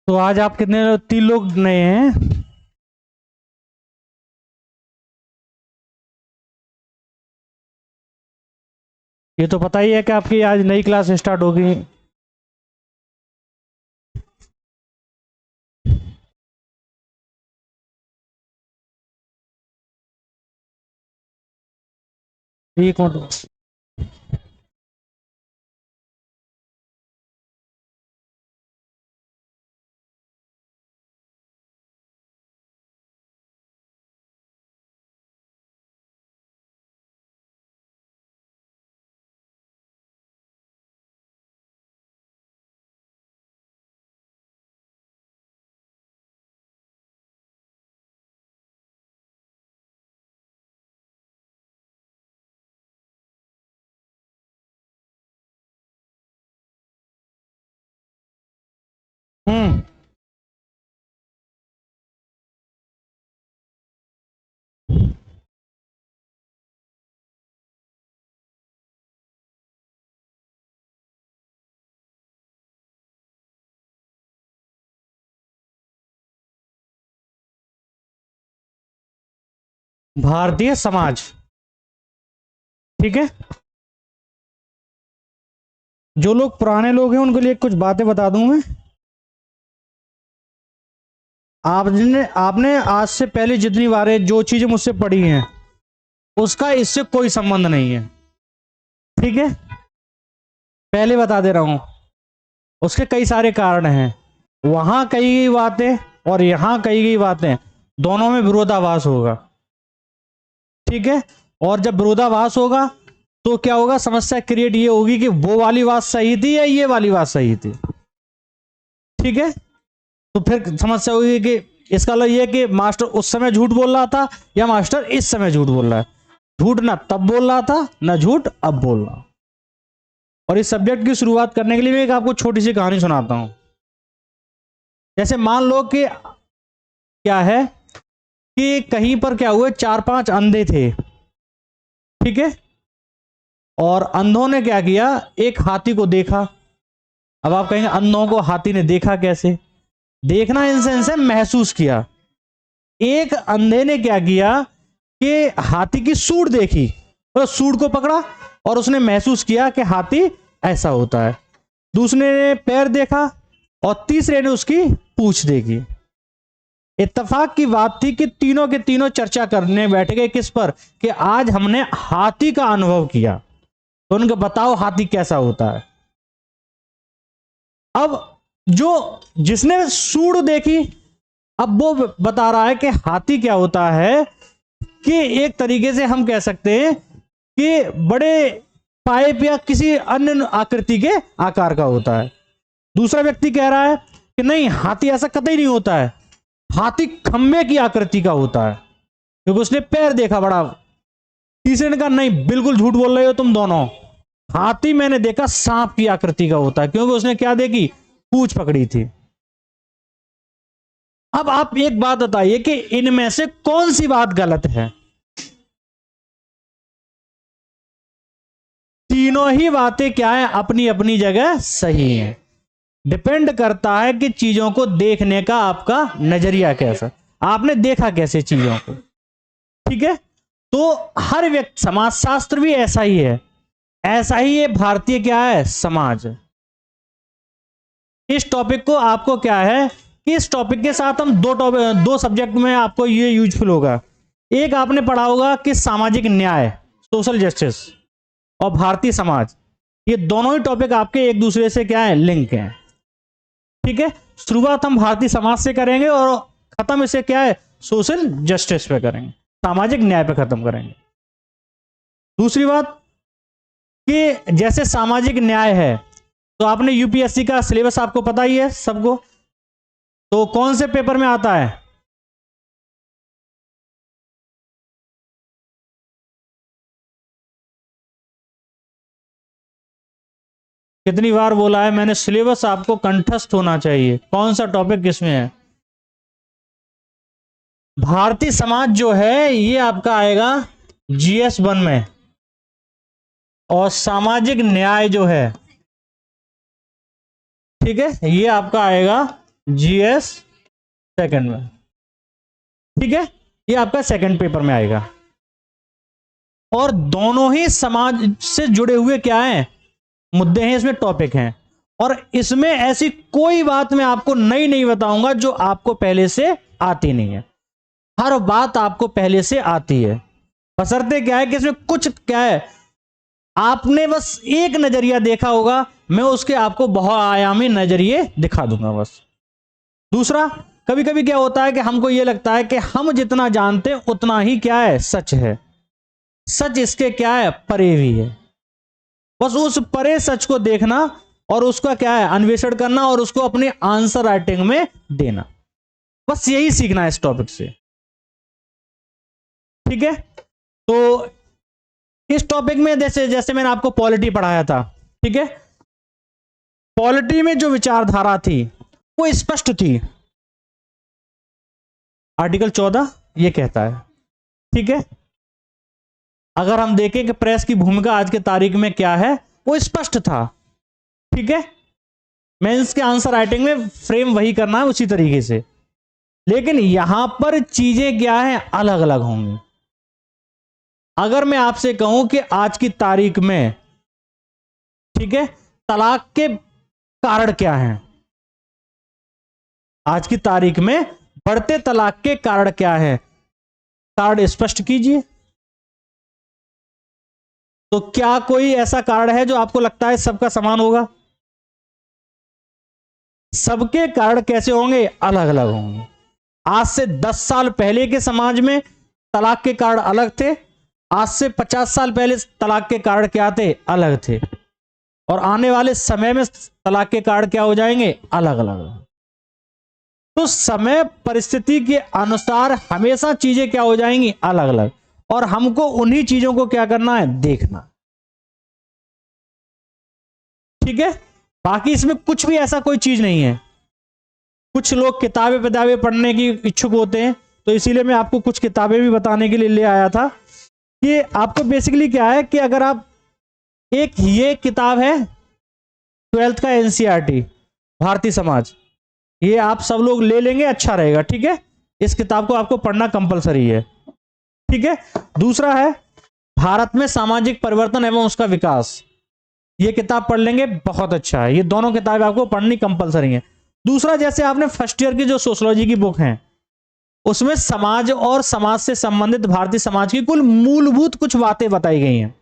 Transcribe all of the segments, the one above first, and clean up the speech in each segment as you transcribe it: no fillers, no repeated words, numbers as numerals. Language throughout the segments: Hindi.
तो आज आप कितने 3 लोग नए हैं? ये तो पता ही है कि आपकी आज नई क्लास स्टार्ट होगी। एक मिनट। हम्म। भारतीय समाज, ठीक है। जो लोग पुराने लोग हैं उनके लिए कुछ बातें बता दूं मैं। आपने आज से पहले जितनी बारें जो चीजें मुझसे पढ़ी हैं उसका इससे कोई संबंध नहीं है, ठीक है। पहले बता दे रहा हूं। उसके कई सारे कारण हैं। वहां कही गई बातें और यहां कही गई बातें, दोनों में विरोधाभास होगा, ठीक है। और जब विरोधाभास होगा तो क्या होगा, समस्या क्रिएट ये होगी कि वो वाली बात सही थी या ये वाली बात सही थी, ठीक है। तो फिर समस्या होगी कि इसका मतलब ये है कि मास्टर उस समय झूठ बोल रहा था या मास्टर इस समय झूठ बोल रहा है। झूठ ना तब बोल रहा था ना झूठ अब बोल रहा। और इस सब्जेक्ट की शुरुआत करने के लिए मैं एक आपको छोटी सी कहानी सुनाता हूं। जैसे मान लो कि क्या है कि कहीं पर क्या हुआ, 4-5 अंधे थे, ठीक है। और अंधों ने क्या किया, एक हाथी को देखा। अब आप कहेंगे अंधों को हाथी ने देखा कैसे? देखना इन सेंस है महसूस किया। एक अंधे ने क्या किया कि हाथी की सूंड देखी, तो सूंड को पकड़ा और उसने महसूस किया कि हाथी ऐसा होता है। दूसरे ने पैर देखा और तीसरे ने उसकी पूंछ देखी। इत्तेफाक की बात थी कि तीनों के तीनों चर्चा करने बैठ गए किस पर, कि आज हमने हाथी का अनुभव किया, तो उनके बताओ हाथी कैसा होता है। अब जो जिसने सूंड देखी, अब वो बता रहा है कि हाथी क्या होता है, कि एक तरीके से हम कह सकते हैं कि बड़े पाइप या किसी अन्य आकृति के आकार का होता है। दूसरा व्यक्ति कह रहा है कि नहीं, हाथी ऐसा कतई नहीं होता है, हाथी खंबे की आकृति का होता है, क्योंकि उसने पैर देखा बड़ा। तीसरे ने कहा नहीं, बिल्कुल झूठ बोल रहे हो तुम दोनों, हाथी मैंने देखा सांप की आकृति का होता है, क्योंकि उसने क्या देखी, पूंछ पकड़ी थी। अब आप एक बात बताइए कि इनमें से कौन सी बात गलत है? तीनों ही बातें क्या है, अपनी अपनी जगह सही है। डिपेंड करता है कि चीजों को देखने का आपका नजरिया कैसा, आपने देखा कैसे चीजों को, ठीक है। तो हर व्यक्ति, समाजशास्त्र भी ऐसा ही है, ऐसा ही ये भारतीय क्या है, समाज। इस टॉपिक को आपको क्या है कि इस टॉपिक के साथ हम दो सब्जेक्ट में आपको ये यूजफुल होगा। एक आपने पढ़ा होगा कि सामाजिक न्याय, सोशल जस्टिस, और भारतीय समाज, ये दोनों ही टॉपिक आपके एक दूसरे से क्या है, लिंक हैं, ठीक है। शुरुआत हम भारतीय समाज से करेंगे और खत्म इसे क्या है, सोशल जस्टिस पे करेंगे, सामाजिक न्याय पे खत्म करेंगे। दूसरी बात कि जैसे सामाजिक न्याय है, तो आपने यूपीएससी का सिलेबस आपको पता ही है सबको, तो कौन से पेपर में आता है? कितनी बार बोला है मैंने, सिलेबस आपको कंठस्थ होना चाहिए, कौन सा टॉपिक किसमें है। भारतीय समाज जो है ये आपका आएगा GS1 में, और सामाजिक न्याय जो है, ठीक है, ये आपका आएगा जीएस सेकंड में, ठीक है, ये आपका सेकंड पेपर में आएगा। और दोनों ही समाज से जुड़े हुए क्या हैं, मुद्दे हैं, इसमें टॉपिक हैं। और इसमें ऐसी कोई बात मैं आपको नई नहीं बताऊंगा जो आपको पहले से आती नहीं है। हर बात आपको पहले से आती है, बशर्ते क्या है कि इसमें कुछ क्या है, आपने बस एक नजरिया देखा होगा, मैं उसके आपको बहुआयामी नजरिए दिखा दूंगा बस। दूसरा, कभी कभी क्या होता है कि हमको यह लगता है कि हम जितना जानते हैं उतना ही क्या है, सच है। सच इसके क्या है, परे भी है। बस उस परे सच को देखना और उसका क्या है, अन्वेषण करना और उसको अपनी आंसर राइटिंग में देना, बस यही सीखना है इस टॉपिक से, ठीक है। तो इस टॉपिक में जैसे जैसे मैंने आपको पॉलिटी पढ़ाया था, ठीक है, पॉलिटी में जो विचारधारा थी वो स्पष्ट थी। आर्टिकल 14 ये कहता है, ठीक है। अगर हम देखें कि प्रेस की भूमिका आज के तारीख में क्या है, वो स्पष्ट था, ठीक है। मेंस के आंसर राइटिंग में फ्रेम वही करना है उसी तरीके से, लेकिन यहां पर चीजें क्या है, अलग अलग होंगी। अगर मैं आपसे कहूं कि आज की तारीख में, ठीक है, तलाक के कारण क्या हैं, आज की तारीख में बढ़ते तलाक के कारण क्या है, कारण स्पष्ट कीजिए। तो क्या कोई ऐसा कारण है जो आपको लगता है सबका समान होगा? सबके कारण कैसे होंगे, अलग अलग होंगे। आज से 10 साल पहले के समाज में तलाक के कारण अलग थे, आज से 50 साल पहले तलाक के कारण क्या थे, अलग थे, और आने वाले समय में तलाक के कारण क्या हो जाएंगे, अलग अलग। तो समय परिस्थिति के अनुसार हमेशा चीजें क्या हो जाएंगी, अलग अलग, और हमको उन्हीं चीजों को क्या करना है, देखना, ठीक है। बाकी इसमें कुछ भी ऐसा कोई चीज नहीं है। कुछ लोग किताबें पढ़ने की इच्छुक होते हैं, तो इसीलिए मैं आपको कुछ किताबें भी बताने के लिए ले आया था कि आपको बेसिकली क्या है कि अगर आप एक ये किताब है 12th का एनसीईआरटी भारतीय समाज, ये आप सब लोग ले लेंगे, अच्छा रहेगा, ठीक है। इस किताब को आपको पढ़ना कंपलसरी है, ठीक है। दूसरा है भारत में सामाजिक परिवर्तन एवं उसका विकास, ये किताब पढ़ लेंगे, बहुत अच्छा है। ये दोनों किताबें आपको पढ़नी कंपलसरी है। दूसरा, जैसे आपने फर्स्ट ईयर की जो सोशियोलॉजी की बुक है, उसमें समाज और समाज से संबंधित भारतीय समाज की कुल मूलभूत कुछ बातें बताई गई हैं।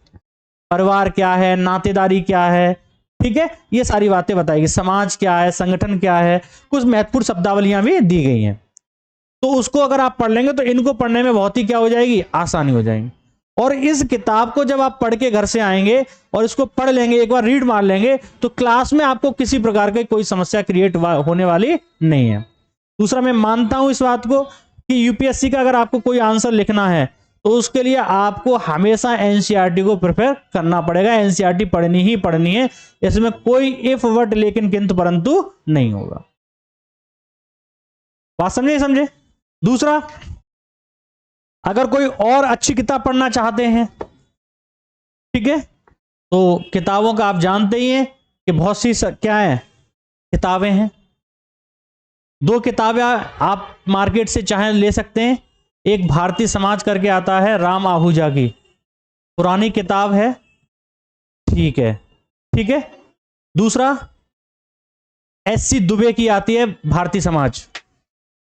परिवार क्या है, नातेदारी क्या है, ठीक है, ये सारी बातें बताई गई। समाज क्या है, संगठन क्या है, कुछ महत्वपूर्ण शब्दावलियां भी दी गई हैं। तो उसको अगर आप पढ़ लेंगे तो इनको पढ़ने में बहुत ही क्या हो जाएगी, आसानी हो जाएगी। और इस किताब को जब आप पढ़ के घर से आएंगे और इसको पढ़ लेंगे, एक बार रीड मार लेंगे, तो क्लास में आपको किसी प्रकार की कोई समस्या क्रिएट होने वाली नहीं है। दूसरा, मैं मानता हूं इस बात को कि यूपीएससी का अगर आपको कोई आंसर लिखना है तो उसके लिए आपको हमेशा एनसीईआरटी को प्रेफर करना पड़ेगा। एनसीईआरटी पढ़नी ही पढ़नी है, इसमें कोई इफ बट लेकिन किंतु परंतु नहीं होगा। बात समझे समझे। दूसरा, अगर कोई और अच्छी किताब पढ़ना चाहते हैं, ठीक है, तो किताबों का आप जानते ही हैं कि बहुत सी क्या है, किताबें हैं। 2 किताबें आप मार्केट से चाहे ले सकते हैं। एक भारतीय समाज करके आता है, राम आहूजा की, पुरानी किताब है, ठीक है, ठीक है। दूसरा, एससी दुबे की आती है, भारतीय समाज,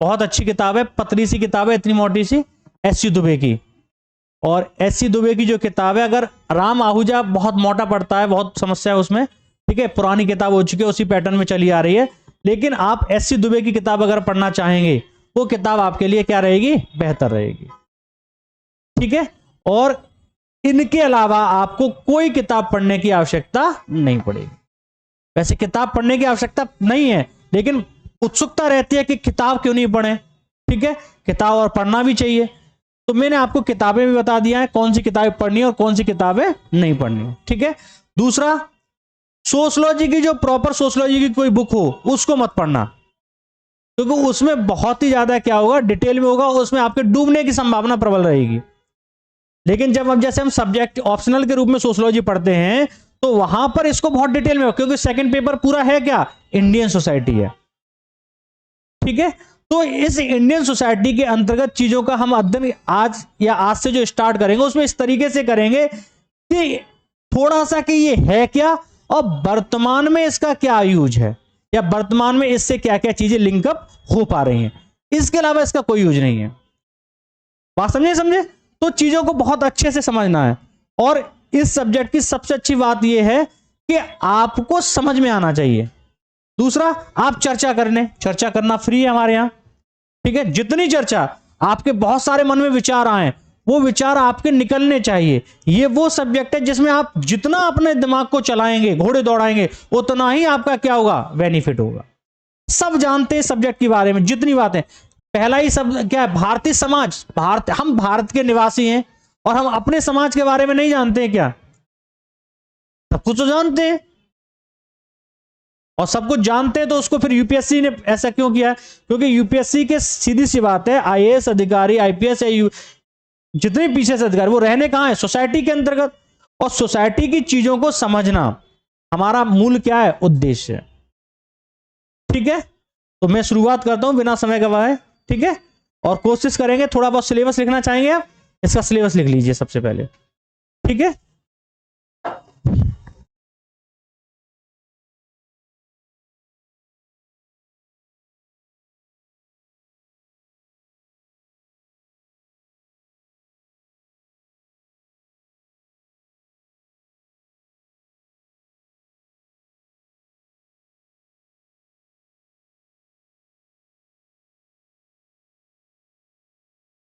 बहुत अच्छी किताब है, पतली सी किताब है, इतनी मोटी सी, एससी दुबे की। और एससी दुबे की जो किताब है, अगर राम आहूजा बहुत मोटा पड़ता है, बहुत समस्या है उसमें, ठीक है, पुरानी किताब हो चुकी है, उसी पैटर्न में चली आ रही है। लेकिन आप एससी दुबे की किताब अगर पढ़ना चाहेंगे, वो किताब आपके लिए क्या रहेगी, बेहतर रहेगी, ठीक है। और इनके अलावा आपको कोई किताब पढ़ने की आवश्यकता नहीं पड़ेगी। वैसे किताब पढ़ने की आवश्यकता नहीं है, लेकिन उत्सुकता रहती है कि किताब क्यों नहीं पढ़े, ठीक है, किताब और पढ़ना भी चाहिए। तो मैंने आपको किताबें भी बता दिया है, कौन सी किताबें पढ़नी है और कौन सी किताबें नहीं पढ़नी है, ठीक है। दूसरा, सोशियोलॉजी की जो प्रॉपर सोशियोलॉजी की कोई बुक हो उसको मत पढ़ना, क्योंकि उसमें बहुत ही ज्यादा क्या होगा, डिटेल में होगा, उसमें आपके डूबने की संभावना प्रबल रहेगी। लेकिन जब अब जैसे हम सब्जेक्ट ऑप्शनल के रूप में सोशियोलॉजी पढ़ते हैं, तो वहां पर इसको बहुत डिटेल में हो, क्योंकि सेकंड पेपर पूरा है क्या, इंडियन सोसाइटी है। ठीक है। तो इस इंडियन सोसाइटी के अंतर्गत चीजों का हम अध्ययन आज से जो स्टार्ट करेंगे उसमें इस तरीके से करेंगे कि थोड़ा सा कि ये है क्या और वर्तमान में इसका क्या यूज है, या वर्तमान में इससे क्या क्या चीजें लिंकअप हो पा रही हैं, इसके अलावा इसका कोई यूज नहीं है। बात समझे? तो चीजों को बहुत अच्छे से समझना है। और इस सब्जेक्ट की सबसे अच्छी बात यह है कि आपको समझ में आना चाहिए। दूसरा, आप चर्चा करना फ्री है हमारे यहां, ठीक है। जितनी चर्चा, आपके बहुत सारे मन में विचार आए, वो विचार आपके निकलने चाहिए। ये वो सब्जेक्ट है जिसमें आप जितना अपने दिमाग को चलाएंगे, घोड़े दौड़ाएंगे, उतना ही आपका क्या होगा, बेनिफिट होगा। सब जानते हैं सब्जेक्ट के बारे में जितनी बातें। पहला ही सब क्या है, भारतीय समाज। हम भारत के निवासी हैं और हम अपने समाज के बारे में नहीं जानते हैं क्या? सब कुछ तो जानते हैं, और सब कुछ जानते हैं तो उसको फिर यूपीएससी ने ऐसा क्यों किया? क्योंकि यूपीएससी के सीधी सी बात है, आईएएस अधिकारी, आईपीएस, जितने पीछे से अधिकारी, वो रहने कहां है? सोसाइटी के अंतर्गत। और सोसाइटी की चीजों को समझना हमारा मूल क्या है, उद्देश्य है। ठीक है, तो मैं शुरुआत करता हूं बिना समय गवाए, ठीक है। और कोशिश करेंगे, थोड़ा बहुत सिलेबस लिखना चाहेंगे आप, इसका सिलेबस लिख लीजिए सबसे पहले, ठीक है।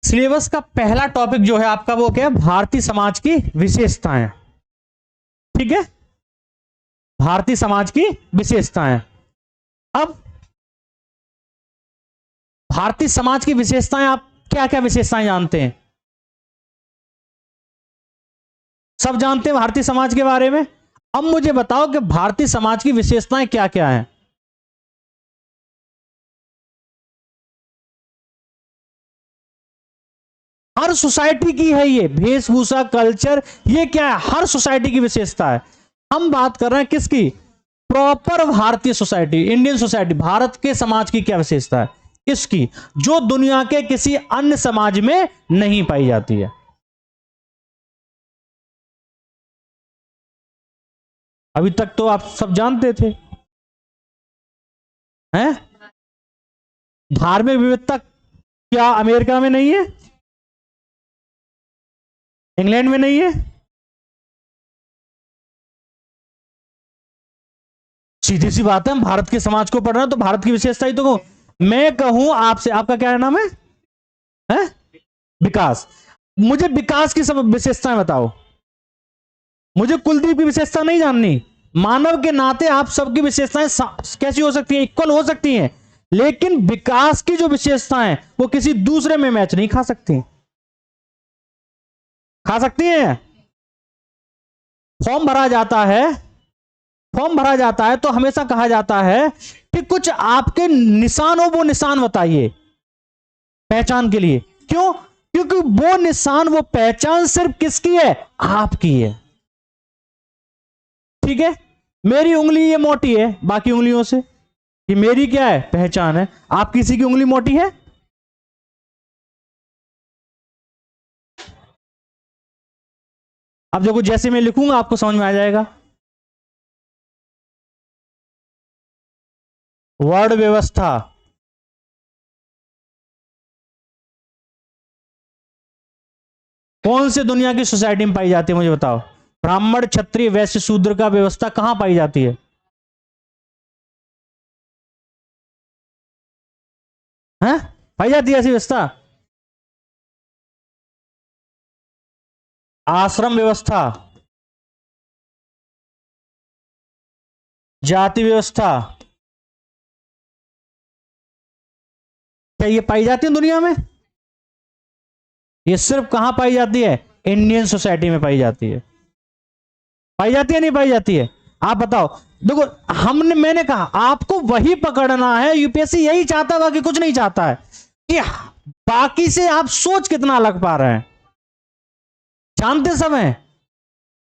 सिलेबस का पहला टॉपिक जो है आपका वो क्या है, भारतीय समाज की विशेषताएं, ठीक है। भारतीय समाज की विशेषताएं। अब भारतीय समाज की विशेषताएं, आप क्या क्या विशेषताएं जानते हैं? सब जानते हैं भारतीय समाज के बारे में। अब मुझे बताओ कि भारतीय समाज की विशेषताएं क्या क्या हैं? हर सोसाइटी की है ये, वेशभूषा, कल्चर, ये क्या है, हर सोसाइटी की विशेषता है। हम बात कर रहे हैं किसकी? प्रॉपर भारतीय सोसाइटी, इंडियन सोसाइटी, भारत के समाज की क्या विशेषता है इसकी, जो दुनिया के किसी अन्य समाज में नहीं पाई जाती है। अभी तक तो आप सब जानते थे, हैं? धार्मिक विविधता क्या अमेरिका में नहीं है? इंग्लैंड में नहीं है? सीधी सी बात है, हम भारत के समाज को पढ़ रहे हैं तो भारत की विशेषता ही तो कहूं। मैं कहूं आपसे, आपका क्या नाम है? विकास। मुझे विकास की सब विशेषताएं बताओ। मुझे कुलदीप की विशेषता नहीं जाननी। मानव के नाते आप सबकी विशेषताएं कैसी हो सकती हैं? इक्वल हो सकती हैं, लेकिन विकास की जो विशेषताएं वो किसी दूसरे में मैच नहीं खा सकती। खा सकती हैं? फॉर्म भरा जाता है, फॉर्म भरा जाता है तो हमेशा कहा जाता है कि कुछ आपके निशान हो, वो निशान बताइए पहचान के लिए। क्यों? क्योंकि वो निशान, वो पहचान सिर्फ किसकी है? आपकी है, ठीक है। मेरी उंगली ये मोटी है बाकी उंगलियों से, ये मेरी क्या है? पहचान है। आप किसी की उंगली मोटी है? अब देखो, जैसे मैं लिखूंगा आपको समझ में आ जाएगा। वर्ड व्यवस्था, कौन से दुनिया की सोसाइटी में पाई जाती है मुझे बताओ? ब्राह्मण, क्षत्रिय, वैश्य, शूद्र का व्यवस्था कहां पाई जाती है? हैं? पाई जाती है ऐसी व्यवस्था? आश्रम व्यवस्था, जाति व्यवस्था, क्या ये पाई जाती है दुनिया में? ये सिर्फ कहां पाई जाती है? इंडियन सोसाइटी में पाई जाती है। पाई जाती है नहीं पाई जाती है? आप बताओ। देखो, मैंने कहा आपको वही पकड़ना है, यूपीएससी यही चाहता है, बाकी कुछ नहीं चाहता है कि बाकी से आप सोच कितना अलग पा रहे हैं। जानते सब हैं,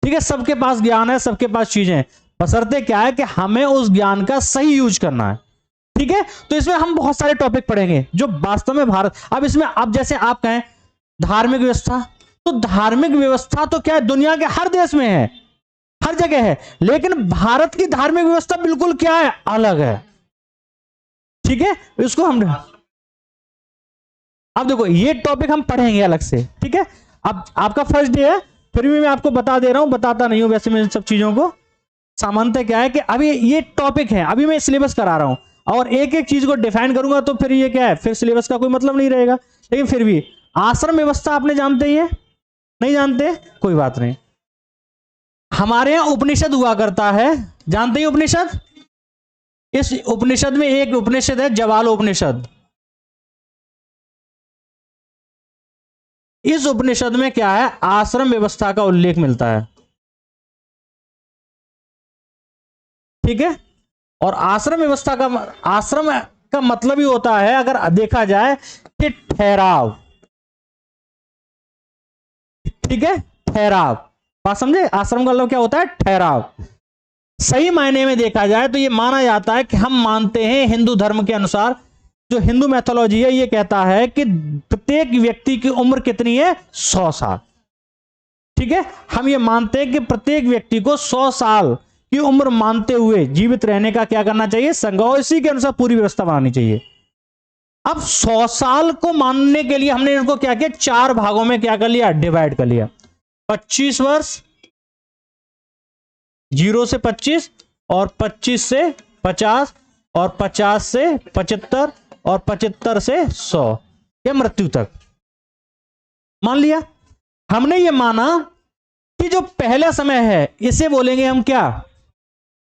ठीक है, सबके पास ज्ञान है, सबके पास चीजें हैं, बशर्ते क्या है कि हमें उस ज्ञान का सही यूज करना है। ठीक है, तो इसमें हम बहुत सारे टॉपिक पढ़ेंगे जो वास्तव में भारत, अब इसमें अब जैसे आप कहें धार्मिक व्यवस्था, तो धार्मिक व्यवस्था तो क्या है, दुनिया के हर देश में है, हर जगह है, लेकिन भारत की धार्मिक व्यवस्था बिल्कुल क्या है, अलग है। ठीक है, इसको हम अब देखो ये टॉपिक हम पढ़ेंगे अलग से। ठीक है, अब आपका फर्स्ट डे है, फिर भी मैं आपको बता दे रहा हूं, बताता नहीं हूं वैसे मैं इन सब चीजों को। सामान्यतः क्या है कि अभी ये टॉपिक है, अभी मैं सिलेबस करा रहा हूं, और एक एक चीज को डिफाइन करूंगा तो फिर ये क्या है, फिर सिलेबस का कोई मतलब नहीं रहेगा। लेकिन फिर भी आश्रम व्यवस्था आपने जानते ही है, नहीं जानते कोई बात नहीं। हमारे यहां उपनिषद हुआ करता है, जानते ही उपनिषद। इस उपनिषद में एक उपनिषद है जवाल उपनिषद। इस उपनिषद में क्या है, आश्रम व्यवस्था का उल्लेख मिलता है। ठीक है, और आश्रम व्यवस्था का, आश्रम का मतलब ही होता है अगर देखा जाए कि ठहराव। ठीक है, ठहराव, बात समझे, आश्रम का मतलब क्या होता है, ठहराव। सही मायने में देखा जाए तो यह माना जाता है कि हम मानते हैं हिंदू धर्म के अनुसार, जो हिंदू मैथोलॉजी है ये कहता है कि प्रत्येक व्यक्ति की उम्र कितनी है, 100 साल। ठीक है, हम ये मानते हैं कि प्रत्येक व्यक्ति को 100 साल की उम्र मानते हुए जीवित रहने का क्या करना चाहिए, संघ, और इसी के अनुसार पूरी व्यवस्था बनानी चाहिए। अब 100 साल को मानने के लिए हमने इनको क्या किया, 4 भागों में क्या कर लिया, डिवाइड कर लिया। 25 वर्ष, 0 से 25, और 25 से 50, और 50 से 75, और 75 से 100, या मृत्यु तक मान लिया। हमने ये माना कि जो पहला समय है इसे बोलेंगे हम क्या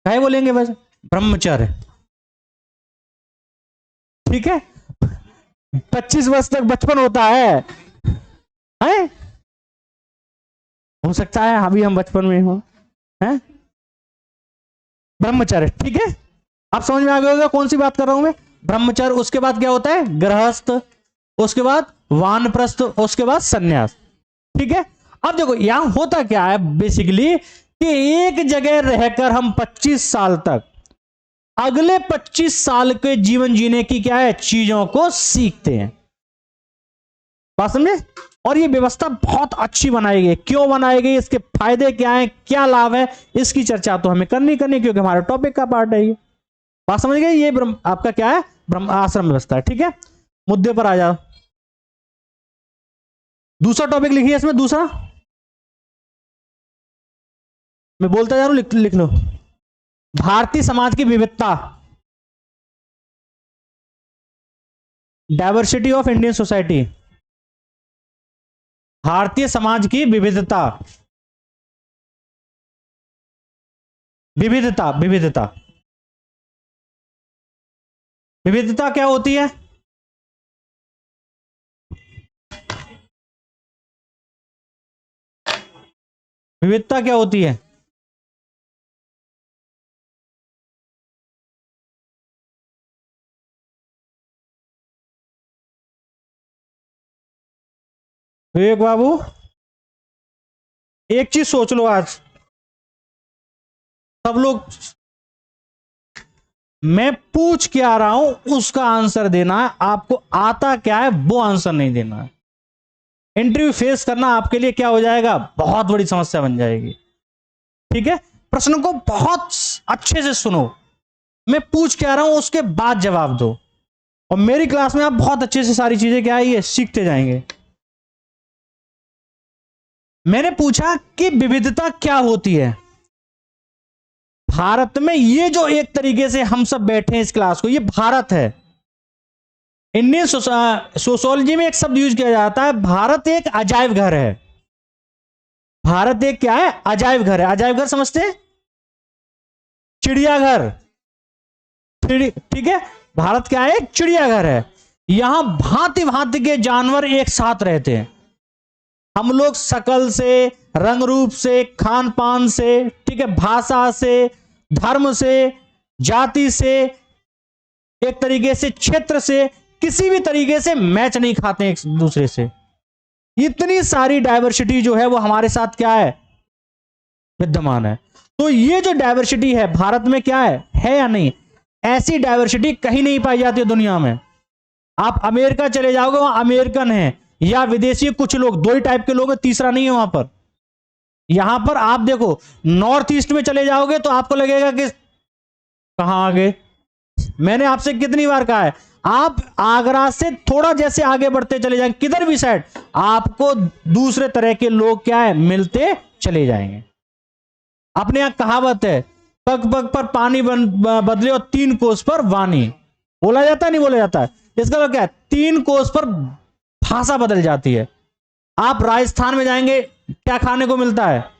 बोलेंगे, बस ब्रह्मचर्य। ठीक है, 25 वर्ष तक बचपन होता है? हो सकता है अभी हम बचपन में हो, हैं? ब्रह्मचर्य। ठीक है, आप समझ में आ गया होगा कौन सी बात कर रहा हूं मैं, ब्रह्मचर्य। उसके बाद क्या होता है, गृहस्थ, उसके बाद वानप्रस्थ, उसके बाद सन्यास। ठीक है, अब देखो यहां होता क्या है बेसिकली कि एक जगह रहकर हम 25 साल तक अगले 25 साल के जीवन जीने की क्या है, चीजों को सीखते हैं। बात समझे, और ये व्यवस्था बहुत अच्छी बनाई गई। क्यों बनाई गई, इसके फायदे क्या हैं, क्या लाभ है, इसकी चर्चा तो हमें करनी क्योंकि हमारे टॉपिक का पार्ट है ये। बात समझ गए, ये आपका क्या है, ब्रह्म आश्रम व्यवस्था है। ठीक है, मुद्दे पर आ जाओ। दूसरा टॉपिक लिखिए इसमें, दूसरा मैं बोलता जा रहा हूं, लिख लो। भारतीय समाज की विविधता, diversity of Indian society. Bharatiya Samaj की विविधता, विविधता, विविधता, विविधता क्या होती है, विविधता क्या होती है, विवेक बाबू एक चीज सोच लो, आज सब लोग, मैं पूछ के आ रहा हूं उसका आंसर देना है, आपको आता क्या है वो आंसर नहीं देना है। इंटरव्यू फेस करना आपके लिए क्या हो जाएगा, बहुत बड़ी समस्या बन जाएगी। ठीक है, प्रश्न को बहुत अच्छे से सुनो, मैं पूछ के आ रहा हूं उसके बाद जवाब दो, और मेरी क्लास में आप बहुत अच्छे से सारी चीजें क्या है सीखते जाएंगे। मैंने पूछा कि विविधता क्या होती है भारत में। ये जो एक तरीके से हम सब बैठे हैं इस क्लास को, ये भारत है। इंडियन सोशियोलॉजी में एक शब्द यूज किया जाता है, भारत एक अजायब घर है। भारत एक क्या है, अजायब घर है। अजायब घर समझते हैं, चिड़ियाघर। ठीक है, भारत क्या है, एक चिड़ियाघर है। यहां भांति भांति के जानवर एक साथ रहते हैं। हम लोग शकल से, रंग रूप से, खान पान से, ठीक है, भाषा से, धर्म से, जाति से, एक तरीके से क्षेत्र से, किसी भी तरीके से मैच नहीं खाते एक दूसरे से। इतनी सारी डायवर्सिटी जो है वो हमारे साथ क्या है, विद्यमान है। तो ये जो डायवर्सिटी है भारत में क्या है या नहीं, ऐसी डाइवर्सिटी कहीं नहीं पाई जाती है दुनिया में। आप अमेरिका चले जाओगे, वहां अमेरिकन है या विदेशी कुछ लोग, दो ही टाइप के लोग हैं, तीसरा नहीं है वहां पर। यहां पर आप देखो नॉर्थ ईस्ट में चले जाओगे तो आपको लगेगा कि कहां आ गए। मैंने आपसे कितनी बार कहा है, आप आगरा से थोड़ा जैसे आगे बढ़ते चले जाएंगे किधर भी साइड, आपको दूसरे तरह के लोग क्या है मिलते चले जाएंगे। अपने यहां कहावत है, पग पग पर पानी बदले और 3 कोस पर वाणी। बोला जाता है नहीं बोला जाता है? इसका मतलब क्या है, 3 कोस पर भाषा बदल जाती है। आप राजस्थान में जाएंगे क्या खाने को मिलता है?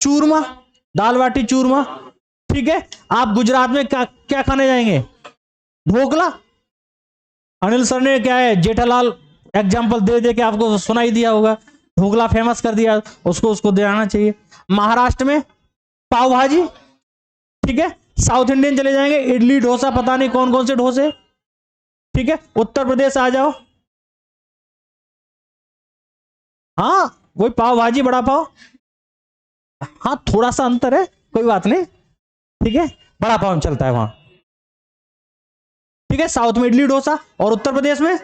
चूरमा, दाल बाटी चूरमा। ठीक है, आप गुजरात में क्या खाने जाएंगे? ढोकला। अनिल सर ने क्या है जेठालाल एग्जाम्पल दे दे के आपको सुनाई दिया होगा, ढोकला फेमस कर दिया, उसको देना चाहिए। महाराष्ट्र में पाव भाजी। ठीक है, साउथ इंडियन चले जाएंगे इडली डोसा, पता नहीं कौन कौन से डोसे। ठीक है, उत्तर प्रदेश आ जाओ, हाँ वही पाव भाजी बड़ा पाव, हाँ थोड़ा सा अंतर है, कोई बात नहीं। ठीक है, बड़ा पाव चलता है वहां। ठीक है, साउथ में इडली डोसा, और उत्तर प्रदेश में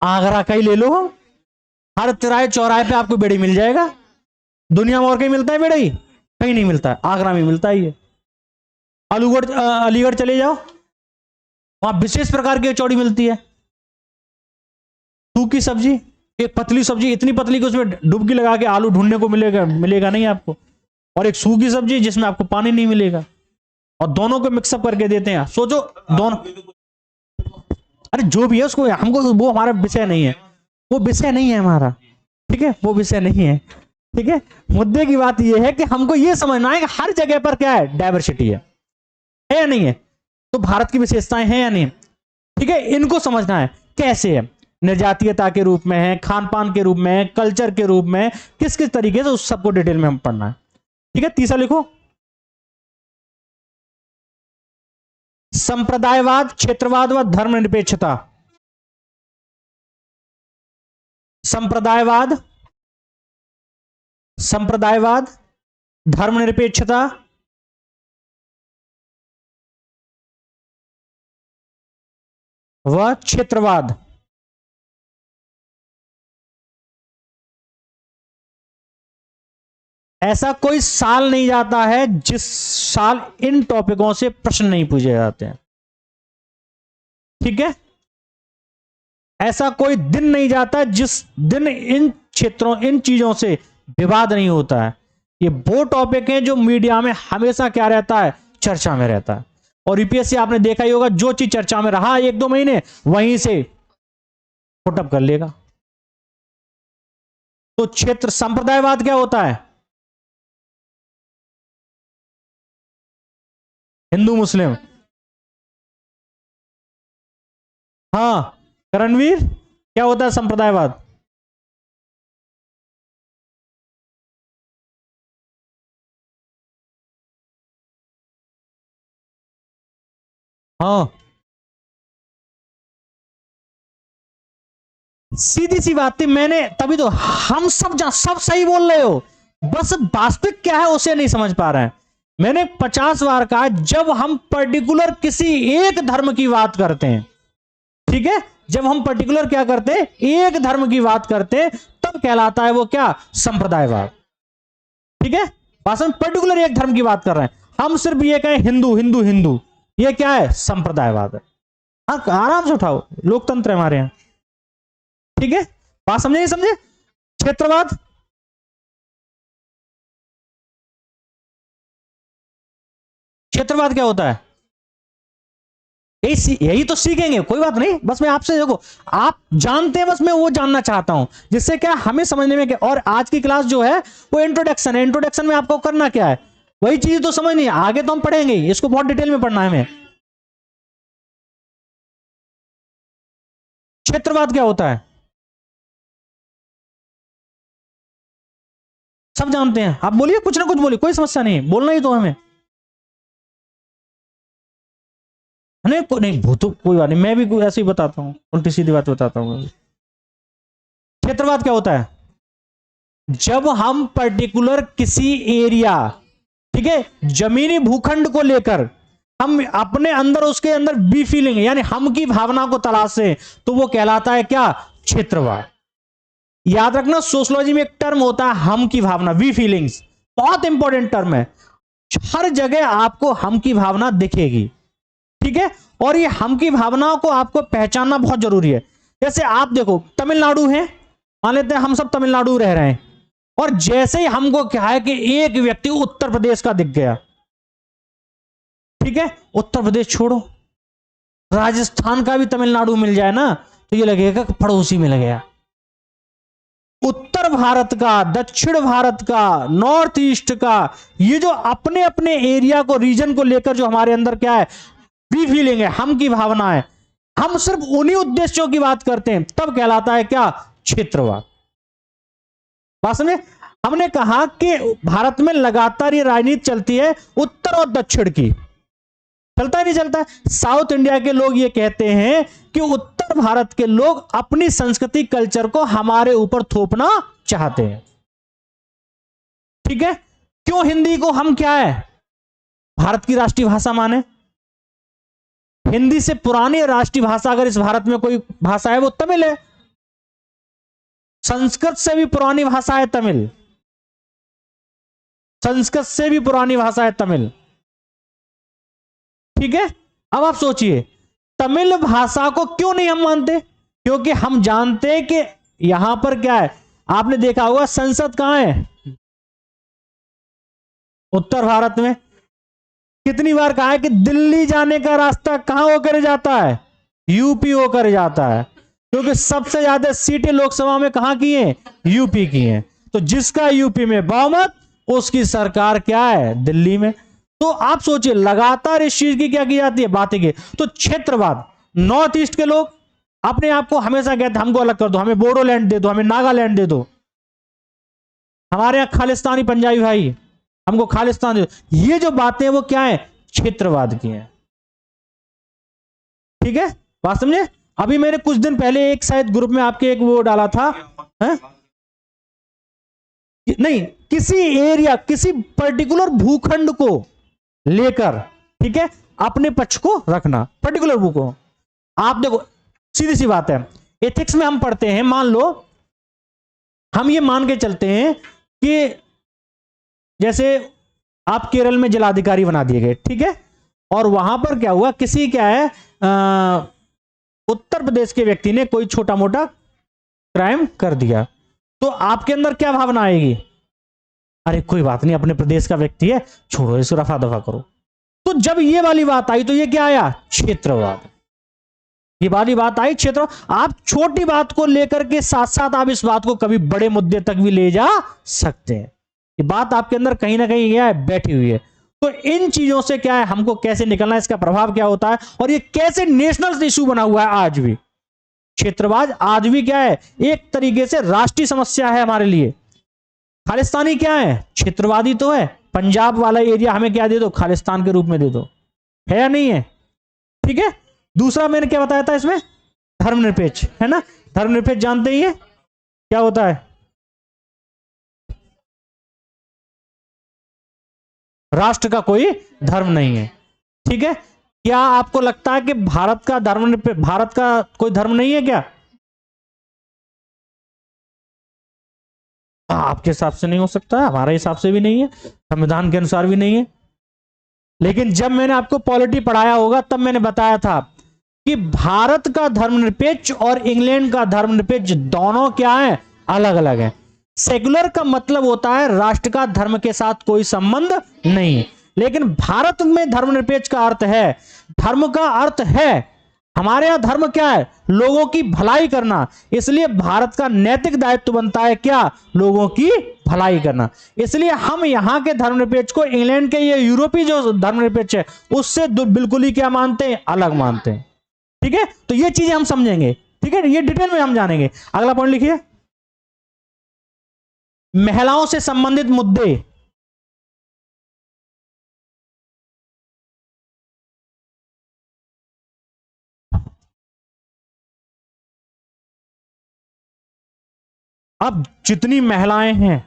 आगरा का ही ले लो, हर तिराहे चौराहे पे आपको बेड़ी मिल जाएगा। दुनिया में और कहीं मिलता है बेड़ी? कहीं नहीं मिलता है, आगरा में मिलता ही है। अलीगढ़ चले जाओ, वहां विशेष प्रकार की कचौड़ी मिलती है। सूखी सब्जी, एक पतली सब्जी, इतनी पतली कि उसमें डुबकी लगा के आलू ढूंढने को मिलेगा नहीं आपको, और एक सूखी सब्जी जिसमें आपको पानी नहीं मिलेगा, और दोनों को मिक्सअप करके देते हैं। सोचो दोनों, अरे जो भी है उसको, हमको वो हमारा विषय नहीं है, वो विषय नहीं है हमारा। ठीक है, वो विषय नहीं है। ठीक है, मुद्दे की बात यह है कि हमको यह समझना है कि हर जगह पर क्या है डाइवर्सिटी है या नहीं है, तो भारत की विशेषताएं हैं या नहीं। ठीक है, इनको समझना है कैसे है, निर्जातीयता के रूप में है, खान पान के रूप में है, कल्चर के रूप में, किस किस तरीके से, उस सबको डिटेल में हम पढ़ना है। ठीक है, तीसरा लिखो, संप्रदायवाद, क्षेत्रवाद व धर्मनिरपेक्षता। संप्रदायवाद, धर्मनिरपेक्षता व क्षेत्रवाद। ऐसा कोई साल नहीं जाता है जिस साल इन टॉपिकों से प्रश्न नहीं पूछे जाते हैं। ठीक है, ऐसा कोई दिन नहीं जाता जिस दिन इन क्षेत्रों, इन चीजों से विवाद नहीं होता है। ये वो टॉपिक हैं जो मीडिया में हमेशा क्या रहता है, चर्चा में रहता है। और यूपीएससी आपने देखा ही होगा, जो चीज चर्चा में रहा 1-2 महीने वहीं से फुटअप कर लेगा। तो क्षेत्र संप्रदायवाद क्या होता है? हिंदू मुस्लिम। हाँ करणवीर, क्या होता है संप्रदायवाद? हाँ सीधी सी बात थी, मैंने तभी तो, हम सब सही बोल रहे हो, बस वास्तविक क्या है उसे नहीं समझ पा रहे हैं। मैंने 50 बार कहा, जब हम पर्टिकुलर किसी एक धर्म की बात करते हैं, ठीक है, जब हम पर्टिकुलर क्या करते हैं, एक धर्म की बात करते हैं, तब कहलाता है वो क्या, संप्रदायवाद। ठीक है, वास्तव में पर्टिकुलर एक धर्म की बात कर रहे हैं, हम सिर्फ ये कहें हिंदू हिंदू हिंदू, ये क्या है, संप्रदायवाद है। हाँ आराम से उठाओ, लोकतंत्र है हमारे यहां। ठीक है, बात समझे नहीं समझे? क्षेत्रवाद, क्षेत्रवाद क्या होता है? यही तो सीखेंगे, कोई बात नहीं, बस मैं आपसे, देखो आप जानते हैं, बस मैं वो जानना चाहता हूं जिससे क्या हमें समझने में क्या। और आज की क्लास जो है वो इंट्रोडक्शन है, इंट्रोडक्शन में आपको करना क्या है, वही चीज तो समझनी है, आगे तो हम पढ़ेंगे, इसको बहुत डिटेल में पढ़ना है हमें। क्षेत्रवाद क्या होता है? सब जानते हैं, आप बोलिए, कुछ ना कुछ बोलिए, कोई समस्या नहीं, बोलना ही तो हमें। नहीं वो तो कोई बात नहीं, मैं भी ऐसे ही बताता हूँ, उल्टी सीधी बात बताता हूँ। क्षेत्रवाद क्या होता है? जब हम पर्टिकुलर किसी एरिया, ठीक है, जमीनी भूखंड को लेकर हम अपने अंदर उसके अंदर बी फीलिंग यानी हम की भावना को तलाशें तो वो कहलाता है क्या? क्षेत्रवाद। याद रखना सोशलॉजी में एक टर्म होता है हम की भावना, वी फीलिंग्स, बहुत इंपॉर्टेंट टर्म है। हर जगह आपको हम की भावना दिखेगी, ठीक है, और ये हम की भावनाओं को आपको पहचानना बहुत जरूरी है। जैसे आप देखो तमिलनाडु है, मान लेते हैं हम सब तमिलनाडु रह रहे हैं, और जैसे ही हमको क्या है कि एक व्यक्ति उत्तर प्रदेश का दिख गया, ठीक है, उत्तर प्रदेश छोड़ो, राजस्थान का भी तमिलनाडु मिल जाए ना तो ये लगेगा कि पड़ोसी मिल गया। उत्तर भारत का, दक्षिण भारत का, नॉर्थ ईस्ट का, ये जो अपने अपने एरिया को, रीजन को लेकर जो हमारे अंदर क्या है, वी फीलिंग है, हम की भावना है, हम सिर्फ उन्हीं उद्देश्यों की बात करते हैं, तब कहलाता है क्या? क्षेत्रवाद। बात समझे? हमने कहा कि भारत में लगातार ये राजनीति चलती है उत्तर और दक्षिण की, चलता है नहीं चलता है? साउथ इंडिया के लोग ये कहते हैं कि उत्तर भारत के लोग अपनी संस्कृति कल्चर को हमारे ऊपर थोपना चाहते हैं, ठीक है। क्यों हिंदी को हम क्या है, भारत की राष्ट्रीय भाषा माने? हिंदी से पुरानी राष्ट्रीय भाषा अगर इस भारत में कोई भाषा है वो तमिल है। संस्कृत से भी पुरानी भाषा है तमिल, संस्कृत से भी पुरानी भाषा है तमिल, ठीक है। अब आप सोचिए तमिल भाषा को क्यों नहीं हम मानते? क्योंकि हम जानते हैं कि यहां पर क्या है, आपने देखा होगा संसद कहां है? उत्तर भारत में। कितनी बार कहा है कि दिल्ली जाने का रास्ता कहां होकर जाता है? यूपी होकर जाता है, क्योंकि सबसे ज्यादा सीटें लोकसभा में कहां की हैं? यूपी की हैं। तो जिसका यूपी में बहुमत उसकी सरकार क्या है? दिल्ली में। तो आप सोचिए लगातार इस चीज की क्या की जाती है? बातें की। तो क्षेत्रवाद, नॉर्थ ईस्ट के लोग अपने आप को हमेशा कहते हमको अलग कर दो, हमें बोडोलैंड दे दो, हमें नागालैंड दे दो, हमारे यहां खालिस्तानी पंजाबी भाई हमको खालिस्तान दे दो। ये जो बातें हैं वो क्या है? क्षेत्रवाद की हैं, ठीक है। बात समझे? अभी मैंने कुछ दिन पहले एक शायद ग्रुप में आपके एक वो डाला था, है? नहीं, किसी एरिया, किसी पर्टिकुलर भूखंड को लेकर, ठीक है, अपने पक्ष को रखना, पर्टिकुलर भू को। आप देखो सीधी सी बात है, एथिक्स में हम पढ़ते हैं, मान लो हम ये मान के चलते हैं कि जैसे आप केरल में जिलाधिकारी बना दिए गए, ठीक है, और वहां पर क्या हुआ, किसी क्या है उत्तर प्रदेश के व्यक्ति ने कोई छोटा मोटा क्राइम कर दिया, तो आपके अंदर क्या भावना आएगी? अरे कोई बात नहीं, अपने प्रदेश का व्यक्ति है, छोड़ो इसको, रफा दफा करो। तो जब ये वाली बात आई तो ये क्या आया? क्षेत्रवाद। ये वाली बात आई क्षेत्र। आप छोटी बात को लेकर के साथ साथ आप इस बात को कभी बड़े मुद्दे तक भी ले जा सकते हैं। ये बात आपके अंदर कहीं ना कहीं क्या है? बैठी हुई है। तो इन चीजों से क्या है, हमको कैसे निकलना है, इसका प्रभाव क्या होता है, और ये कैसे नेशनल इशू बना हुआ है आज भी। क्षेत्रवाद आज भी क्या है? एक तरीके से राष्ट्रीय समस्या है हमारे लिए। खालिस्तानी क्या है? क्षेत्रवादी तो है। पंजाब वाला एरिया हमें क्या दे दो? खालिस्तान के रूप में दे दो, है या नहीं है? ठीक है। दूसरा मैंने क्या बताया था इसमें? धर्मनिरपेक्ष, है ना? धर्मनिरपेक्ष जानते ही है क्या होता है? राष्ट्र का कोई धर्म नहीं है, ठीक है। क्या आपको लगता है कि भारत का भारत का कोई धर्म नहीं है क्या? आपके हिसाब से नहीं हो सकता, हमारे हिसाब से भी नहीं है, संविधान के अनुसार भी नहीं है। लेकिन जब मैंने आपको पॉलिटी पढ़ाया होगा तब मैंने बताया था कि भारत का धर्मनिरपेक्ष और इंग्लैंड का धर्मनिरपेक्ष दोनों क्या है? अलग अलग है। सेकुलर का मतलब होता है राष्ट्र का धर्म के साथ कोई संबंध नहीं, लेकिन भारत में धर्मनिरपेक्ष का अर्थ है, धर्म का अर्थ है, हमारे यहां धर्म क्या है? लोगों की भलाई करना। इसलिए भारत का नैतिक दायित्व बनता है क्या? लोगों की भलाई करना। इसलिए हम यहां के धर्मनिरपेक्ष को इंग्लैंड के ये यूरोपीय जो धर्मनिरपेक्ष है उससे बिल्कुल ही क्या मानते हैं? अलग मानते हैं, ठीक है। तो ये चीजें हम समझेंगे, ठीक है, ये डिटेल में हम जानेंगे। अगला पॉइंट लिखिए, महिलाओं से संबंधित मुद्दे। अब जितनी महिलाएं हैं,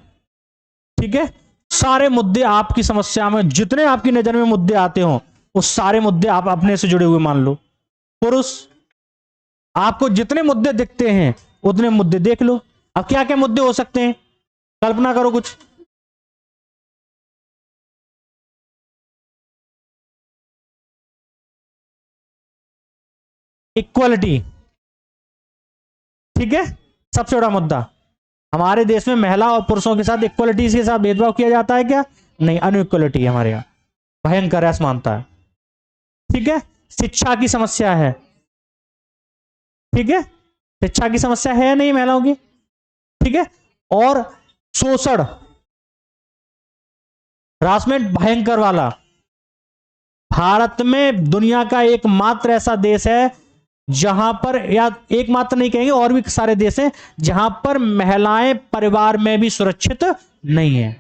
ठीक है, सारे मुद्दे आपकी समस्या में, जितने आपकी नजर में मुद्दे आते हो, वो सारे मुद्दे आप अपने से जुड़े हुए मान लो। पुरुष, आपको जितने मुद्दे दिखते हैं उतने मुद्दे देख लो। अब क्या क्या मुद्दे हो सकते हैं, कल्पना करो कुछ। इक्वलिटी, ठीक है, सबसे बड़ा मुद्दा। हमारे देश में महिला और पुरुषों के साथ इक्वलिटी के साथ भेदभाव किया जाता है क्या? नहीं, अनइक्वलिटी हमारे यहाँ भयंकर असमानता है। ठीक है, शिक्षा की समस्या है, ठीक है, शिक्षा की समस्या है नहीं महिलाओं की, ठीक है, और शोषण, हरासमेंट भयंकर वाला। भारत में दुनिया का एकमात्र ऐसा देश है जहां पर, या एकमात्र नहीं कहेंगे, और भी सारे देश हैं जहां पर महिलाएं परिवार में भी सुरक्षित नहीं है,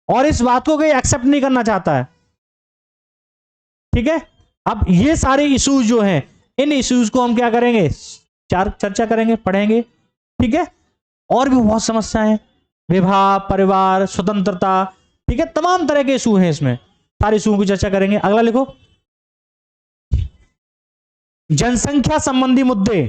और इस बात को कोई एक्सेप्ट नहीं करना चाहता है। ठीक है, अब ये सारे इश्यूज जो हैं, इन इश्यूज को हम क्या करेंगे, चर्चा करेंगे, पढ़ेंगे। ठीक है, और भी बहुत समस्याएं हैं, विवाह, परिवार, स्वतंत्रता, ठीक है, तमाम तरह के इशू हैं इसमें, सारे इशू की चर्चा करेंगे। अगला लिखो, जनसंख्या संबंधी मुद्दे।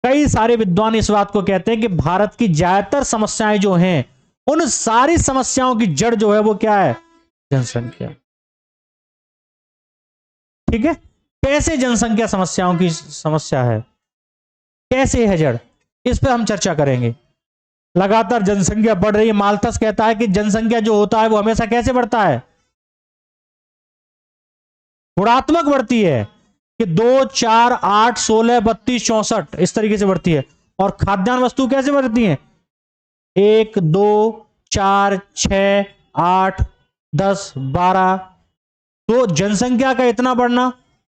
कई सारे विद्वान इस बात को कहते हैं कि भारत की ज्यादातर समस्याएं जो हैं, उन सारी समस्याओं की जड़ जो है वो क्या है, जनसंख्या। ठीक है, कैसे जनसंख्या समस्याओं की समस्या है, कैसे है जड़, इस पर हम चर्चा करेंगे। लगातार जनसंख्या बढ़ रही है। माल्थस कहता है कि जनसंख्या जो होता है वो हमेशा कैसे बढ़ता है, गुणात्मक बढ़ती है, कि 2, 4, 8, 16, 32, 64 इस तरीके से बढ़ती है। और खाद्यान्न वस्तु कैसे बढ़ती है, 1, 2, 4, 6, 8, 10, 12। तो जनसंख्या का इतना बढ़ना,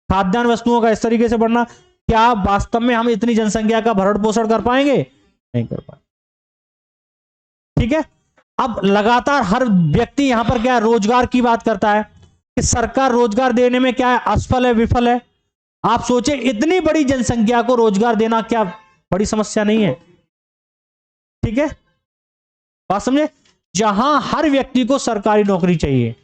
खाद्यान्न वस्तुओं का इस तरीके से बढ़ना, क्या वास्तव में हम इतनी जनसंख्या का भरण पोषण कर पाएंगे? नहीं कर पाएंगे। ठीक है, अब लगातार हर व्यक्ति यहां पर क्या रोजगार की बात करता है कि सरकार रोजगार देने में क्या है, असफल है, विफल है। आप सोचे इतनी बड़ी जनसंख्या को रोजगार देना क्या बड़ी समस्या नहीं है? ठीक है, बात समझे, जहां हर व्यक्ति को सरकारी नौकरी चाहिए।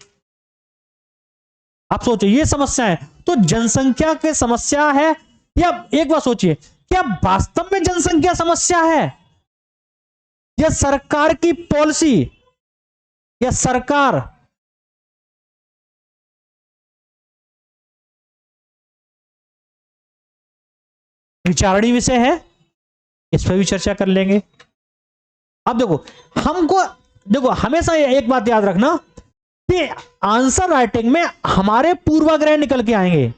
आप सोचिए ये समस्या है, तो जनसंख्या की समस्या है, या एक बात सोचिए, क्या वास्तव में जनसंख्या समस्या है, या सरकार की पॉलिसी, या सरकार विचारणीय विषय है? इस पर भी चर्चा कर लेंगे। अब देखो, हमको देखो हमेशा एक बात याद रखना कि आंसर राइटिंग में हमारे पूर्वाग्रह निकल के आएंगे।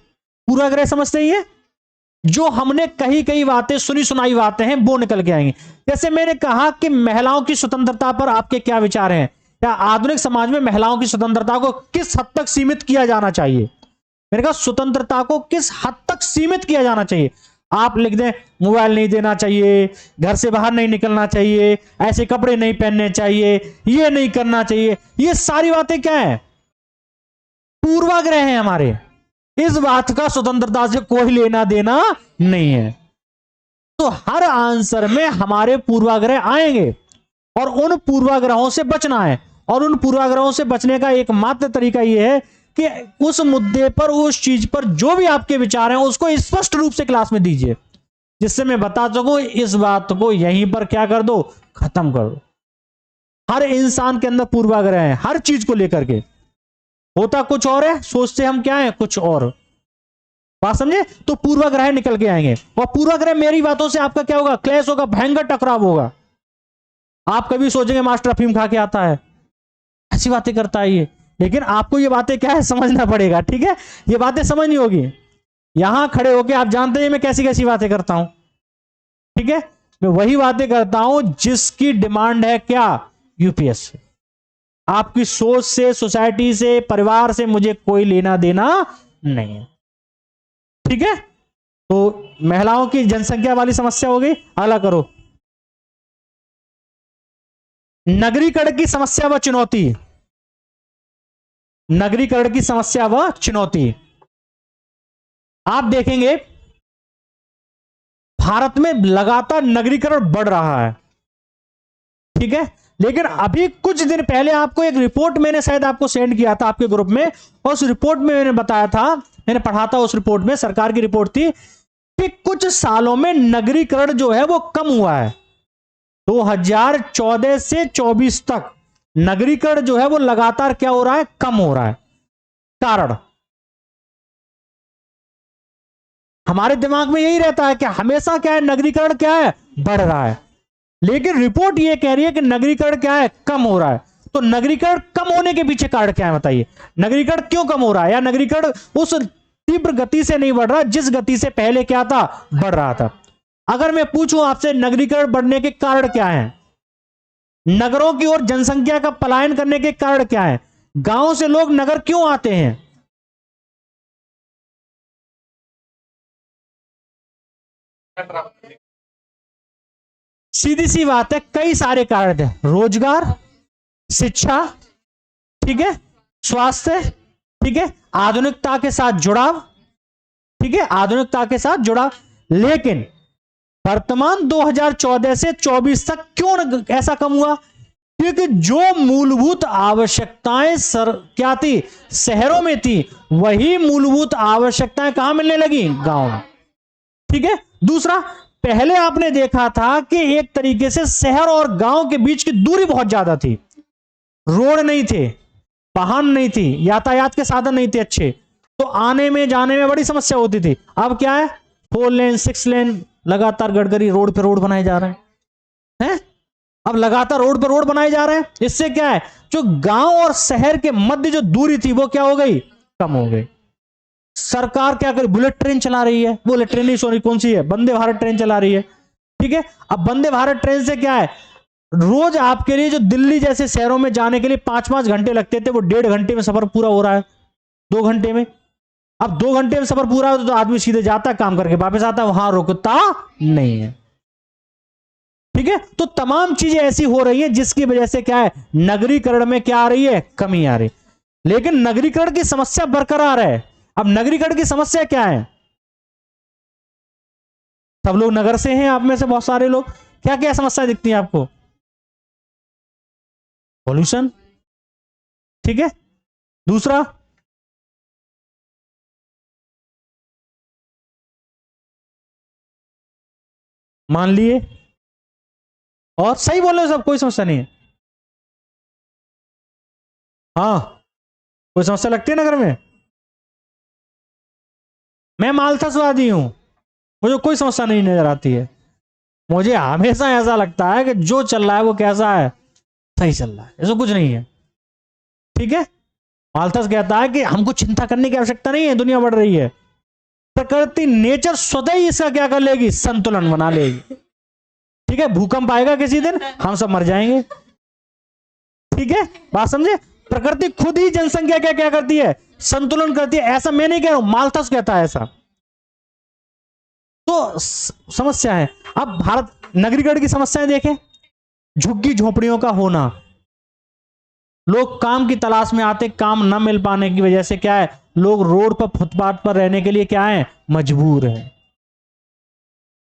पूर्वाग्रह समझते ही है, जो हमने कही कई बातें, सुनी सुनाई बातें हैं, वो निकल के आएंगी। जैसे मैंने कहा कि महिलाओं की स्वतंत्रता पर आपके क्या विचार हैं, या आधुनिक समाज में महिलाओं की स्वतंत्रता को किस हद तक सीमित किया जाना चाहिए। मैंने कहा स्वतंत्रता को किस हद तक सीमित किया जाना चाहिए। आप लिख दें मोबाइल नहीं देना चाहिए, घर से बाहर नहीं निकलना चाहिए, ऐसे कपड़े नहीं पहनने चाहिए, ये नहीं करना चाहिए। ये सारी बातें क्या है, पूर्वाग्रह हैं हमारे। इस बात का स्वतंत्रता से कोई लेना देना नहीं है। तो हर आंसर में हमारे पूर्वाग्रह आएंगे, और उन पूर्वाग्रहों से बचना है। और उन पूर्वाग्रहों से बचने का एकमात्र तरीका यह है कि उस मुद्दे पर, उस चीज पर जो भी आपके विचार हैं उसको स्पष्ट रूप से क्लास में दीजिए, जिससे मैं बता सकूं इस बात को यहीं पर क्या कर दो, खत्म कर दो। हर इंसान के अंदर पूर्वाग्रह है, हर चीज को लेकर के। होता कुछ और है, सोचते हम क्या है कुछ और। बात समझे, तो पूर्वाग्रह निकल के आएंगे, और पूर्वाग्रह मेरी बातों से आपका क्या होगा, क्लैश होगा, भयंकर टकराव होगा। आप कभी सोचेंगे मास्टर अफीम खा के आता है, ऐसी बातें करता है ये, लेकिन आपको ये बातें क्या है समझना पड़ेगा। ठीक है, ये बातें समझनी होगी। यहां खड़े होके आप जानते हैं मैं कैसी कैसी बातें करता हूं। ठीक है, मैं वही बातें करता हूं जिसकी डिमांड है क्या, यूपीएससी। आपकी सोच से, सोसाइटी से, परिवार से मुझे कोई लेना देना नहीं है। ठीक है, तो महिलाओं की जनसंख्या वाली समस्या हो गई। अगला करो, नगरीकरण की समस्या व चुनौती। नगरीकरण की समस्या व चुनौती। आप देखेंगे भारत में लगातार नगरीकरण बढ़ रहा है, ठीक है। लेकिन अभी कुछ दिन पहले आपको एक रिपोर्ट मैंने शायद आपको सेंड किया था आपके ग्रुप में, और उस रिपोर्ट में मैंने बताया था, मैंने पढ़ा था उस रिपोर्ट में, सरकार की रिपोर्ट थी कि कुछ सालों में नगरीकरण जो है वो कम हुआ है। 2014 से 24 तक नगरीकरण जो है वो लगातार क्या हो रहा है, कम हो रहा है। कारण हमारे दिमाग में यही रहता है कि हमेशा क्या है, नगरीकरण क्या है, बढ़ रहा है। लेकिन रिपोर्ट ये कह रही है कि नगरीकरण क्या है, कम हो रहा है। तो नगरीकरण कम होने के पीछे कारण क्या है बताइए? नगरीकरण क्यों कम हो रहा है, या नगरीकरण उस तीव्र गति से नहीं बढ़ रहा जिस गति से पहले क्या था, बढ़ रहा था? अगर मैं पूछूं आपसे नगरीकरण बढ़ने के कारण क्या है, नगरों की ओर जनसंख्या का पलायन करने के कारण क्या है, गांव से लोग नगर क्यों आते हैं? सीधी सी बात है, कई सारे कारण हैं। रोजगार, शिक्षा, ठीक है, स्वास्थ्य, ठीक है, आधुनिकता के साथ जुड़ाव, ठीक है, आधुनिकता के साथ जुड़ाव। लेकिन वर्तमान 2014 से 24 तक क्यों ऐसा कम हुआ? क्योंकि जो मूलभूत आवश्यकताएं क्या थी, शहरों में थी, वही मूलभूत आवश्यकताएं कहां मिलने लगी, गांव में, ठीक है। दूसरा, पहले आपने देखा था कि एक तरीके से शहर और गांव के बीच की दूरी बहुत ज्यादा थी, रोड नहीं थे, वाहन नहीं थी, यातायात के साधन नहीं थे अच्छे, तो आने में जाने में बड़ी समस्या होती थी। अब क्या है, 4 लेन 6 लेन लगातार गडकरी रोड पे रोड बनाए जा रहे हैं, अब लगातार रोड पे रोड बनाए जा रहे हैं। इससे क्या है, जो गांव और शहर के मध्य जो दूरी थी वो क्या हो गई, कम हो गई। सरकार क्या कर, बुलेट ट्रेन चला रही है, बुलेट ट्रेन नहीं, सॉरी कौन सी है, वंदे भारत ट्रेन चला रही है, ठीक है। अब वंदे भारत ट्रेन से क्या है, रोज आपके लिए जो दिल्ली जैसे शहरों में जाने के लिए 5-5 घंटे लगते थे, वो 1.5 घंटे में सफर पूरा हो रहा है, 2 घंटे में। अब 2 घंटे में सफर पूरा हो तो आदमी सीधे जाता है, काम करके वापस आता है, वहां रुकता नहीं है, ठीक है। तो तमाम चीजें ऐसी हो रही है जिसकी वजह से क्या है, नगरीकरण में क्या आ रही है, कमी आ रही। लेकिन नगरीकरण की समस्या बरकरार है। अब नगरीकरण की समस्या क्या है? सब लोग नगर से हैं, आप में से बहुत सारे लोग, क्या क्या समस्या दिखती है आपको? पॉल्यूशन, ठीक है। दूसरा, मान लिए, और सही बोल रहे हो सब, कोई समस्या नहीं है। हाँ, कोई समस्या लगती है नगर में? मैं मालथसवादी हूं, मुझे कोई समस्या नहीं नजर आती है। मुझे हमेशा ऐसा लगता है कि जो चल रहा है वो कैसा है, सही चल रहा है, ऐसा कुछ नहीं है, ठीक है। मालथस कहता है कि हमको चिंता करने की आवश्यकता नहीं है, दुनिया बढ़ रही है, प्रकृति नेचर स्वतः ही इसका क्या कर लेगी, संतुलन बना लेगी, ठीक है। भूकंप आएगा किसी दिन, हम सब मर जाएंगे, ठीक है, बात समझे। प्रकृति खुद ही जनसंख्या क्या क्या करती है, संतुलन करती है, ऐसा मैं नहीं कह रहा हूं, मालथस कहता है ऐसा। तो समस्या है। अब भारत नगरीकरण की समस्याएं देखें, झुग्गी झोपड़ियों का होना, लोग काम की तलाश में आते, काम न मिल पाने की वजह से क्या है, लोग रोड पर, फुटपाथ पर रहने के लिए क्या है, मजबूर है।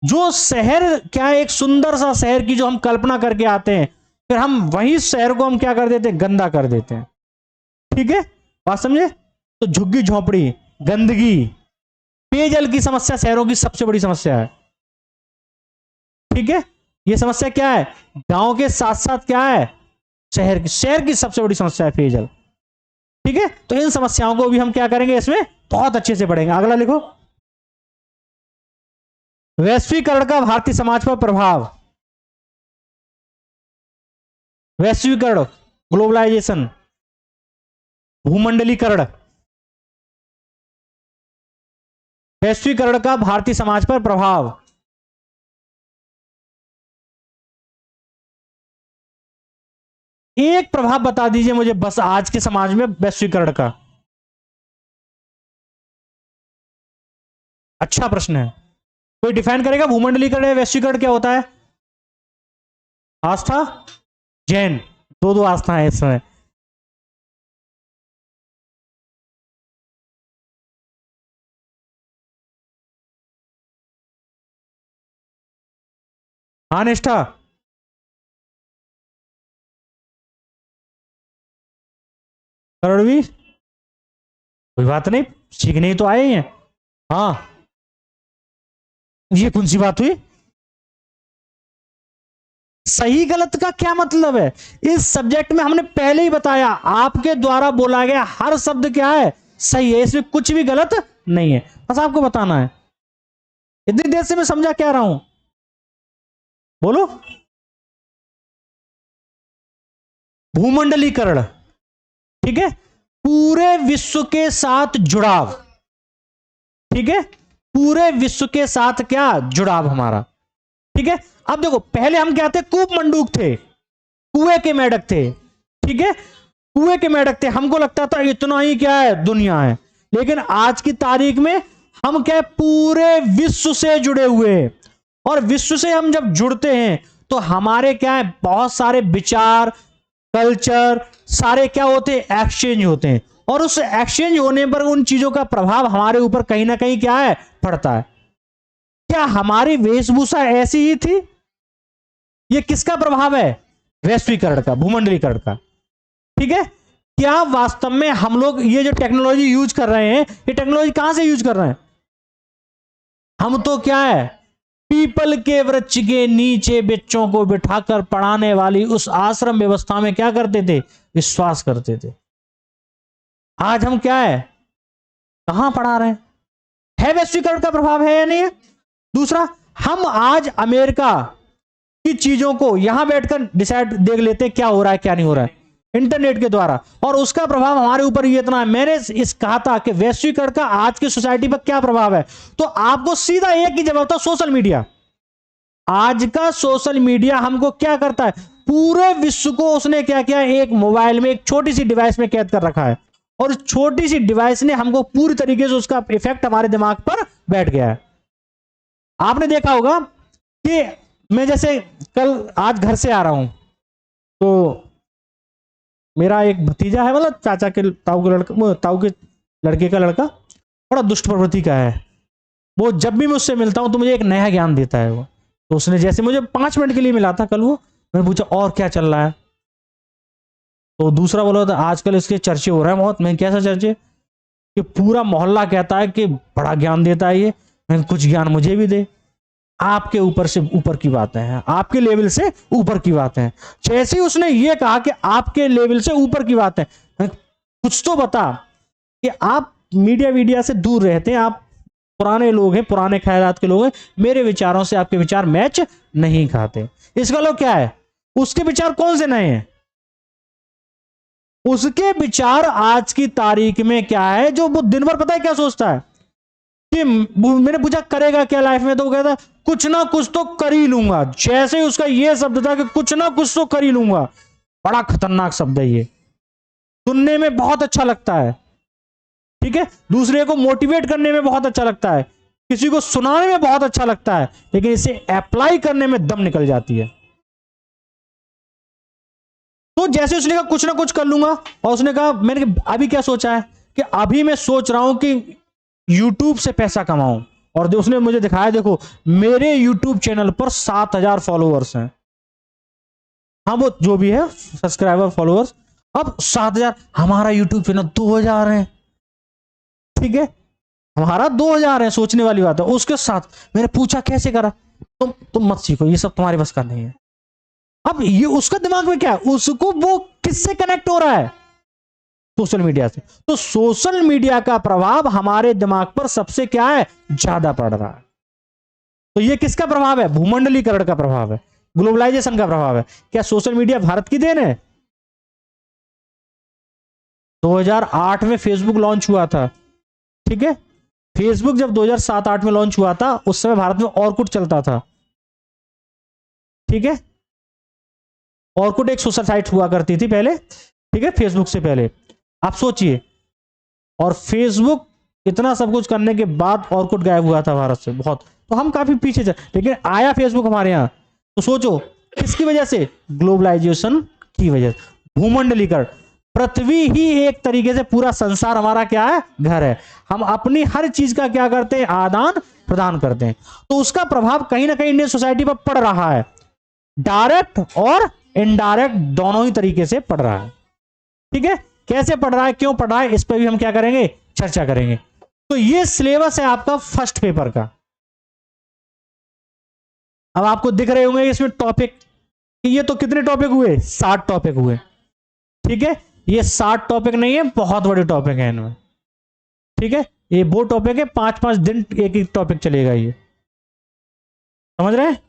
जो शहर क्या है, एक सुंदर सा शहर की जो हम कल्पना करके आते हैं, फिर हम वही शहर को हम क्या कर देते हैं, गंदा कर देते हैं, ठीक है, बात समझे। तो झुग्गी झोपड़ी, गंदगी, पेयजल की समस्या शहरों की सबसे बड़ी समस्या है, ठीक है। यह समस्या क्या है, गांव के साथ साथ क्या है, शहर की सबसे बड़ी समस्या है पेयजल, ठीक है। तो इन समस्याओं को भी हम क्या करेंगे, इसमें बहुत अच्छे से पढ़ेंगे। अगला लिखो, वैश्वीकरण का भारतीय समाज पर प्रभाव। वैश्वीकरण, ग्लोबलाइजेशन, भूमंडलीकरण, वैश्वीकरण का भारतीय समाज पर प्रभाव। एक प्रभाव बता दीजिए मुझे बस आज के समाज में वैश्वीकरण का। अच्छा प्रश्न है, कोई डिफाइन करेगा भूमंडलीकरण या वैश्वीकरण क्या होता है? आस्था, जैन, दो आस्था है इसमें। हाँ निष्ठा, करोड़वीर, कोई बात नहीं, सीखने ही तो आए हैं। हाँ, ये कौन सी बात हुई? सही गलत का क्या मतलब है? इस सब्जेक्ट में हमने पहले ही बताया, आपके द्वारा बोला गया हर शब्द क्या है, सही है, इसमें कुछ भी गलत नहीं है, बस आपको बताना है। इतनी देर से मैं समझा क्या रहा हूं, बोलो। भूमंडलीकरण, ठीक है, पूरे विश्व के साथ जुड़ाव, ठीक है, पूरे विश्व के साथ क्या जुड़ाव हमारा, ठीक है। अब देखो, पहले हम क्या थे, कूप मंडूक थे, कुएं के मेढक थे, ठीक है, कुएं के मेढक थे, हमको लगता था इतना ही क्या है दुनिया है, लेकिन आज की तारीख में हम क्या है, पूरे विश्व से जुड़े हुए हैं, और विश्व से हम जब जुड़ते हैं तो हमारे क्या है, बहुत सारे विचार, कल्चर, सारे क्या होते हैं, एक्सचेंज होते हैं, और उस एक्सचेंज होने पर उन चीजों का प्रभाव हमारे ऊपर कहीं ना कहीं क्या है, पड़ता है। क्या हमारी वेशभूषा ऐसी ही थी? ये किसका प्रभाव है? वैश्वीकरण का, भूमंडलीकरण का, ठीक है। क्या वास्तव में हम लोग ये जो टेक्नोलॉजी यूज कर रहे हैं, ये टेक्नोलॉजी कहां से यूज कर रहे हैं? हम तो क्या है, पीपल के वृक्ष के नीचे बच्चों को बिठाकर पढ़ाने वाली उस आश्रम व्यवस्था में क्या करते थे, विश्वास करते थे। आज हम क्या है, कहां पढ़ा रहे हैं? है वैश्वीकरण का प्रभाव है या नहीं है? दूसरा, हम आज अमेरिका की चीजों को यहां बैठकर डिसाइड देख लेते हैं क्या हो रहा है क्या नहीं हो रहा है, इंटरनेट के द्वारा, और उसका प्रभाव हमारे ऊपर ये इतना है। मैंने इस कहा था कि वैश्वीकरण का आज की सोसाइटी पर क्या प्रभाव है, तो आपको सीधा एक ही जवाब था, सोशल मीडिया। आज का सोशल मीडिया हमको क्या करता है, पूरे विश्व को उसने क्या किया, एक मोबाइल में, एक छोटी सी डिवाइस में कैद कर रखा है, और छोटी सी डिवाइस ने हमको पूरी तरीके से उसका इफेक्ट हमारे दिमाग पर बैठ गया है। आपने देखा होगा कि मैं जैसे कल आज घर से आ रहा हूं, तो मेरा एक भतीजा है, मतलब चाचा के ताऊ के लड़का, ताऊ के लड़के का लड़का, बड़ा दुष्ट प्रवृत्ति का है। वो जब भी मैं उससे मिलता हूं तो मुझे एक नया ज्ञान देता है वो। तो उसने जैसे मुझे 5 मिनट के लिए मिला था कल, वो मैंने पूछा और क्या चल रहा है, तो दूसरा बोला था आजकल इसके चर्चे हो रहे हैं बहुत। मैं कैसा चर्चे? कि पूरा मोहल्ला कहता है कि बड़ा ज्ञान देता है ये। मैं कुछ ज्ञान मुझे भी दे। आपके ऊपर से ऊपर की बातें हैं, आपके लेवल से ऊपर की बातें हैं। जैसे ही उसने ये कहा कि आपके लेवल से ऊपर की बातें, कुछ तो बता कि आप मीडिया वीडिया से दूर रहते हैं, आप पुराने लोग हैं, पुराने ख्यालात के लोग हैं, मेरे विचारों से आपके विचार मैच नहीं खाते। इसका लोग क्या है, उसके विचार कौन से नए हैं? उसके विचार आज की तारीख में क्या है, जो वो दिन भर पता है क्या सोचता है कि मैंने पूछा करेगा क्या लाइफ में, तो वो कहता कुछ ना कुछ तो कर ही लूंगा। जैसे ही उसका ये शब्द था कि कुछ ना कुछ तो कर ही लूंगा, बड़ा खतरनाक शब्द है ये, सुनने में बहुत अच्छा लगता है, ठीक है, दूसरे को मोटिवेट करने में बहुत अच्छा लगता है, किसी को सुनाने में बहुत अच्छा लगता है, लेकिन इसे अप्लाई करने में दम निकल जाती है। तो जैसे उसने कहा कुछ ना कुछ कर लूंगा, और उसने कहा, मैंने अभी क्या सोचा है कि अभी मैं सोच रहा हूं कि यूट्यूब से पैसा कमाऊं। और उसने मुझे दिखाया, देखो मेरे यूट्यूब चैनल पर 7,000 फॉलोअर्स हैं। हाँ, वो जो भी है सब्सक्राइबर फॉलोअर्स, अब 7,000, हमारा यूट्यूब चैनल 2,000 है, ठीक है, हमारा 2,000 है, सोचने वाली बात है। उसके साथ मैंने पूछा कैसे करा, तुम मत सीखो, ये सब तुम्हारे बस का नहीं है। अब ये उसका दिमाग में क्या है, उसको वो किससे कनेक्ट हो रहा है, सोशल मीडिया से। तो सोशल मीडिया का प्रभाव हमारे दिमाग पर सबसे क्या है, ज्यादा पड़ रहा है। तो ये किसका प्रभाव है, भूमंडलीकरण का प्रभाव है, ग्लोबलाइजेशन का प्रभाव है। क्या सोशल मीडिया भारत की देन है? 2008 में फेसबुक लॉन्च हुआ था, ठीक है, फेसबुक जब 2007-8 में लॉन्च हुआ था, उस समय भारत में ऑरकुट चलता था, ठीक है, ऑरकुट एक सोशल साइट हुआ करती थी पहले, ठीक है, फेसबुक से पहले। आप सोचिए, और फेसबुक इतना सब कुछ करने के बाद ऑरकुट गायब हुआ था भारत से बहुत, तो हम काफी पीछे थे, लेकिन आया फेसबुक हमारे यहाँ। तो सोचो किसकी वजह से, ग्लोबलाइजेशन की वजह से, भूमंडलीकरण। पृथ्वी ही एक तरीके से पूरा संसार हमारा क्या है, घर है। हम अपनी हर चीज का क्या करते हैं, आदान प्रदान करते हैं। तो उसका प्रभाव कहीं ना कहीं इंडियन सोसाइटी पर पड़ रहा है। डायरेक्ट और इनडायरेक्ट दोनों ही तरीके से पढ़ रहा है। ठीक है, कैसे पढ़ रहा है, क्यों पढ़ रहा है, इस पर भी हम क्या करेंगे, चर्चा करेंगे। तो ये सिलेबस है आपका फर्स्ट पेपर का। अब आपको दिख रहे होंगे इसमें टॉपिक, ये तो कितने टॉपिक हुए, 60 टॉपिक हुए। ठीक है, ये 60 टॉपिक नहीं है, बहुत बड़े टॉपिक है इनमें। ठीक है, ये वो टॉपिक है 5-5 दिन एक एक टॉपिक चलेगा, ये समझ रहे हैं।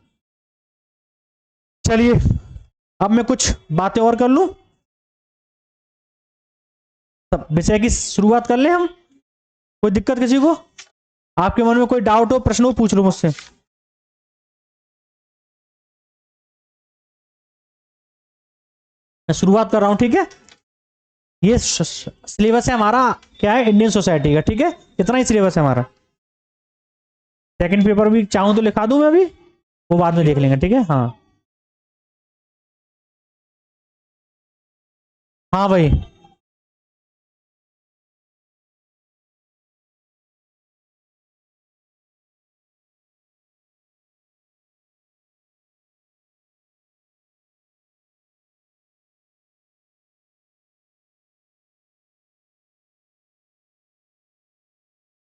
चलिए अब मैं कुछ बातें और कर लूं, तब विषय की शुरुआत कर ले हम। कोई दिक्कत किसी को, आपके मन में कोई डाउट हो, प्रश्न हो, पूछ लो मुझसे। मैं शुरुआत कर रहा हूं। ठीक है, ये सिलेबस है हमारा, क्या है, इंडियन सोसाइटी का। ठीक है, इतना ही सिलेबस है हमारा। सेकंड पेपर भी चाहूं तो लिखा दूं मैं अभी, वो बाद में देख लेंगे। ठीक है, हाँ हाँ भाई,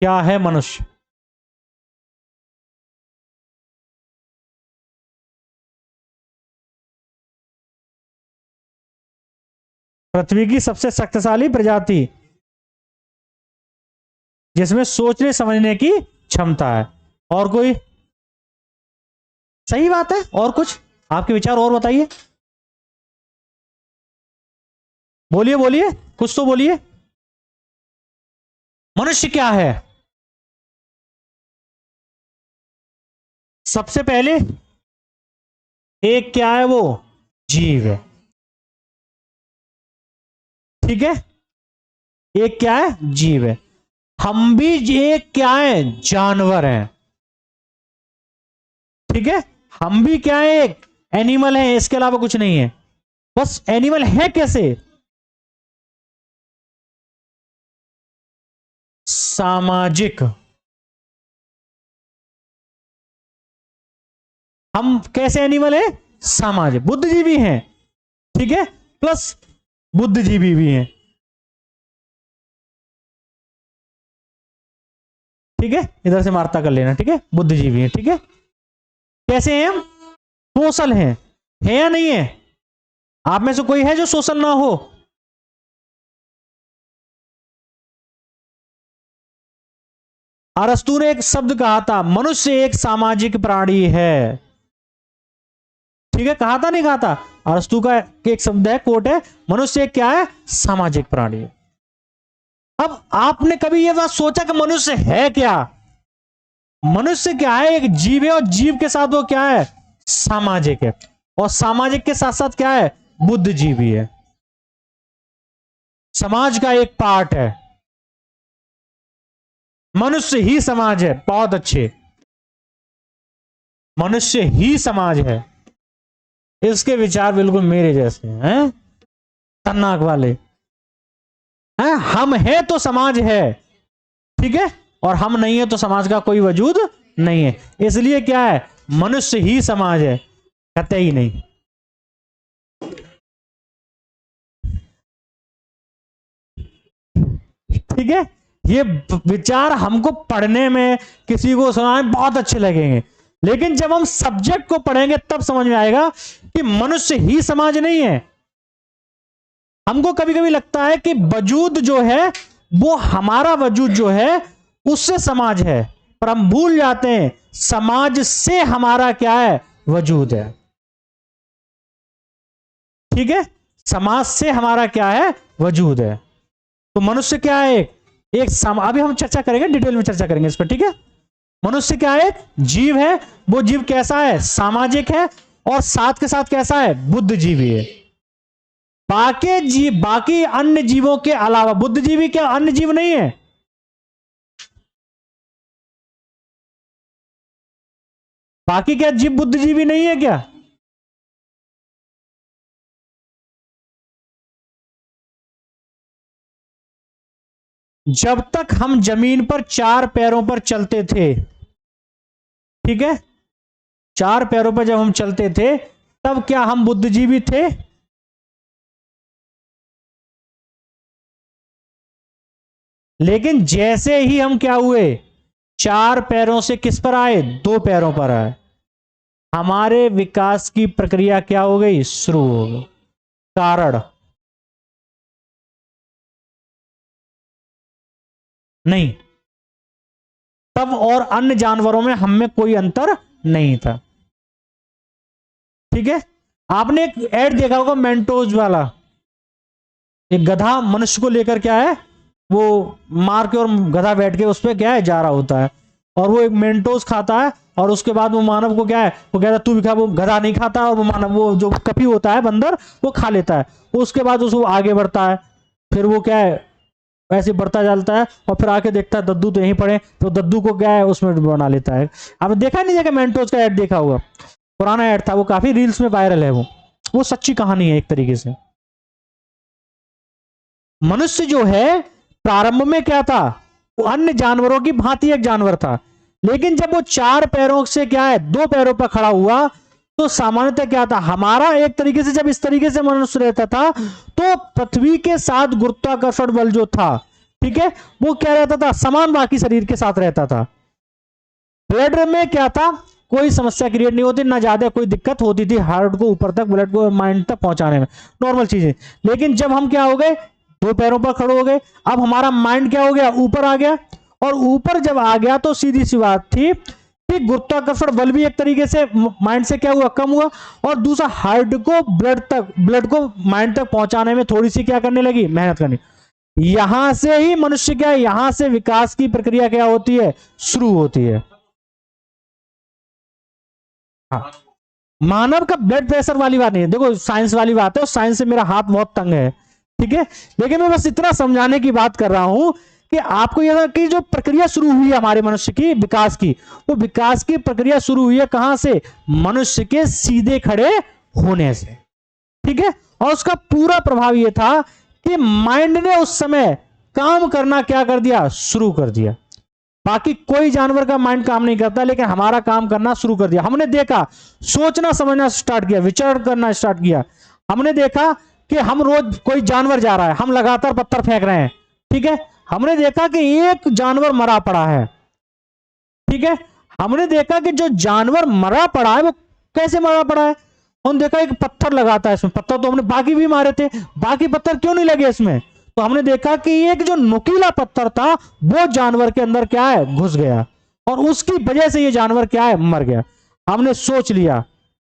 क्या है मनुष्य। पृथ्वी की सबसे शक्तिशाली प्रजाति, जिसमें सोचने समझने की क्षमता है। और कोई, सही बात है, और कुछ आपके विचार और बताइए, बोलिए बोलिए, कुछ तो बोलिए। मनुष्य क्या है, सबसे पहले एक क्या है, वो जीव है। ठीक है, एक क्या है, जीव है। हम भी एक क्या है, जानवर हैं। ठीक है, हम भी क्या है, एक एनिमल है, इसके अलावा कुछ नहीं है। बस एनिमल है कैसे, सामाजिक। हम कैसे एनिमल है, सामाजिक, बुद्धिजीवी हैं। ठीक है, प्लस बुद्धिजीवी भी हैं। ठीक है, इधर से वार्ता कर लेना। ठीक है, बुद्धिजीवी हैं। ठीक है, कैसे हैं हम, सोशल हैं, है या नहीं है। आप में से कोई है जो सोशल ना हो, अरस्तु ने एक शब्द कहा था, मनुष्य एक सामाजिक प्राणी है। ठीक है, कहा था नहीं कहा था, अरस्तु का एक शब्द है, कोट है, मनुष्य एक क्या है, सामाजिक प्राणी है। अब आपने कभी यह बात सोचा कि मनुष्य है क्या, मनुष्य क्या है, एक जीव है, और जीव के साथ वो क्या है, सामाजिक है, और सामाजिक के साथ साथ क्या है, बुद्धिजीवी है, समाज का एक पार्ट है। मनुष्य ही समाज है, बहुत अच्छे, मनुष्य ही समाज है। इसके विचार बिल्कुल मेरे जैसे हैं, खतरनाक वाले हैं। हम है तो समाज है, ठीक है, और हम नहीं है तो समाज का कोई वजूद नहीं है। इसलिए क्या है, मनुष्य ही समाज है, कतई नहीं। ठीक है, ये विचार हमको पढ़ने में, किसी को सुनाने में बहुत अच्छे लगेंगे, लेकिन जब हम सब्जेक्ट को पढ़ेंगे तब समझ में आएगा कि मनुष्य ही समाज नहीं है। हमको कभी कभी लगता है कि वजूद जो है, वो हमारा वजूद जो है उससे समाज है, पर हम भूल जाते हैं समाज से हमारा क्या है, वजूद है। ठीक है, समाज से हमारा क्या है, वजूद है। तो मनुष्य क्या है, एक अभी हम चर्चा करेंगे, डिटेल में चर्चा करेंगे इस पर। ठीक है, मनुष्य क्या है, जीव है। वो जीव कैसा है, सामाजिक है, और साथ के साथ कैसा है, बुद्धिजीवी है। बाकी अन्य जीवों के अलावा, बुद्धिजीवी क्या अन्य जीव नहीं है, बाकी क्या जीव बुद्धिजीवी नहीं है क्या, जब तक हम जमीन पर 4 पैरों पर चलते थे, ठीक है, 4 पैरों पर जब हम चलते थे, तब क्या हम बुद्धिजीवी थे? लेकिन जैसे ही हम क्या हुए, 4 पैरों से किस पर आए, 2 पैरों पर आए, हमारे विकास की प्रक्रिया क्या हो गई, शुरू हो गई। कारण नहीं, तब और अन्य जानवरों में हम में कोई अंतर नहीं था। ठीक है, आपने एक ऐड देखा होगा मेंटोज वाला, एक गधा मनुष्य को लेकर क्या है, वो मार के और गधा बैठ के उस पर क्या है, जा रहा होता है, और वो एक मेंटोज खाता है, और उसके बाद वो मानव को क्या है, वो कहता है तू भी खा, वो गधा नहीं खाता, और वो मानव, वो जो कपी होता है बंदर, वो खा लेता है। उसके बाद उसको आगे बढ़ता है, फिर वो क्या है, ऐसे बढ़ता चलता है, और फिर आके देखता है दद्दू तो यहीं पड़े, तो दद्दू को क्या है उसमें बना लेता है। आपने देखा नहीं देखा, मेंटोज का ऐड देखा होगा, पुराना ऐड था, वो काफी रील्स में वायरल है। वो सच्ची कहानी है एक तरीके से। मनुष्य जो है प्रारंभ में क्या था, वो अन्य जानवरों की भांति एक जानवर था, लेकिन जब वो 4 पैरों से क्या है, 2 पैरों पर खड़ा हुआ, तो सामान्यतः क्या था, हमारा एक तरीके से जब इस तरीके से मनुष्य रहता था, तो पृथ्वी के साथ गुरुत्वाकर्षण बल जो था, ठीक है, वो क्या रहता था, समान बाकी शरीर के साथ रहता था। ब्लड में क्या था, कोई समस्या क्रिएट नहीं होती, ना ज्यादा कोई दिक्कत होती थी हार्ट को ऊपर तक, ब्लड को माइंड तक पहुंचाने में, नॉर्मल चीजें। लेकिन जब हम क्या हो गए, 2 पैरों पर खड़े हो गए, अब हमारा माइंड क्या हो गया, ऊपर आ गया, और ऊपर जब आ गया तो सीधी सी बात थी कि गुरुत्वाकर्षण बल भी एक तरीके से माइंड से क्या हुआ, कम हुआ, और दूसरा हार्ट को ब्लड को माइंड तक पहुंचाने में थोड़ी सी क्या करने लगी, मेहनत करनी। यहां से ही मनुष्य क्या है, यहां से विकास की प्रक्रिया क्या होती है, शुरू होती है। हाँ, मानव का ब्लड प्रेशर वाली बात नहीं है, देखो साइंस वाली बात है, साइंस से मेरा हाथ बहुत तंग है, ठीक है, लेकिन मैं बस इतना समझाने की बात कर रहा हूं कि आपको यह कि जो प्रक्रिया शुरू हुई है हमारे मनुष्य की विकास की, वो विकास की प्रक्रिया शुरू हुई है कहां से, मनुष्य के सीधे खड़े होने से। ठीक है, और उसका पूरा प्रभाव यह था कि माइंड ने उस समय काम करना क्या कर दिया, शुरू कर दिया। बाकी कोई जानवर का माइंड काम नहीं करता, लेकिन हमारा काम करना शुरू कर दिया। हमने देखा, सोचना समझना स्टार्ट किया, विचार करना स्टार्ट किया। हमने देखा कि हम रोज कोई जानवर जा रहा है, हम लगातार पत्थर फेंक रहे हैं, ठीक है, हमने देखा कि एक जानवर मरा पड़ा है, ठीक है, हमने देखा कि जो जानवर मरा पड़ा है वो कैसे मरा पड़ा है, हमने देखा एक पत्थर लगाता है इसमें, पत्थर तो हमने बाकी भी मारे थे, बाकी पत्थर क्यों नहीं लगे इसमें, तो हमने देखा कि एक जो नुकीला पत्थर था वो जानवर के अंदर क्या है, घुस गया, और उसकी वजह से ये जानवर क्या है, मर गया। हमने सोच लिया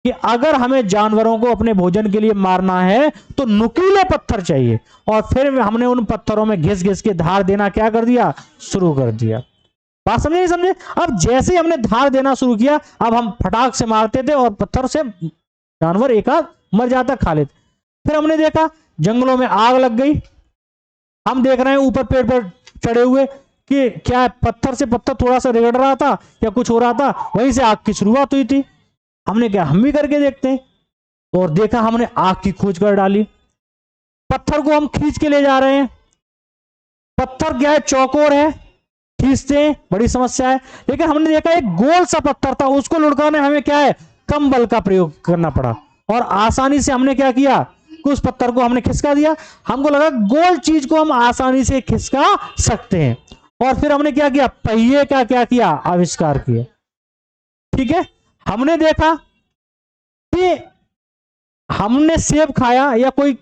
कि अगर हमें जानवरों को अपने भोजन के लिए मारना है तो नुकीले पत्थर चाहिए, और फिर हमने उन पत्थरों में घिस घिस के धार देना क्या कर दिया, शुरू कर दिया। बात समझे नहीं समझे? अब जैसे ही हमने धार देना शुरू किया, अब हम फटाक से मारते थे और पत्थर से जानवर एक आध मर जाता, खा लेते। फिर हमने देखा जंगलों में आग लग गई, हम देख रहे हैं ऊपर पेड़ पर चढ़े हुए कि क्या है, पत्थर से पत्थर थोड़ा सा रगड़ रहा था या कुछ हो रहा था, वहीं से आग की शुरुआत हुई थी। हमने क्या, हम भी करके देखते हैं, और देखा हमने आग की खोज कर डाली। पत्थर को हम खींच के ले जा रहे हैं, पत्थर क्या है, चौकोर है, खींचते हैं बड़ी समस्या है, लेकिन हमने देखा एक गोल सा पत्थर था, उसको लुढ़काने हमें क्या है, कम बल का प्रयोग करना पड़ा, और आसानी से हमने क्या किया, उस पत्थर को हमने खिसका दिया। हमको लगा गोल चीज को हम आसानी से खिसका सकते हैं, और फिर हमने क्या किया, पहिए का क्या किया, आविष्कार किया। ठीक है, हमने देखा कि हमने सेब खाया या कोई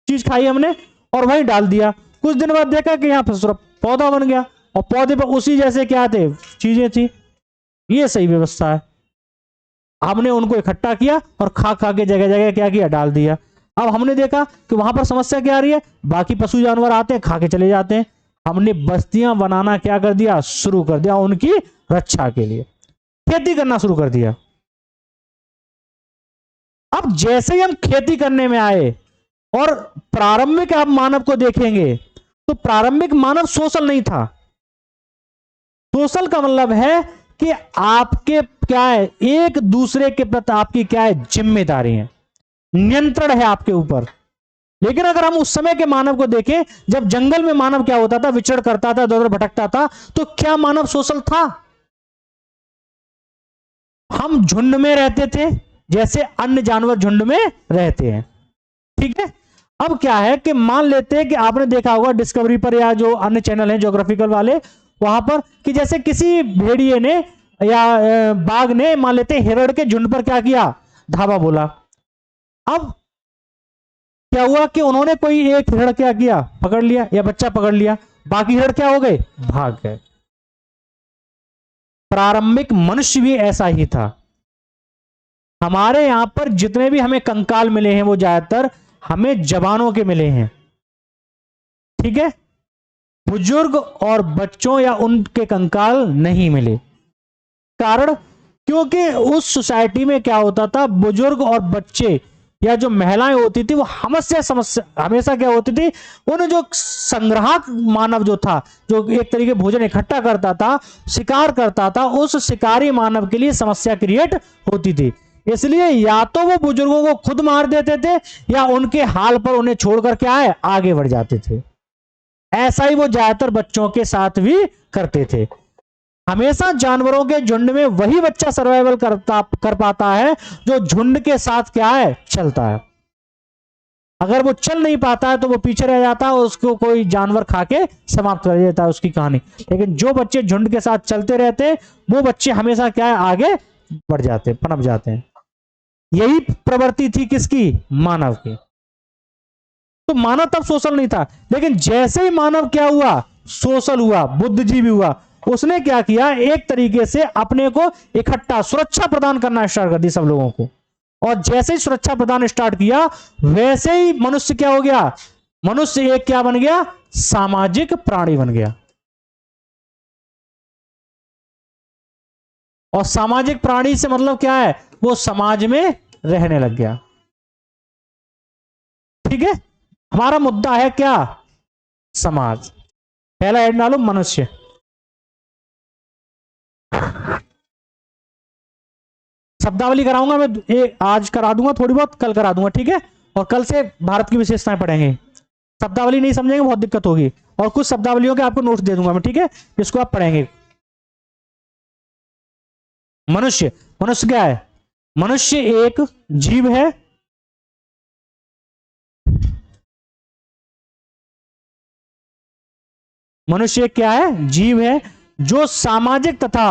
चीज खाई हमने और वहीं डाल दिया, कुछ दिन बाद देखा कि यहां पर पौधा बन गया, और पौधे पर उसी जैसे क्या थे, चीजें थी। ये सही व्यवस्था है। हमने उनको इकट्ठा किया और खा खा के जगह जगह क्या किया, डाल दिया। अब हमने देखा कि वहां पर समस्या क्या आ रही है, बाकी पशु जानवर आते हैं, खा के चले जाते हैं। हमने बस्तियां बनाना क्या कर दिया, शुरू कर दिया, उनकी रक्षा के लिए खेती करना शुरू कर दिया। अब जैसे ही हम खेती करने में आए और प्रारंभिक आप मानव को देखेंगे तो प्रारंभिक मानव सोशल नहीं था। सोशल का मतलब है कि आपके क्या है, एक दूसरे के प्रति आपकी क्या है, जिम्मेदारी है, नियंत्रण है आपके ऊपर। लेकिन अगर हम उस समय के मानव को देखें, जब जंगल में मानव क्या होता था, विचरण करता था, इधर भटकता था, तो क्या मानव सोशल था? हम झुंड में रहते थे, जैसे अन्य जानवर झुंड में रहते हैं। ठीक है, अब क्या है कि मान लेते हैं कि आपने देखा होगा डिस्कवरी पर या जो अन्य चैनल हैं ज्योग्राफिकल वाले, वहां पर कि जैसे किसी भेड़िए ने या बाघ ने मान लेते हैं हिरण के झुंड पर क्या किया, धावा बोला। अब क्या हुआ कि उन्होंने कोई एक हिरण क्या किया, पकड़ लिया या बच्चा पकड़ लिया, बाकी हिरण क्या हो गए, भाग गए। प्रारंभिक मनुष्य भी ऐसा ही था। हमारे यहां पर जितने भी हमें कंकाल मिले हैं वो ज्यादातर हमें जवानों के मिले हैं। ठीक है, बुजुर्ग और बच्चों या उनके कंकाल नहीं मिले। कारण क्योंकि उस सोसाइटी में क्या होता था, बुजुर्ग और बच्चे या जो महिलाएं होती थी वो हमेशा क्या होती थी, उन जो संग्राहक मानव जो था, जो एक तरीके भोजन इकट्ठा करता था, शिकार करता था, उस शिकारी मानव के लिए समस्या क्रिएट होती थी। इसलिए या तो वो बुजुर्गों को खुद मार देते थे या उनके हाल पर उन्हें छोड़कर क्या है, आगे बढ़ जाते थे। ऐसा ही वो ज्यादातर बच्चों के साथ भी करते थे। हमेशा जानवरों के झुंड में वही बच्चा सर्वाइवल कर पाता है जो झुंड के साथ क्या है, चलता है। अगर वो चल नहीं पाता है तो वो पीछे रह जाता है, उसको कोई जानवर खा के समाप्त कर देता है उसकी कहानी। लेकिन जो बच्चे झुंड के साथ चलते रहते हैं वो बच्चे हमेशा क्या है, आगे बढ़ जाते, पनप जाते हैं। यही प्रवृत्ति थी किसकी, मानव की। तो मानव तब सोशल नहीं था, लेकिन जैसे ही मानव क्या हुआ, सोशल हुआ, बुद्धिजीवी हुआ, उसने क्या किया, एक तरीके से अपने को इकट्ठा सुरक्षा प्रदान करना स्टार्ट कर दी सब लोगों को। और जैसे ही सुरक्षा प्रदान स्टार्ट किया वैसे ही मनुष्य क्या हो गया, मनुष्य एक क्या बन गया, सामाजिक प्राणी बन गया। और सामाजिक प्राणी से मतलब क्या है, वो समाज में रहने लग गया। ठीक है, हमारा मुद्दा है क्या, समाज। पहला हेड डालो, मनुष्य। शब्दावली कराऊंगा मैं, आज करा दूंगा, थोड़ी बहुत कल करा दूंगा। ठीक है, और कल से भारत की विशेषताएं पढ़ेंगे। शब्दावली नहीं समझेंगे बहुत दिक्कत होगी, और कुछ शब्दावलियों के आपको नोट्स दे दूंगा मैं। ठीक है, जिसको आप पढ़ेंगे। मनुष्य, मनुष्य क्या है, मनुष्य एक जीव है मनुष्य क्या है, जीव है जो सामाजिक तथा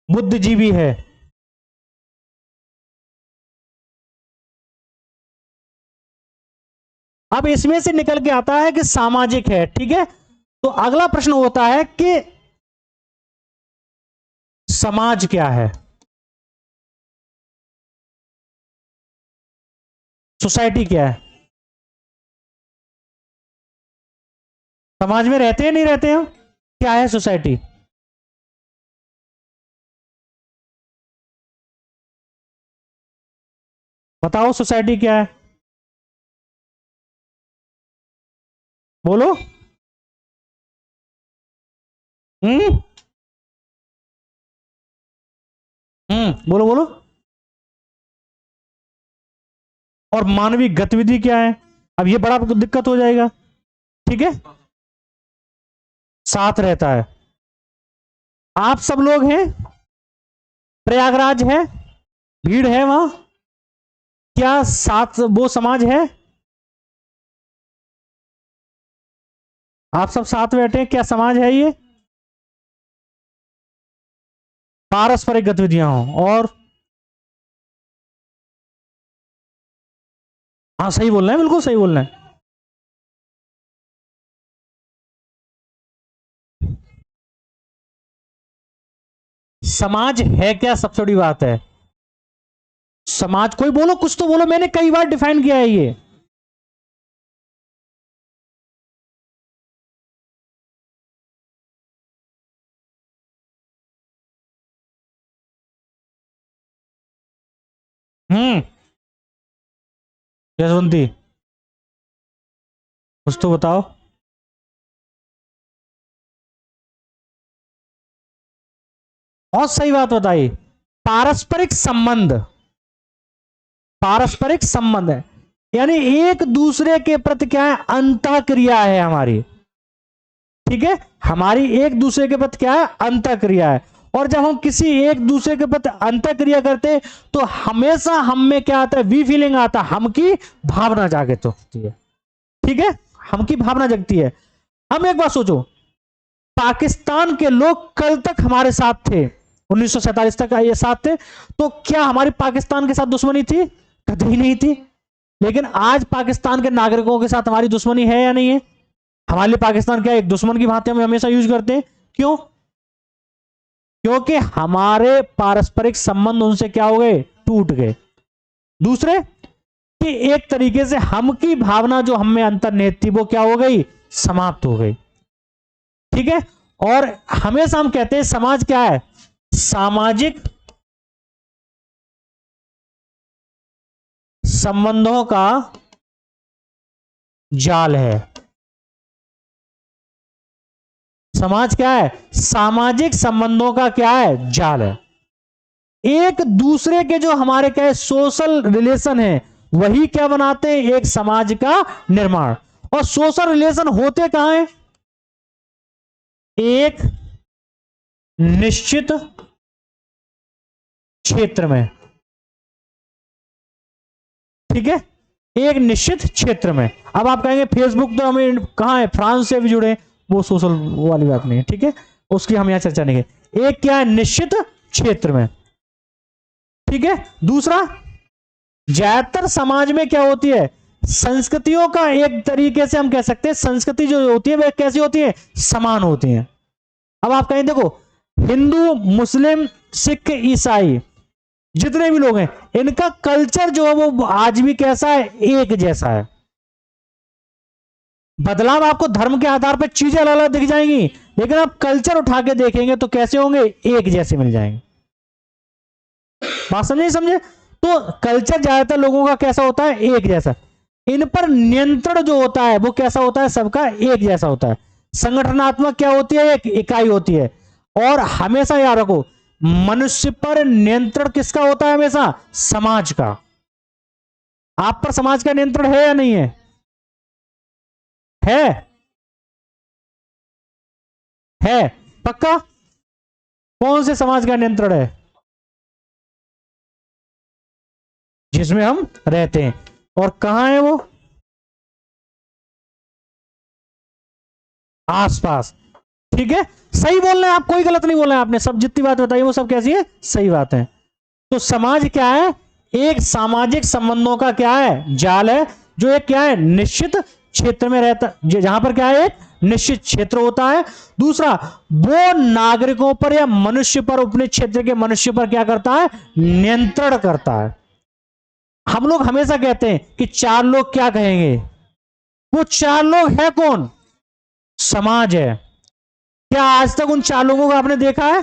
बुद्धिजीवी है। अब इसमें से निकल के आता है कि सामाजिक है। ठीक है, तो अगला प्रश्न होता है कि समाज क्या है, सोसाइटी क्या है। समाज में रहते हैं नहीं रहते हैं, क्या है सोसाइटी। बताओ सोसाइटी क्या है, बोलो। बोलो बोलो। और मानवीय गतिविधि क्या है, अब ये बड़ा दिक्कत हो जाएगा। ठीक है, साथ रहता है, आप सब लोग हैं, प्रयागराज है, भीड़ है वहां, क्या साथ वो समाज है, आप सब साथ बैठे, क्या समाज है ये। पारस्परिक गतिविधियां हो, और हाँ सही बोल रहे हैं, बिल्कुल सही बोल रहे हैं। समाज है क्या, सबसे बड़ी बात है। समाज, कोई बोलो, कुछ तो बोलो, मैंने कई बार डिफाइन किया है ये। जसवंती, कुछ तो बताओ। बहुत सही बात बताई, पारस्परिक संबंध, पारस्परिक संबंध है, यानी एक दूसरे के प्रति क्या है, अंतः क्रिया है हमारी। ठीक है, हमारी एक दूसरे के प्रति क्या है, अंतः क्रिया है। और जब हम किसी एक दूसरे के प्रति अंतःक्रिया करते हैं तो हमेशा हम में क्या आता है, वी फीलिंग आता है, हम की भावना जागृत होती है। ठीक है, हम की भावना जगती है। हम एक बात सोचो, पाकिस्तान के लोग कल तक हमारे साथ थे, 1947 तक ये साथ थे, तो क्या हमारी पाकिस्तान के साथ दुश्मनी थी? कभी नहीं थी। लेकिन आज पाकिस्तान के नागरिकों के साथ हमारी दुश्मनी है या नहीं है? हमारे लिए पाकिस्तान क्या एक दुश्मन की भांति हम हमेशा यूज करते हैं। क्यों? क्योंकि हमारे पारस्परिक संबंध उनसे क्या हो गए, टूट गए। दूसरे कि एक तरीके से हम की भावना जो हम में अंतर्निहित थी वो क्या हो गई, समाप्त हो गई। ठीक है, और हमेशा हम कहते हैं समाज क्या है, सामाजिक संबंधों का जाल है। समाज क्या है, सामाजिक संबंधों का क्या है, जाल है। एक दूसरे के जो हमारे क्या है सोशल रिलेशन है, वही क्या बनाते हैं, एक समाज का निर्माण। और सोशल रिलेशन होते कहां हैं, एक निश्चित क्षेत्र में। ठीक है, एक निश्चित क्षेत्र में। अब आप कहेंगे फेसबुक तो हमें कहां है, फ्रांस से भी जुड़े, वो सोशल वाली बात नहीं है। ठीक है, उसकी हम यहां चर्चा नहीं करें। एक क्या है, निश्चित क्षेत्र में। ठीक है, दूसरा ज्यादातर समाज में क्या होती है, संस्कृतियों का एक तरीके से हम कह सकते हैं संस्कृति जो होती है वह कैसी होती है, समान होती है। अब आप कहें देखो हिंदू, मुस्लिम, सिख, ईसाई जितने भी लोग हैं, इनका कल्चर जो है वो आज भी कैसा है, एक जैसा है। बदलाव आपको धर्म के आधार पर चीजें अलग अलग दिख जाएंगी, लेकिन आप कल्चर उठा के देखेंगे तो कैसे होंगे, एक जैसे मिल जाएंगे। बात समझे? तो कल्चर ज्यादातर लोगों का कैसा होता है, एक जैसा। इन पर नियंत्रण जो होता है वो कैसा होता है, सबका एक जैसा होता है। संगठनात्मक क्या होती है, एक इकाई होती है। और हमेशा याद रखो, मनुष्य पर नियंत्रण किसका होता है, हमेशा समाज का। आप पर समाज का नियंत्रण है या नहीं है? है पक्का? कौन से समाज का नियंत्रण है? जिसमें हम रहते हैं। और कहां है वो? आसपास। ठीक है, सही बोल रहे हैं आप, कोई गलत नहीं बोल रहे हैं आपने, सब जितनी बात बताई वो सब कैसी है, सही बात है। तो समाज क्या है, एक सामाजिक संबंधों का क्या है, जाल है, जो एक क्या है, निश्चित क्षेत्र में रहता, जहां पर क्या है, एक निश्चित क्षेत्र होता है। दूसरा, वो नागरिकों पर या मनुष्य पर, अपने क्षेत्र के मनुष्य पर क्या करता है, नियंत्रण करता है। हम लोग हमेशा कहते हैं कि चार लोग क्या कहेंगे, वो चार लोग है कौन, समाज है। क्या आज तक उन चार लोगों को आपने देखा है?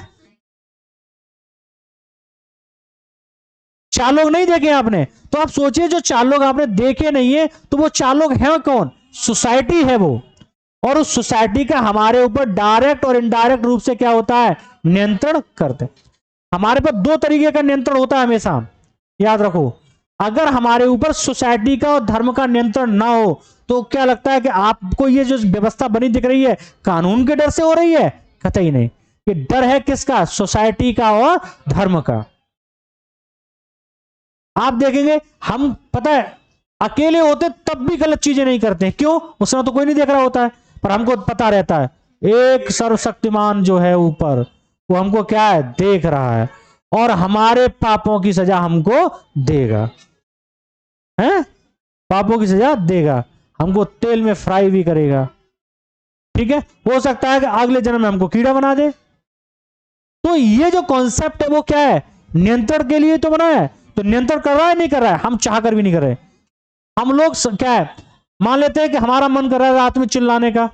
चार लोग नहीं देखे आपने, तो आप सोचिए जो चार लोग आपने देखे नहीं है, तो वो चार लोग हैं कौन, सोसाइटी है वो। और उस सोसाइटी का हमारे ऊपर डायरेक्ट और इनडायरेक्ट रूप से क्या होता है, नियंत्रण करते। हमारे पर दो तरीके का नियंत्रण होता है हमेशा, याद रखो। अगर हमारे ऊपर सोसाइटी का और धर्म का नियंत्रण ना हो तो क्या लगता है कि आपको ये जो व्यवस्था बनी दिख रही है कानून के डर से हो रही है? कतई नहीं। ये डर है किसका, सोसाइटी का और धर्म का। आप देखेंगे हम, पता है, अकेले होते तब भी गलत चीजें नहीं करते। क्यों? उस समय तो कोई नहीं देख रहा होता है, पर हमको पता रहता है एक सर्वशक्तिमान जो है ऊपर, वो हमको क्या है, देख रहा है, और हमारे पापों की सजा हमको देगा, है, पापों की सजा देगा, हमको तेल में फ्राई भी करेगा। ठीक है, हो सकता है कि अगले जन्म में हमको कीड़ा बना दे। तो ये जो कॉन्सेप्ट है वो क्या है, नियंत्रण के लिए तो बना है। तो नियंत्रण कर रहा है, नहीं कर रहा है, हम चाह कर भी नहीं कर रहे। हम लोग क्या है, मान लेते हैं कि हमारा मन कर रहा है रात में चिल्लाने का,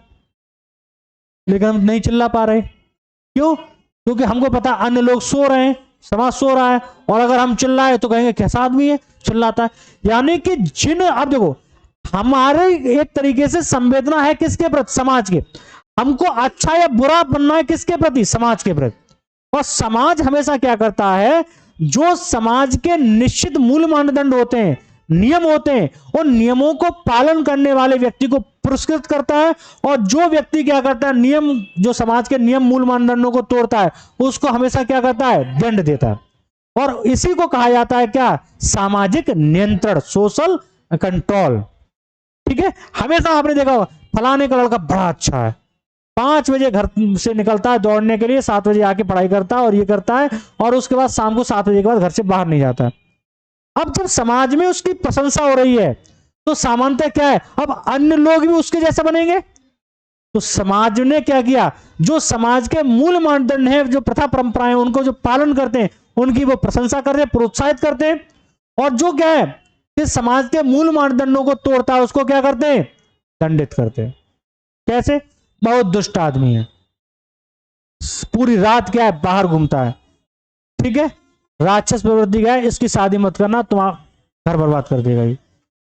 लेकिन हम नहीं चिल्ला पा रहे। क्यों? क्योंकि हमको पता अन्य लोग सो रहे हैं, समाज सो रहा है, और अगर हम चिल्लाए तो कहेंगे कैसा आदमी है चिल्लाता है। यानी कि जिन, अब देखो, हमारे एक तरीके से संवेदना है किसके प्रति, समाज के। हमको अच्छा या बुरा बनना है किसके प्रति, समाज के प्रति। और समाज हमेशा क्या करता है, जो समाज के निश्चित मूल मानदंड होते हैं, नियम होते हैं उन नियमों को पालन करने वाले व्यक्ति को पुरस्कृत करता है, और जो व्यक्ति क्या करता है, नियम, जो समाज के नियम मूल मानदंडों को तोड़ता है, उसको हमेशा क्या करता है, दंड देता है। और इसी को कहा जाता है क्या, सामाजिक नियंत्रण, सोशल कंट्रोल। ठीक है, हमेशा आपने देखा होगा फलाने का लड़का बड़ा अच्छा है, 5 बजे घर से निकलता है दौड़ने के लिए, 7 बजे आके पढ़ाई करता है और ये करता है, और उसके बाद शाम को 7 बजे के बाद घर से बाहर नहीं जाता है। अब जब समाज में उसकी प्रशंसा हो रही है तो सामान्यतः क्या है, अब अन्य लोग भी उसके जैसे बनेंगे। तो समाज ने क्या किया, जो समाज के मूल मानदंड है, जो प्रथा परंपराएं, उनको जो पालन करते हैं उनकी वो प्रशंसा करते हैं, प्रोत्साहित करते हैं। और जो क्या है कि समाज के मूल मानदंडों को तोड़ता है उसको क्या करते हैं, दंडित करते हैं। कैसे, बहुत दुष्ट आदमी है, पूरी रात क्या है बाहर घूमता है, ठीक है, राक्षस प्रवृत्ति का है, इसकी शादी मत करना, तुम्हारा घर बर्बाद कर देगा ये।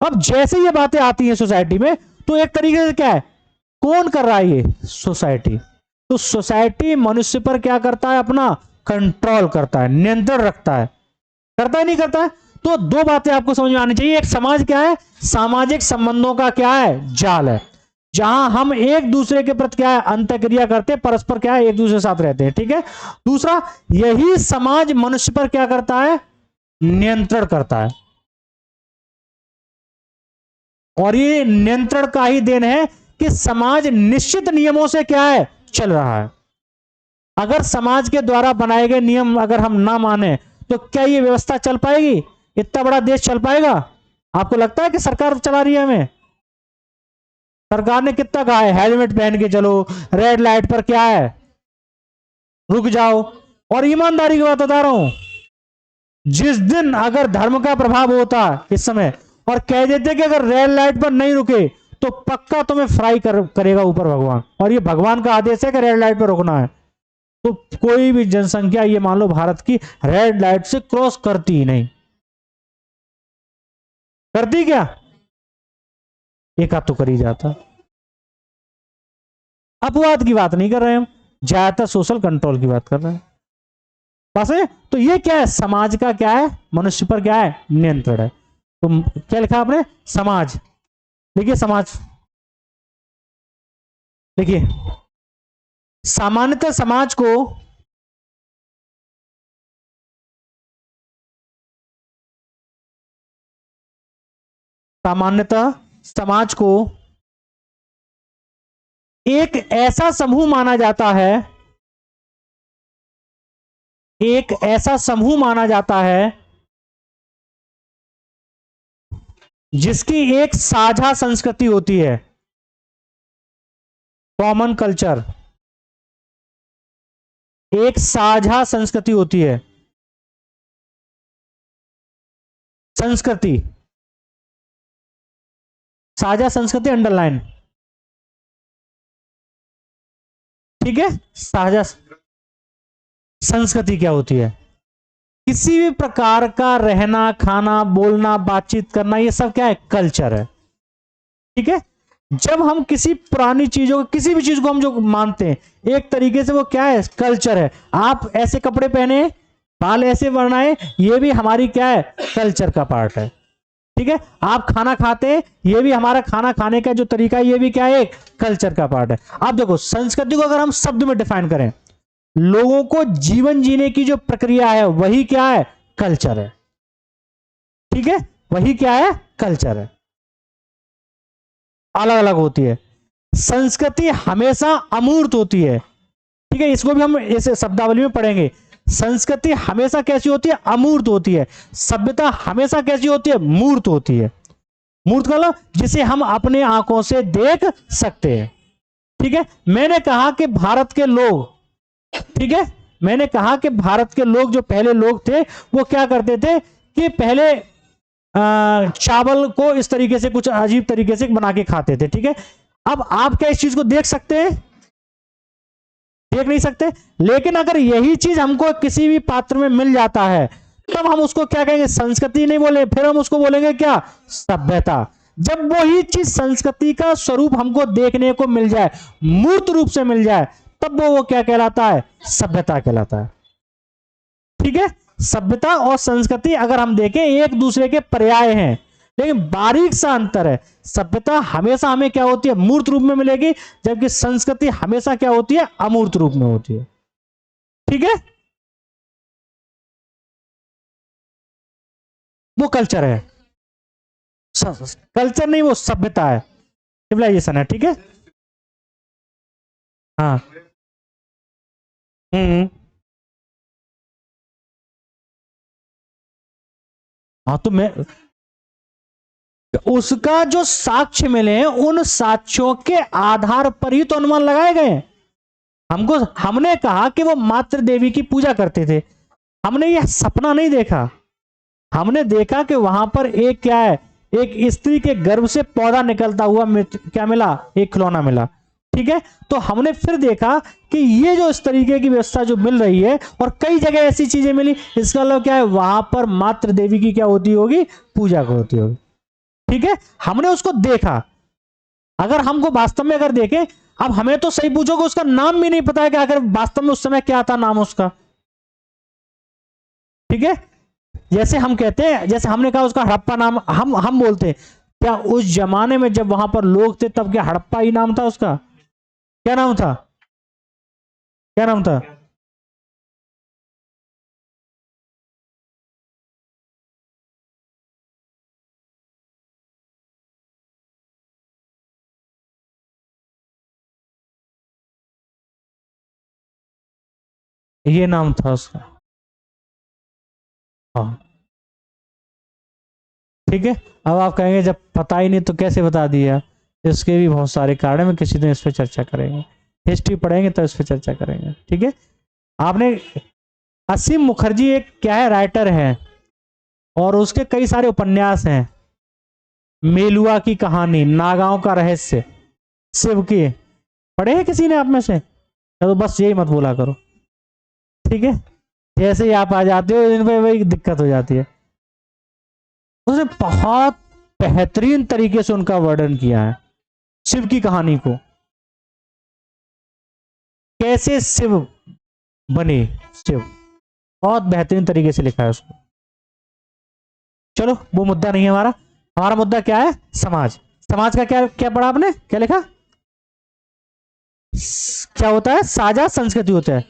अब जैसे ये बातें आती हैं सोसाइटी में, तो एक तरीके से क्या है, कौन कर रहा है ये, सोसाइटी। तो सोसाइटी मनुष्य पर क्या करता है, अपना कंट्रोल करता है, नियंत्रण रखता है, करता है नहीं करता है। तो दो बातें आपको समझ में आनी चाहिए, एक समाज क्या है, सामाजिक संबंधों का क्या है, जाल है, जहां हम एक दूसरे के प्रति क्या है, अंतःक्रिया करते हैं, परस्पर क्या है, एक दूसरे के साथ रहते हैं। ठीक है, दूसरा, यही समाज मनुष्य पर क्या करता है, नियंत्रण करता है, और ये नियंत्रण का ही देन है कि समाज निश्चित नियमों से क्या है, चल रहा है। अगर समाज के द्वारा बनाए गए नियम अगर हम ना माने तो क्या ये व्यवस्था चल पाएगी, इतना बड़ा देश चल पाएगा? आपको लगता है कि सरकार चला रही है हमें? सरकार ने कितना कहा है, हेलमेट पहन के चलो, रेड लाइट पर क्या है, रुक जाओ। और ईमानदारी की बात बता रहा हूं, जिस दिन अगर धर्म का प्रभाव होता इस समय और कह देते कि अगर रेड लाइट पर नहीं रुके तो पक्का तुम्हें फ्राई करेगा ऊपर भगवान, और ये भगवान का आदेश है कि रेड लाइट पर रुकना है, तो कोई भी जनसंख्या ये मान लो भारत की रेड लाइट से क्रॉस करती ही नहीं। करती क्या? एक आध तो कर ही जाता। अपवाद की बात नहीं कर रहे हम, ज्यादातर सोशल कंट्रोल की बात कर रहे हैं। बस है, तो ये क्या है, समाज का क्या है, मनुष्य पर क्या है, नियंत्रण है। तो क्या लिखा आपने, समाज, देखिए समाज, देखिए सामान्यतः समाज को एक ऐसा समूह माना जाता है, एक ऐसा समूह माना जाता है जिसकी एक साझा संस्कृति होती है, कॉमन कल्चर, एक साझा संस्कृति होती है, संस्कृति, साझा संस्कृति अंडरलाइन, ठीक है। साझा संस्कृति क्या होती है, किसी भी प्रकार का रहना, खाना, बोलना, बातचीत करना, ये सब क्या है, कल्चर है। ठीक है, जब हम किसी पुरानी चीजों, किसी भी चीज को हम जो मानते हैं एक तरीके से, वो क्या है, कल्चर है। आप ऐसे कपड़े पहने, बाल ऐसे बनाए, ये भी हमारी क्या है, कल्चर का पार्ट है। ठीक है, आप खाना खाते हैं, ये भी हमारा खाना खाने का जो तरीका है, ये भी क्या है, एक कल्चर का पार्ट है। आप देखो, संस्कृति को अगर हम शब्द में डिफाइन करें, लोगों को जीवन जीने की जो प्रक्रिया है वही क्या है, कल्चर है। ठीक है, वही क्या है, कल्चर है। अलग अलग होती है, संस्कृति हमेशा अमूर्त होती है। ठीक है, इसको भी हम इस शब्दावली में पढ़ेंगे। संस्कृति हमेशा कैसी होती है, अमूर्त होती है। सभ्यता हमेशा कैसी होती है, मूर्त होती है। मूर्त का मतलब जिसे हम अपने आंखों से देख सकते हैं। ठीक है, मैंने कहा कि भारत के लोग, ठीक है, मैंने कहा कि भारत के लोग, जो पहले लोग थे, वो क्या करते थे कि पहले चावल को इस तरीके से, कुछ अजीब तरीके से बना के खाते थे। ठीक है, अब आप क्या इस चीज को देख सकते हैं? देख नहीं सकते। लेकिन अगर यही चीज हमको किसी भी पात्र में मिल जाता है, तब हम उसको क्या कहेंगे, संस्कृति नहीं बोले, फिर हम उसको बोलेंगे क्या, सभ्यता। जब वही चीज संस्कृति का स्वरूप हमको देखने को मिल जाए, मूर्त रूप से मिल जाए, तब वो क्या कहलाता है, सभ्यता कहलाता है। ठीक है, सभ्यता और संस्कृति अगर हम देखें एक दूसरे के पर्याय हैं, लेकिन बारीक सा अंतर है। सभ्यता हमेशा हमें क्या होती है, मूर्त रूप में मिलेगी, जबकि संस्कृति हमेशा क्या होती है, अमूर्त रूप में होती है। ठीक है, वो कल्चर है, कल्चर नहीं, वो सभ्यता है, सिविलाइजेशन है। ठीक है, हाँ। हम्म। हाँ तो मैं, उसका जो साक्ष्य मिले हैं उन साक्ष्यों के आधार पर ही तो अनुमान लगाए गए हैं। हमको, हमने कहा कि वो मातृ देवी की पूजा करते थे, हमने यह सपना नहीं देखा, हमने देखा कि वहां पर एक क्या है, एक स्त्री के गर्भ से पौधा निकलता हुआ क्या मिला, एक खिलौना मिला। ठीक है, तो हमने फिर देखा कि ये जो इस तरीके की व्यवस्था जो मिल रही है और कई जगह ऐसी चीजें मिली, इसका मतलब क्या है, वहां पर मातृ देवी की क्या होती होगी, पूजा होती होगी। ठीक है, हमने उसको देखा। अगर हमको वास्तव में अगर देखें, अब हमें तो सही पूछोगे, उसका नाम भी नहीं पता है कि अगर वास्तव में उस समय क्या था नाम उसका। ठीक है, जैसे हम कहते हैं, जैसे हमने कहा उसका हड़प्पा नाम, हम बोलते हैं, क्या उस जमाने में जब वहां पर लोग थे तब क्या हड़प्पा ही नाम था उसका? क्या नाम था, क्या नाम था? ये नाम था उसका। हाँ, ठीक है। अब आप कहेंगे जब पता ही नहीं तो कैसे बता दिया, इसके भी बहुत सारे कारण है, मैं किसी दिन इस पर चर्चा करेंगे, हिस्ट्री पढ़ेंगे तो इस पर चर्चा करेंगे। ठीक है, आपने, असीम मुखर्जी एक क्या है, राइटर है, और उसके कई सारे उपन्यास हैं। मेलुआ की कहानी, नागांव का रहस्य, शिव की, पढ़े हैं किसी ने आप में से? तो बस यही मत बोला करो, ठीक है, जैसे ही आप आ जाते हो इन पे वही दिक्कत हो जाती है। उसने बहुत बेहतरीन तरीके से उनका वर्णन किया है, शिव की कहानी को, कैसे शिव बने, शिव, बहुत बेहतरीन तरीके से लिखा है उसको। चलो वो मुद्दा नहीं है हमारा, हमारा मुद्दा क्या है, समाज। समाज का क्या क्या पढ़ा आपने, क्या लिखा, क्या होता है, साझा संस्कृति होता है।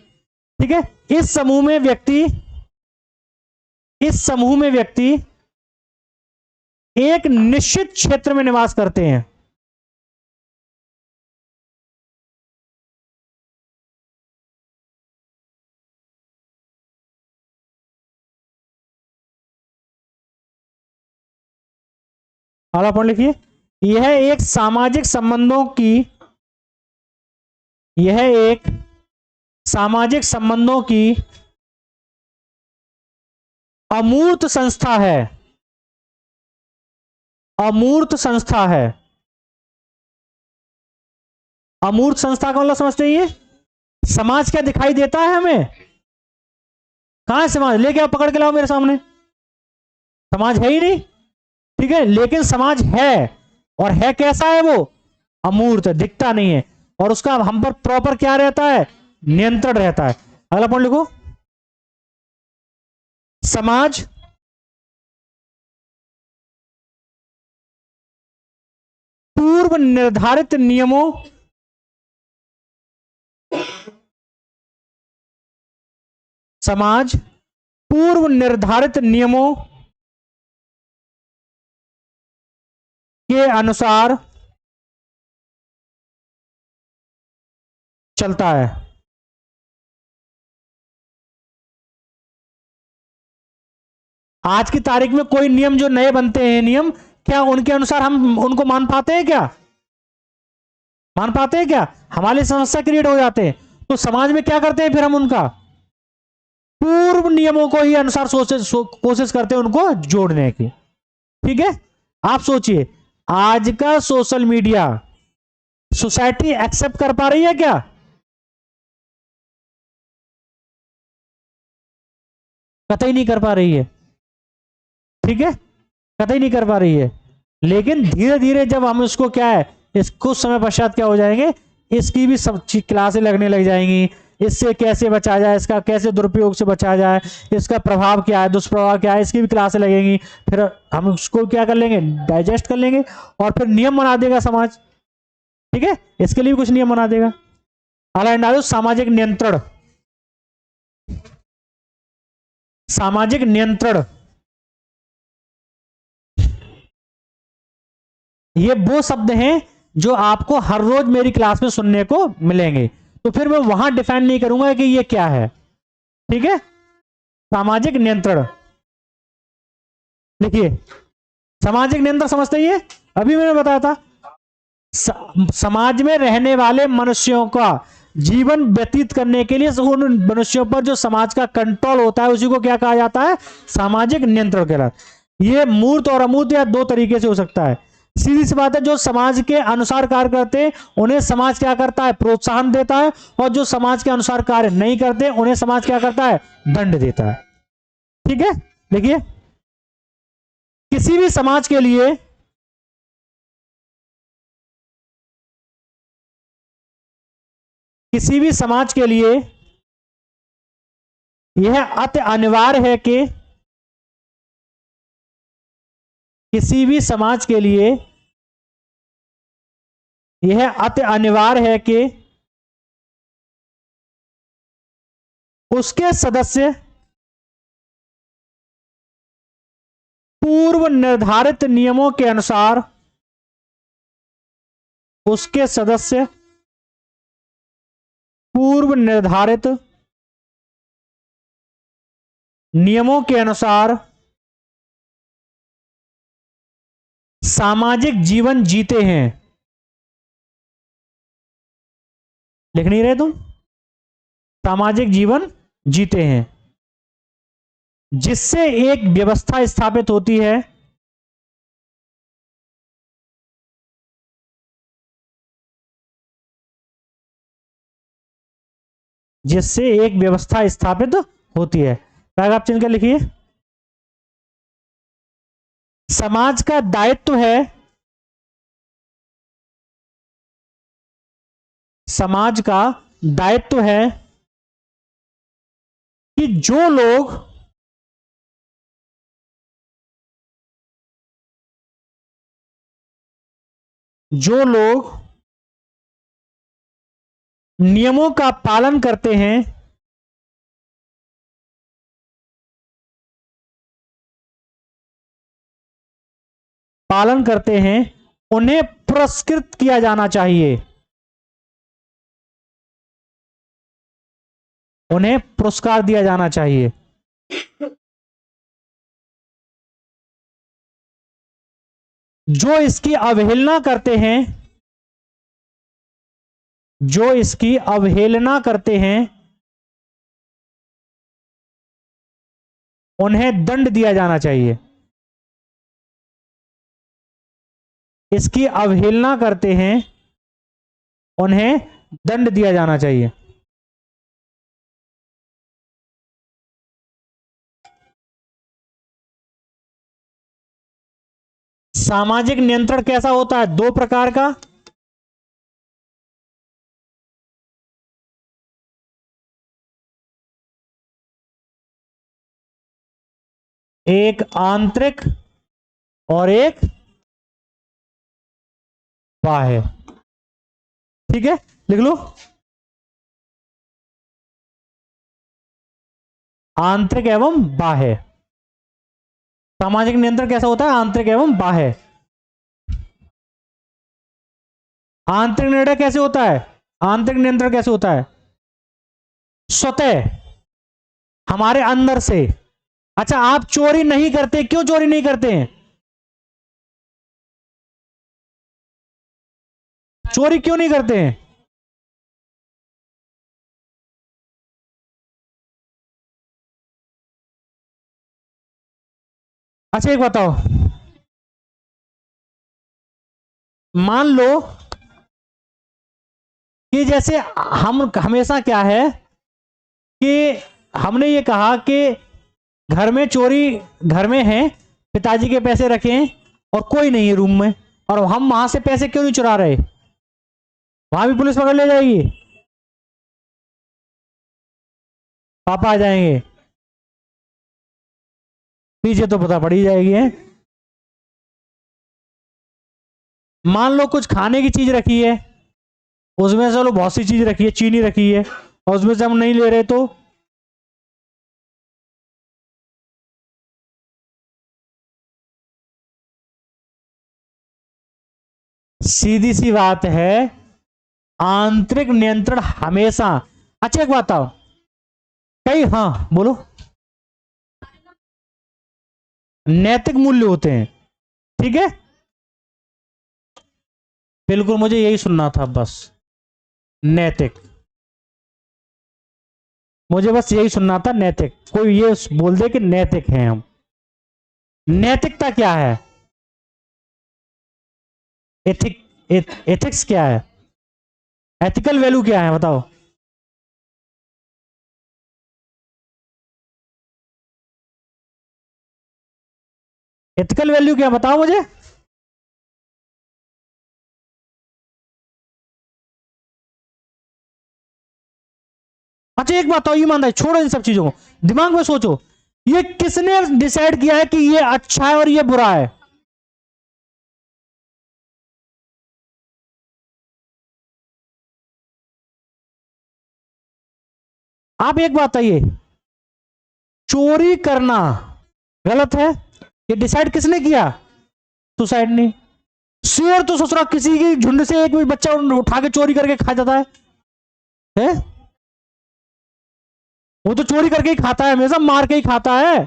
ठीक है, इस समूह में व्यक्ति, इस समूह में व्यक्ति एक निश्चित क्षेत्र में निवास करते हैं। अगला पॉइंट लिखिए, यह एक सामाजिक संबंधों की, यह एक सामाजिक संबंधों की अमूर्त संस्था है, अमूर्त संस्था है। अमूर्त संस्था का मतलब समझते हैं, समाज क्या दिखाई देता है हमें, कहां है समाज, लेके आप पकड़ के लाओ मेरे सामने, समाज है ही नहीं। ठीक है, लेकिन समाज है, और है कैसा है वो, अमूर्त है, दिखता नहीं है, और उसका हम पर प्रॉपर क्या रहता है, नियंत्रण रहता है। अगला पॉइंट लिखो, समाज पूर्व निर्धारित नियमों, समाज पूर्व निर्धारित नियमों के अनुसार चलता है। आज की तारीख में कोई नियम जो नए बनते हैं नियम, क्या उनके अनुसार हम उनको मान पाते हैं, क्या मान पाते हैं, क्या हमारी समस्या क्रिएट हो जाते हैं। तो समाज में क्या करते हैं फिर हम उनका पूर्व नियमों को ही अनुसार कोशिश करते हैं उनको जोड़ने की। ठीक है, आप सोचिए, आज का सोशल मीडिया सोसाइटी एक्सेप्ट कर पा रही है क्या, कतई नहीं कर पा रही है। ठीक है, कतई नहीं कर पा रही है, लेकिन धीरे धीरे जब हम इसको क्या है, इस कुछ समय पश्चात क्या हो जाएंगे, इसकी भी सब क्लासें लगने लग जाएंगी, इससे कैसे बचा जाए, इसका कैसे दुरुपयोग से बचा जाए, इसका प्रभाव क्या है, दुष्प्रभाव क्या है, इसकी भी क्लासें लगेंगी। फिर हम उसको क्या कर लेंगे, डाइजेस्ट कर लेंगे और फिर नियम बना देगा समाज। ठीक है, इसके लिए भी कुछ नियम बना देगा। अलाइन सामाजिक नियंत्रण, सामाजिक नियंत्रण ये वो शब्द हैं जो आपको हर रोज मेरी क्लास में सुनने को मिलेंगे, तो फिर मैं वहां डिफाइन नहीं करूंगा कि ये क्या है। ठीक है, सामाजिक नियंत्रण लिखिए। सामाजिक नियंत्रण समझते ही है, अभी मैंने बताया था समाज में रहने वाले मनुष्यों का जीवन व्यतीत करने के लिए उन मनुष्यों पर जो समाज का कंट्रोल होता है उसी को क्या कहा जाता है, सामाजिक नियंत्रण कहलाता है। ये मूर्त और अमूर्त या दो तरीके से हो सकता है। सीधी सी बात है, जो समाज के अनुसार कार्य करते हैं उन्हें समाज क्या करता है, प्रोत्साहन देता है, और जो समाज के अनुसार कार्य नहीं करते उन्हें समाज क्या करता है, दंड देता है। ठीक है, देखिए किसी भी समाज के लिए यह अति अनिवार्य है कि किसी भी समाज के लिए यह अति अनिवार्य है कि उसके सदस्य पूर्व निर्धारित नियमों के अनुसार उसके सदस्य पूर्व निर्धारित नियमों के अनुसार सामाजिक जीवन जीते हैं। लिख नहीं रहे तुम, सामाजिक जीवन जीते हैं जिससे एक व्यवस्था स्थापित होती है जिससे एक व्यवस्था स्थापित होती है। पैराग्राफ चिन्ह कर लिखिए। समाज का दायित्व है, समाज का दायित्व है कि जो लोग नियमों का पालन करते हैं उन्हें पुरस्कृत किया जाना चाहिए, उन्हें पुरस्कार दिया जाना चाहिए। जो इसकी अवहेलना करते हैं उन्हें दंड दिया जाना चाहिए। इसकी अवहेलना करते हैं उन्हें दंड दिया जाना चाहिए। सामाजिक नियंत्रण कैसा होता है, दो प्रकार का। एक आंतरिक और एक बाह्य। ठीक है, लिख लो। आंतरिक एवं बाह्य। सामाजिक नियंत्रण कैसा होता है, आंतरिक एवं बाह्य। आंतरिक निर्णय कैसे होता है, आंतरिक नियंत्रण कैसे होता है, स्वतः हमारे अंदर से। अच्छा, आप चोरी नहीं करते, क्यों चोरी नहीं करते हैं, चोरी क्यों नहीं करते हैं? अच्छा एक बताओ, मान लो कि जैसे हम हमेशा क्या है कि हमने ये कहा कि घर में चोरी, घर में है, पिताजी के पैसे रखे हैं और कोई नहीं है रूम में, और हम वहां से पैसे क्यों नहीं चुरा रहे, वहां भी पुलिस पकड़ ले जाएगी। पापा आ जाएंगे, पीछे तो पता पड़ ही जाएगी है। मान लो कुछ खाने की चीज रखी है, उसमें से लो बहुत सी चीज रखी है, चीनी रखी है, और उसमें से हम नहीं ले रहे तो सीधी सी बात है, आंतरिक नियंत्रण हमेशा। अच्छा एक बात बताओ, कई, हाँ बोलो, नैतिक मूल्य होते हैं, ठीक है, बिल्कुल मुझे यही सुनना था बस, नैतिक, मुझे बस यही सुनना था, नैतिक। कोई ये बोल दे कि नैतिक हैं हम, नैतिकता क्या है, एथिक्स क्या है, एथिकल वैल्यू क्या है बताओ। एथिकल वैल्यू क्या बताओ मुझे। अच्छा एक बात तो ईमानदारी छोड़ो इन सब चीजों को, दिमाग में सोचो, ये किसने डिसाइड किया है कि ये अच्छा है और ये बुरा है। आप एक बात बताइए, चोरी करना गलत है, ये डिसाइड किसने किया, सुसाइड ने। शेर तो सोच रहा किसी की झुंड से एक भी बच्चा उठा के चोरी करके खा जाता है? वो तो चोरी करके ही खाता है, हमेशा मार के ही खाता है,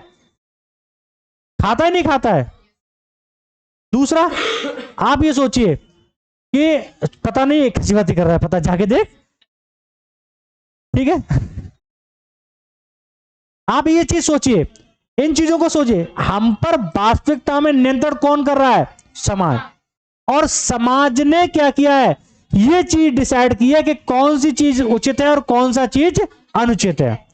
खाता है नहीं खाता है। दूसरा, आप ये सोचिए कि पता नहीं किसी बात ही कर रहा है, पता जाके देख, ठीक है। आप ये चीज सोचिए, इन चीजों को सोचिए, हम पर वास्तविकता में नियंत्रण कौन कर रहा है, समाज। और समाज ने क्या किया है, ये चीज डिसाइड की है कि कौन सी चीज उचित है और कौन सा चीज अनुचित है।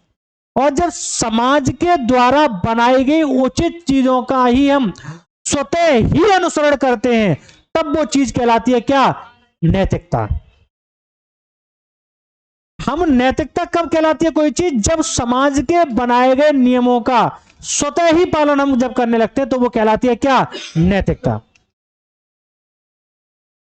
और जब समाज के द्वारा बनाई गई उचित चीजों का ही हम स्वतः ही अनुसरण करते हैं, तब वो चीज कहलाती है क्या, नैतिकता। हम नैतिकता कब कहलाती है कोई चीज, जब समाज के बनाए गए नियमों का स्वतः ही पालन हम जब करने लगते हैं, तो वो कहलाती है क्या, नैतिकता।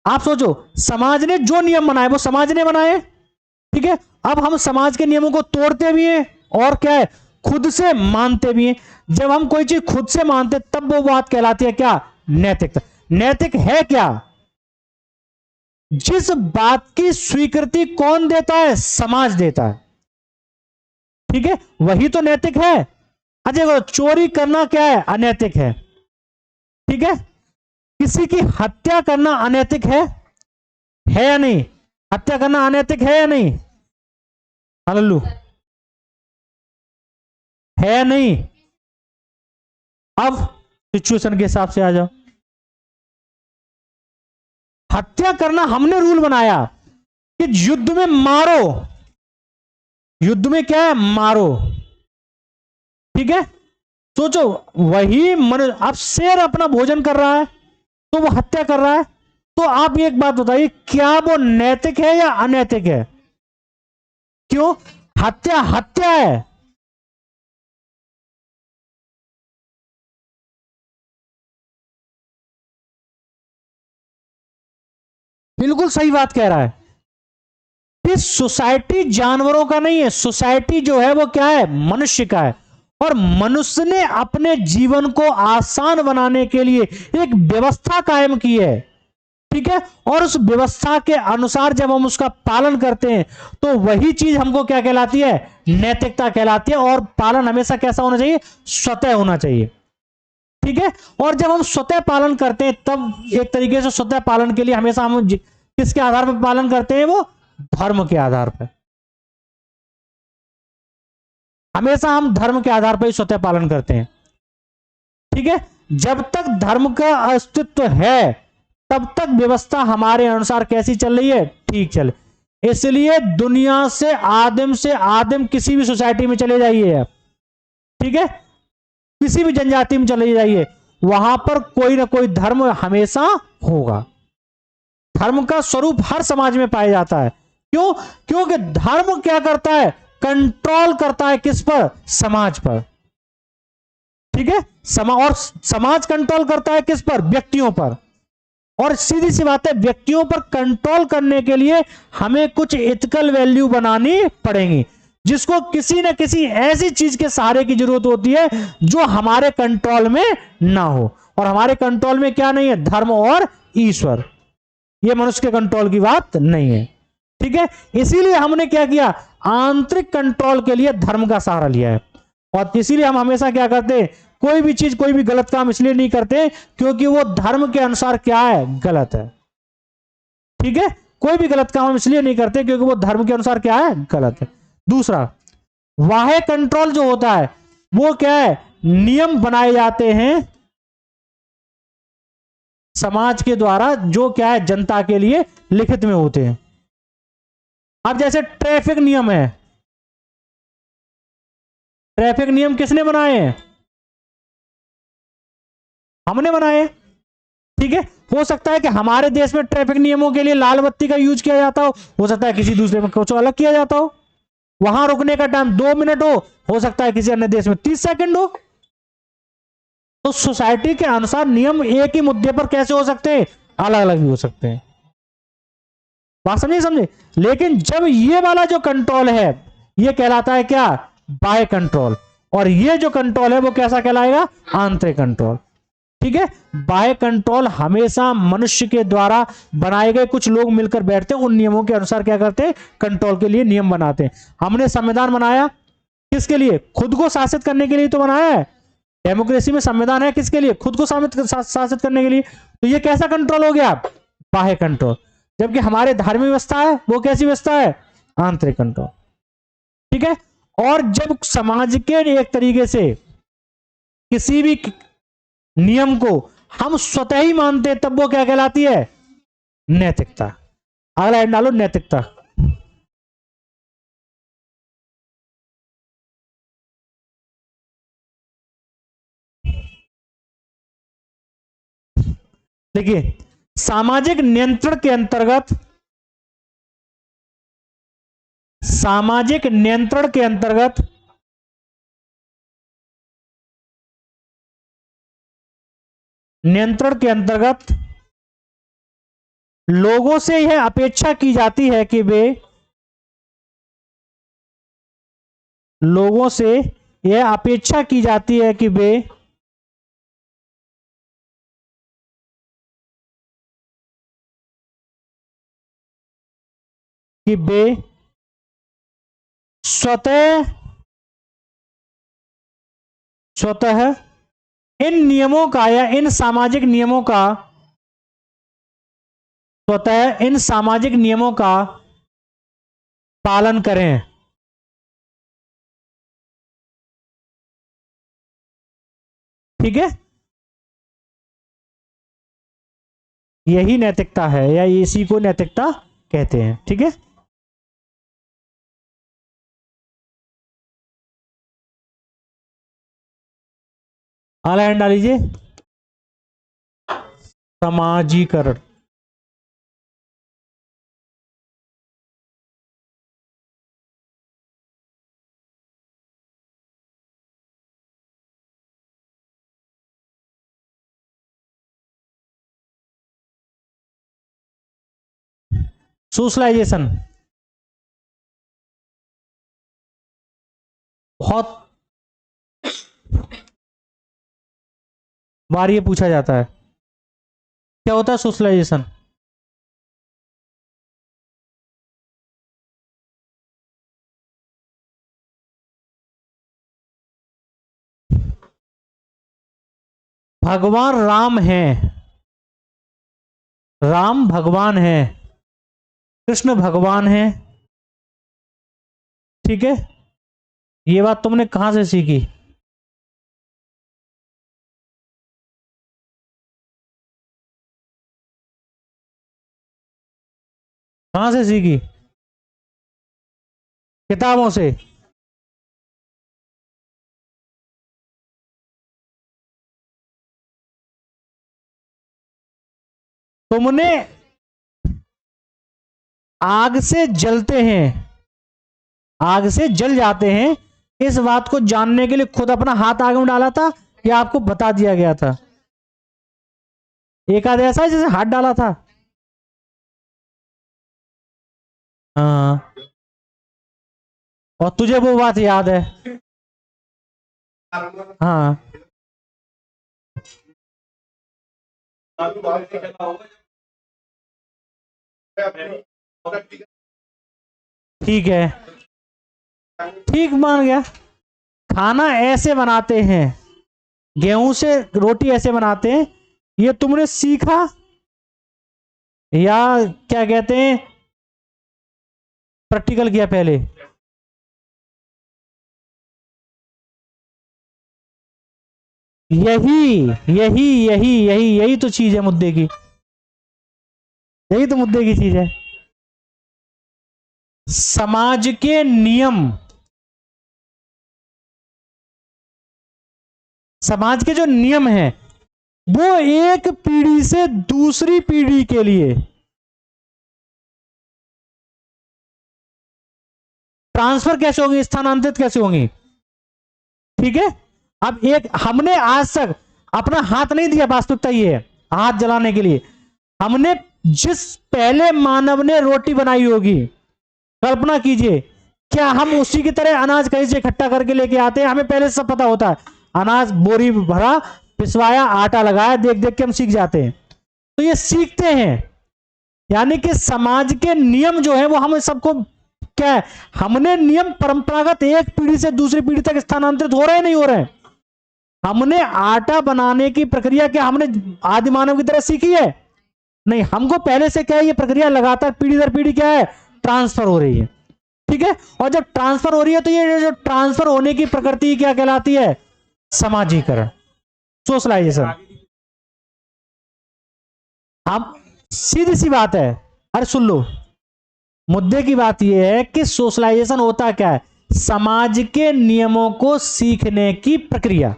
आप सोचो, समाज ने जो नियम बनाए वो समाज ने बनाए, ठीक है, अब हम समाज के नियमों को तोड़ते भी हैं, और क्या है, खुद से मानते भी हैं। जब हम कोई चीज खुद से मानते, तब वो बात कहलाती है क्या, नैतिकता। नैतिक है क्या, जिस बात की स्वीकृति कौन देता है, समाज देता है, ठीक है, वही तो नैतिक है। अच्छा चोरी करना क्या है, अनैतिक है, ठीक है, किसी की हत्या करना अनैतिक है या नहीं, हत्या करना अनैतिक है या नहीं, हल्लू है या नहीं। अब सिचुएशन के हिसाब से आ जाओ, हत्या करना हमने रूल बनाया कि युद्ध में मारो, युद्ध में क्या है, मारो, ठीक है। सोचो, वही मनुष्य, अब शेर अपना भोजन कर रहा है तो वो हत्या कर रहा है, तो आप एक बात बताइए, क्या वो नैतिक है या अनैतिक है, क्यों, हत्या हत्या है। बिल्कुल सही बात कह रहा है, कि सोसाइटी जानवरों का नहीं है, सोसाइटी जो है वो क्या है, मनुष्य का है। और मनुष्य ने अपने जीवन को आसान बनाने के लिए एक व्यवस्था कायम की है, ठीक है, और उस व्यवस्था के अनुसार जब हम उसका पालन करते हैं, तो वही चीज हमको क्या कहलाती है, नैतिकता कहलाती है। और पालन हमेशा कैसा होना चाहिए, स्वतः होना चाहिए, ठीक है। और जब हम स्वतः पालन करते हैं, तब एक तरीके से स्वतः पालन के लिए हमेशा हम किसके आधार पर पालन करते हैं, वो धर्म के आधार पर, हमेशा हम धर्म के आधार पर ही स्वतः पालन करते हैं, ठीक है। जब तक धर्म का अस्तित्व है, तब तक व्यवस्था हमारे अनुसार कैसी चल रही है, ठीक चले। इसलिए दुनिया से आदिम किसी भी सोसाइटी में चले जाइए आप, ठीक है, किसी भी जनजाति में चले जाइए, वहां पर कोई ना कोई धर्म हमेशा होगा। धर्म का स्वरूप हर समाज में पाया जाता है, क्यों, क्योंकि धर्म क्या करता है, कंट्रोल करता है किस पर? समाज पर। ठीक है, और समाज कंट्रोल करता है किस पर? व्यक्तियों पर। और सीधी सी बात है, व्यक्तियों पर कंट्रोल करने के लिए हमें कुछ एथिकल वैल्यू बनानी पड़ेंगी, जिसको किसी न किसी ऐसी चीज के सहारे की जरूरत होती है जो हमारे कंट्रोल में ना हो। और हमारे कंट्रोल में क्या नहीं है? धर्म और ईश्वर। यह मनुष्य के कंट्रोल की बात नहीं है। ठीक है, इसीलिए हमने क्या किया? आंतरिक कंट्रोल के लिए धर्म का सहारा लिया है। और इसीलिए हम हमेशा क्या करते हैं? कोई भी चीज, कोई भी गलत काम इसलिए नहीं करते क्योंकि वो धर्म के अनुसार क्या है? गलत है। ठीक है, कोई भी गलत काम हम इसलिए नहीं करते क्योंकि वो धर्म के अनुसार क्या है? गलत है। दूसरा, बाह्य कंट्रोल जो होता है वो क्या है? नियम बनाए जाते हैं समाज के द्वारा, जो क्या है? जनता के लिए लिखित में होते हैं। अब जैसे ट्रैफिक नियम है, ट्रैफिक नियम किसने बनाए हैं? हमने बनाए। ठीक है, हो सकता है कि हमारे देश में ट्रैफिक नियमों के लिए लाल बत्ती का यूज किया जाता हो सकता है किसी दूसरे में कुछ अलग किया जाता हो। वहां रुकने का टाइम 2 मिनट हो सकता है किसी अन्य देश में 30 सेकंड हो। तो सोसाइटी के अनुसार नियम एक ही मुद्दे पर कैसे हो सकते हैं? अलग अलग भी हो सकते हैं। बात समझे? लेकिन जब ये वाला जो कंट्रोल है, ये कहलाता है क्या? बाह्य कंट्रोल। और ये जो कंट्रोल है वो कैसा कहलाएगा? आंतरिक कंट्रोल। ठीक है, बाह्य कंट्रोल हमेशा मनुष्य के द्वारा बनाए गए, कुछ लोग मिलकर बैठते हैं, उन नियमों के अनुसार क्या करते हैं? कंट्रोल के लिए नियम बनाते हैं। हमने संविधान बनाया किसके लिए? खुद को शासित करने के लिए तो बनाया है। डेमोक्रेसी में संविधान है किसके लिए? खुद को शासित करने के लिए। तो ये कैसा कंट्रोल हो गया? बाह्य कंट्रोल। जबकि हमारे धार्मिक व्यवस्था है वो कैसी व्यवस्था है? आंतरिक कंट्रोल। ठीक है, और जब समाज के एक तरीके से किसी भी नियम को हम स्वतः ही मानते हैं, तब वो क्या कहलाती है? नैतिकता। अगला हेड डालो, नैतिकता। देखिए, सामाजिक नियंत्रण के अंतर्गत, सामाजिक नियंत्रण के अंतर्गत नियंत्रण के अंतर्गत लोगों से यह अपेक्षा की जाती है कि वे, लोगों से यह अपेक्षा की जाती है कि वे कि वे स्वतः स्वतः इन नियमों का या इन सामाजिक नियमों का, स्वतः इन सामाजिक नियमों का पालन करें। ठीक है, यही नैतिकता है या इसी को नैतिकता कहते हैं। ठीक है, अगला हैंड डालीजिए, समाजीकरण। सोशलाइजेशन बहुत बार ये पूछा जाता है, क्या होता है सोशलाइजेशन? भगवान राम हैं, राम भगवान है, कृष्ण भगवान है। ठीक है, ये बात तुमने कहां से सीखी? कहां से सीखी? किताबों से? तुमने आग से जलते हैं आग से जल जाते हैं। इस बात को जानने के लिए खुद अपना हाथ आग में डाला था या आपको बता दिया गया था? एक आध ऐसा है जैसे हाथ डाला था। हाँ, और तुझे वो बात याद है? हाँ, ठीक है, ठीक मान गया। खाना ऐसे बनाते हैं, गेहूं से रोटी ऐसे बनाते हैं, ये तुमने सीखा या क्या कहते हैं प्रैक्टिकल किया पहले? यही यही यही यही यही तो चीज है मुद्दे की, यही तो मुद्दे की चीज है। समाज के नियम, समाज के जो नियम हैं वो एक पीढ़ी से दूसरी पीढ़ी के लिए ट्रांसफर कैसे होंगी, स्थानांतरित कैसे होंगी? ठीक है, अब एक हमने आज तक अपना हाथ नहीं दिया, वास्तविकता ये है, हाथ जलाने के लिए हमने जिस पहले मानव ने रोटी बनाई होगी, कल्पना कीजिए, क्या हम उसी की तरह अनाज कहीं से इकट्ठा करके लेके आते हैं? हमें पहले से सब पता होता है, अनाज बोरी भरा, पिसवाया, आटा लगाया, देख देख के हम सीख जाते हैं। तो ये सीखते हैं, यानी कि समाज के नियम जो है वो हम सबको क्या है, हमने नियम परंपरागत एक पीढ़ी से दूसरी पीढ़ी तक स्थानांतरित हो रहे हैं, नहीं हो रहे हैं? हमने आटा बनाने की प्रक्रिया क्या हमने आदि मानव की तरह सीखी है? नहीं, हमको पहले से क्या है, ये प्रक्रिया लगातार पीढ़ी दर पीढ़ी क्या है, ट्रांसफर हो रही है। ठीक है, और जब ट्रांसफर हो रही है तो ये जो ट्रांसफर होने की प्रकृति क्या कहलाती है? समाजीकरण, सोशलाइजेशन। अब सीधी सी बात है, अरे सुन लो, मुद्दे की बात यह है कि सोशलाइजेशन होता क्या है? समाज के नियमों को सीखने की प्रक्रिया।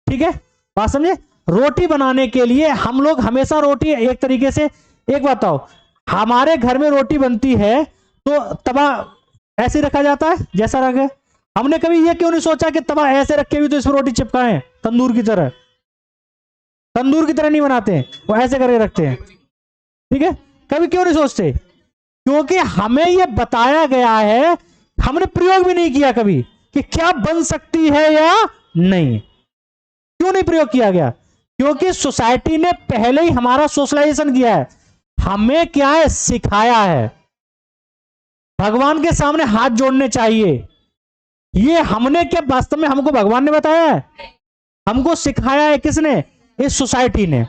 ठीक है, बात समझे? रोटी बनाने के लिए हम लोग हमेशा रोटी एक तरीके से, एक बताओ, हमारे घर में रोटी बनती है तो तवा ऐसे रखा जाता है जैसा रखे? हमने कभी ये क्यों नहीं सोचा कि तवा ऐसे रखे भी तो इसमें रोटी चिपकाएं तंदूर की तरह? तंदूर की तरह नहीं बनाते हैं, वो ऐसे करके रखते हैं। ठीक है, कभी क्यों नहीं सोचते? क्योंकि हमें यह बताया गया है, हमने प्रयोग भी नहीं किया कभी कि क्या बन सकती है या नहीं। क्यों नहीं प्रयोग किया गया? क्योंकि सोसाइटी ने पहले ही हमारा सोशलाइजेशन किया है, हमें क्या है, सिखाया है। भगवान के सामने हाथ जोड़ने चाहिए, ये हमने क्या, वास्तव में हमको भगवान ने बताया है? हमको सिखाया है किसने? इस सोसाइटी ने।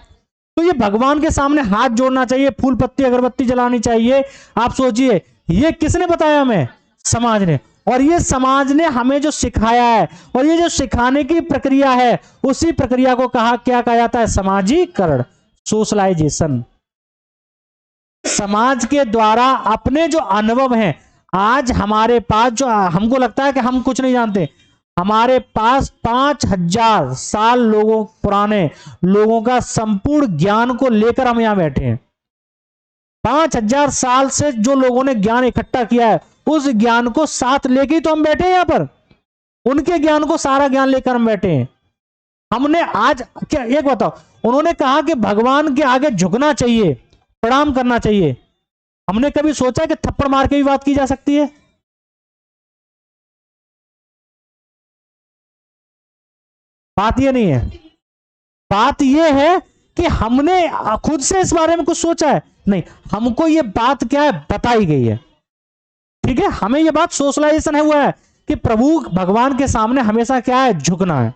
तो ये भगवान के सामने हाथ जोड़ना चाहिए, फूल पत्ती अगरबत्ती जलानी चाहिए। आप सोचिए, ये किसने बताया हमें? समाज ने। और ये समाज ने हमें जो सिखाया है, और ये जो सिखाने की प्रक्रिया है, उसी प्रक्रिया को क्या कहा जाता है? समाजीकरण, सोशलाइजेशन। समाज के द्वारा अपने जो अनुभव हैं, आज हमारे पास जो, हमको लगता है कि हम कुछ नहीं जानते, हमारे पास 5000 साल लोगों पुराने लोगों का संपूर्ण ज्ञान को लेकर हम यहां बैठे हैं। 5000 साल से जो लोगों ने ज्ञान इकट्ठा किया है, उस ज्ञान को साथ लेके ही तो हम बैठे हैं यहां पर। उनके ज्ञान को, सारा ज्ञान लेकर हम बैठे हैं। हमने आज क्या, एक बताओ, उन्होंने कहा कि भगवान के आगे झुकना चाहिए, प्रणाम करना चाहिए। हमने कभी सोचा कि थप्पड़ मार के भी बात की जा सकती है? बात ये नहीं है, बात ये है कि हमने खुद से इस बारे में कुछ सोचा है? नहीं, हमको ये बात क्या है, बताई गई है। ठीक है, हमें ये बात सोशलाइजेशन है हुआ है कि प्रभु भगवान के सामने हमेशा क्या है, झुकना है,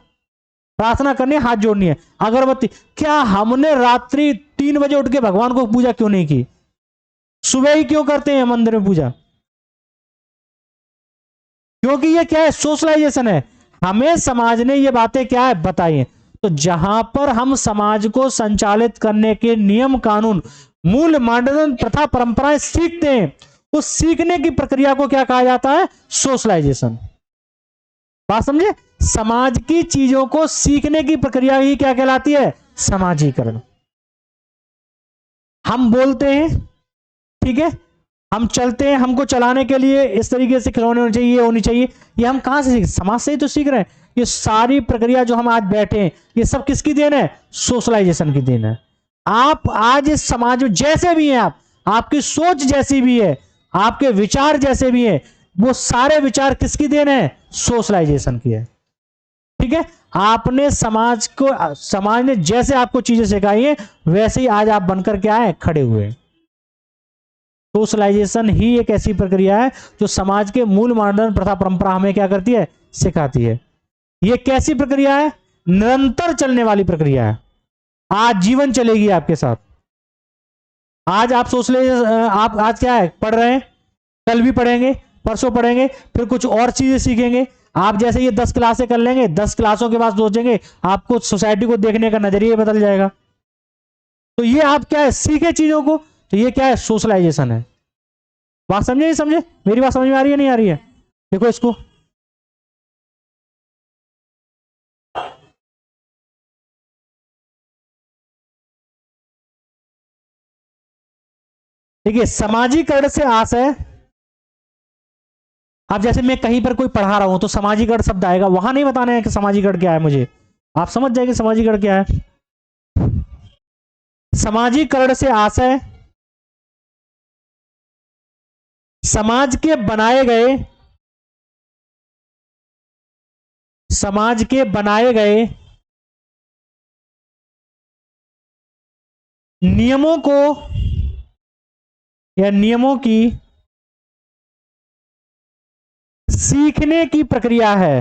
प्रार्थना करनी है, हाथ जोड़नी है, अगरबत्ती। क्या हमने रात्रि 3 बजे उठ के भगवान को पूजा क्यों नहीं की? सुबह ही क्यों करते हैं मंदिर में पूजा? क्योंकि ये क्या है, सोशलाइजेशन है। हमें समाज ने ये बातें क्या है, बताई हैं। तो जहां पर हम समाज को संचालित करने के नियम कानून, मूल मानदंड, प्रथा, परंपराएं सीखते हैं, उस सीखने की प्रक्रिया को क्या कहा जाता है? सोशलाइजेशन। बात समझे? समाज की चीजों को सीखने की प्रक्रिया ही क्या कहलाती है? समाजीकरण। हम बोलते हैं, ठीक है, हम चलते हैं, हमको चलाने के लिए इस तरीके से खिलौने होने चाहिए, ये होनी चाहिए। ये हम कहां से सीख, समाज से ही तो सीख रहे हैं। ये सारी प्रक्रिया जो हम आज बैठे हैं, ये सब किसकी देन है? सोशलाइजेशन की देन है। आप आज इस समाज में जैसे भी हैं, आपकी सोच जैसी भी है, आपके विचार जैसे भी हैं, वो सारे विचार किसकी देन है? सोशलाइजेशन की है। ठीक है, आपने समाज ने जैसे आपको चीजें सिखाई है, वैसे ही आज आप बनकर के आए, खड़े हुए। सोशलाइजेशन ही एक ऐसी प्रक्रिया है जो समाज के मूल मानदंड, प्रथा, परंपरा हमें क्या करती है? सिखाती है। यह कैसी प्रक्रिया है? निरंतर चलने वाली प्रक्रिया है। आज जीवन चलेगी आपके साथ। आज आप आप आज क्या है, पढ़ रहे हैं, कल भी पढ़ेंगे, परसों पढ़ेंगे, फिर कुछ और चीजें सीखेंगे। आप जैसे ये 10 क्लासें कर लेंगे, 10 क्लासों के बाद सोचेंगे, आपको सोसाइटी को देखने का नजरिया बदल जाएगा। तो ये आप क्या है, सीखे चीजों को, तो ये क्या है? सोशलाइजेशन है। बात समझे नहीं समझे? मेरी बात समझ में आ रही है नहीं आ रही है? देखो इसको, देखिए सामाजिकरण से आशय, अब जैसे मैं कहीं पर कोई पढ़ा रहा हूं तो सामाजिकरण शब्द आएगा, वहां नहीं बताना है कि सामाजिकरण क्या है मुझे, आप समझ जाएंगे सामाजिकरण क्या है। सामाजिकरण से आशय समाज के बनाए गए, समाज के बनाए गए नियमों को या नियमों की सीखने की प्रक्रिया है।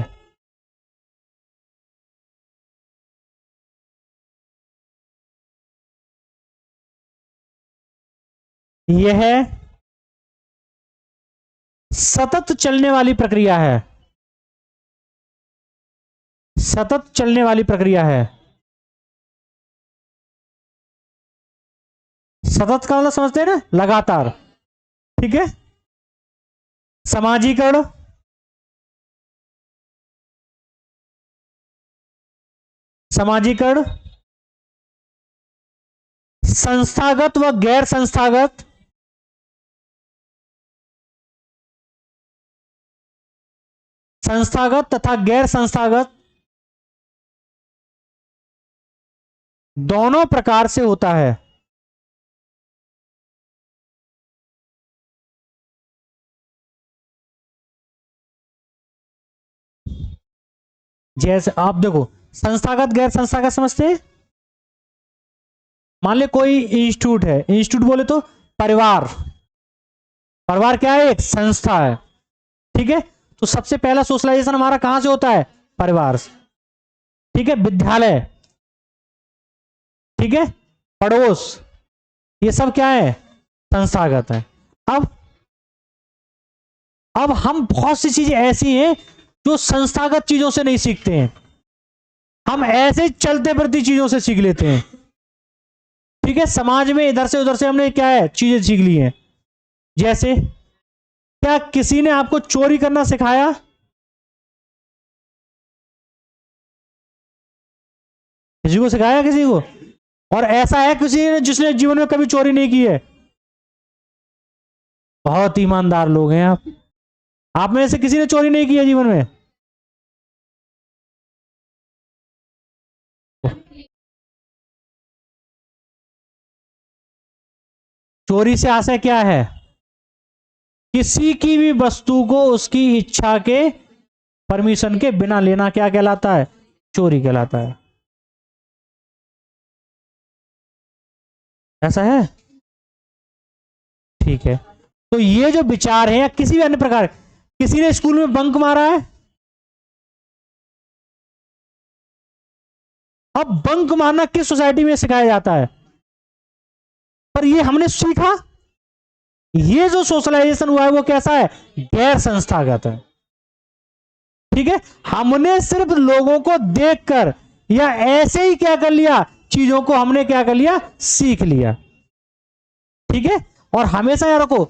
यह सतत चलने वाली प्रक्रिया है, सतत चलने वाली प्रक्रिया है। सतत का मतलब समझते हैं ना, लगातार। ठीक है, समाजीकरण, समाजीकरण संस्थागत व गैर संस्थागत, संस्थागत तथा गैर संस्थागत दोनों प्रकार से होता है। जैसे आप देखो, संस्थागत गैर संस्थागत समझते हैं। मान ले कोई इंस्टीट्यूट है, इंस्टीट्यूट बोले तो परिवार, परिवार क्या है? एक संस्था है। ठीक है, तो सबसे पहला सोशलाइजेशन हमारा कहां से होता है? परिवार से। ठीक है, विद्यालय, ठीक है, पड़ोस, ये सब क्या है? संस्थागत है। अब हम बहुत सी चीजें ऐसी हैं जो संस्थागत चीजों से नहीं सीखते हैं, हम ऐसे चलते फिरती चीजों से सीख लेते हैं। ठीक है, समाज में इधर से उधर से हमने क्या है, चीजें सीख ली हैं। जैसे क्या किसी ने आपको चोरी करना सिखाया? किसी को सिखाया? किसी को? और ऐसा है किसी ने जिसने जीवन में कभी चोरी नहीं की है? बहुत ईमानदार लोग हैं आप में से किसी ने चोरी नहीं की है जीवन में? चोरी से आशय क्या है? किसी की भी वस्तु को उसकी इच्छा के, परमिशन के बिना लेना क्या कहलाता है? चोरी कहलाता है। ऐसा है? ठीक है, तो ये जो विचार है या किसी भी अन्य प्रकार, किसी ने स्कूल में बंक मारा है, अब बंक मारना किस सोसाइटी में सिखाया जाता है? पर ये हमने सीखा। ये जो सोशलाइजेशन हुआ है वो कैसा है? गैर संस्थागत है। ठीक है, हमने सिर्फ लोगों को देखकर या ऐसे ही क्या कर लिया, चीजों को हमने क्या कर लिया, सीख लिया। ठीक है, और हमेशा याद रखो,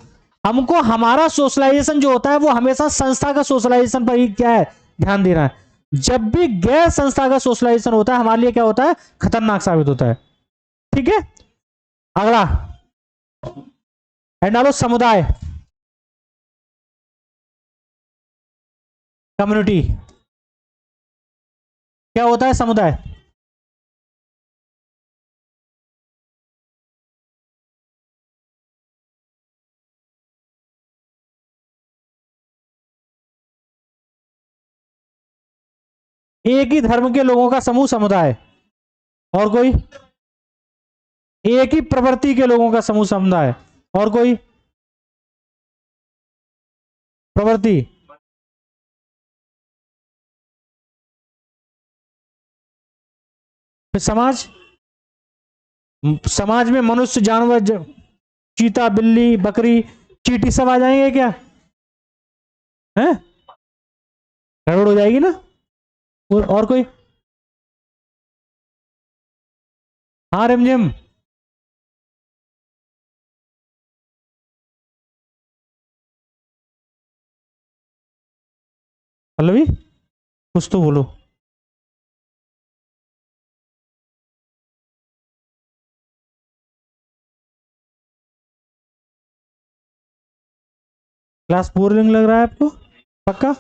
हमको हमारा सोशलाइजेशन जो होता है वो हमेशा संस्था का सोशलाइजेशन पर ही क्या है, ध्यान देना है। जब भी गैर संस्था का सोशलाइजेशन होता है हमारे लिए क्या होता है, खतरनाक साबित होता है। ठीक है, अगला एंड डालो समुदाय। कम्युनिटी क्या होता है? समुदाय। एक ही धर्म के लोगों का समूह समुदाय। और कोई? एक ही प्रवृत्ति के लोगों का समूह समुदाय। और कोई? प्रवृत्ति। फिर समाज। समाज में मनुष्य, जानवर, चीता, बिल्ली, बकरी, चींटी सब आ जाएंगे क्या? हैं? गड़बड़ हो जाएगी ना। और कोई? हाँ रिमझिम। पल्लवी कुछ तो बोलो। क्लास बोरिंग लग रहा है आपको? पक्का?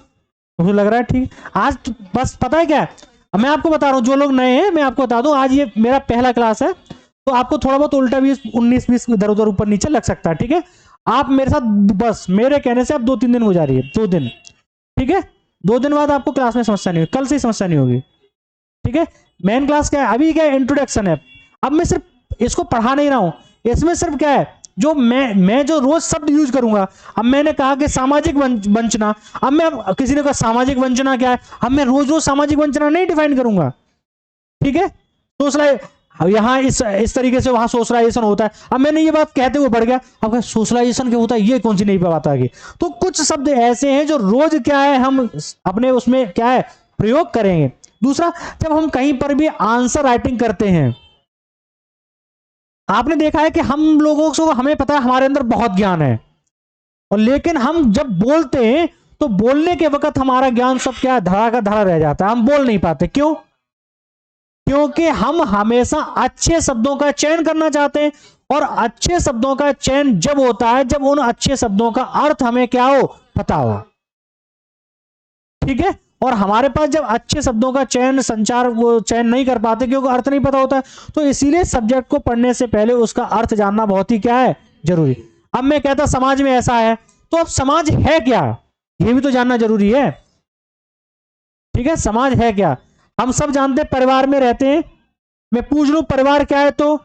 मुझे लग रहा है ठीक। आज तो बस पता है क्या है? अब मैं आपको बता रहा हूँ, जो लोग नए हैं मैं आपको बता दूं, आज ये मेरा पहला क्लास है, तो आपको थोड़ा बहुत उल्टा 19-20 इधर उधर ऊपर नीचे लग सकता है, ठीक है? आप मेरे साथ बस मेरे कहने से आप 2-3 दिन गुजारिए, 2 दिन, ठीक है? 2 दिन बाद आपको क्लास में समस्या नहीं होगी, कल से ही समस्या नहीं होगी, ठीक है? मेन क्लास क्या है? अभी क्या है? इंट्रोडक्शन है। अब मैं सिर्फ इसको पढ़ा नहीं रहा हूं, इसमें सिर्फ क्या है, जो मैं जो रोज शब्द यूज करूंगा। अब मैंने कहा कि सामाजिक वंचना, अब मैं, किसी ने कहा सामाजिक वंचना क्या है, अब मैं रोज रोज सामाजिक वंचना नहीं डिफाइन करूंगा, ठीक है? सोशलाइज, यहां इस तरीके से वहां सोशलाइजेशन होता है। अब मैंने ये बात कहते हुए बढ़ गया, अब सोशलाइजेशन क्या होता है, ये कौन सी नई बात आ गई? तो कुछ शब्द ऐसे हैं जो रोज क्या है हम अपने उसमें क्या है प्रयोग करेंगे। दूसरा, जब हम कहीं पर भी आंसर राइटिंग करते हैं, आपने देखा है कि हम लोगों को, हमें पता है हमारे अंदर बहुत ज्ञान है, और लेकिन हम जब बोलते हैं तो बोलने के वक्त हमारा ज्ञान सब क्या है, धरा का धरा रह जाता है, हम बोल नहीं पाते। क्यों? क्योंकि हम हमेशा अच्छे शब्दों का चयन करना चाहते हैं, और अच्छे शब्दों का चयन जब होता है जब उन अच्छे शब्दों का अर्थ हमें क्या हो, पता हो, ठीक है? और हमारे पास जब अच्छे शब्दों का चयन, संचार, वो चयन नहीं कर पाते क्योंकि अर्थ नहीं पता होता है, तो इसीलिए सब्जेक्ट को पढ़ने से पहले उसका अर्थ जानना बहुत ही क्या है, जरूरी। अब मैं कहता समाज में ऐसा है, तो अब समाज है क्या, ये भी तो जानना जरूरी है, ठीक है? समाज है क्या? हम सब जानते हैं परिवार में रहते हैं। मैं पूछ लूं परिवार क्या है, तो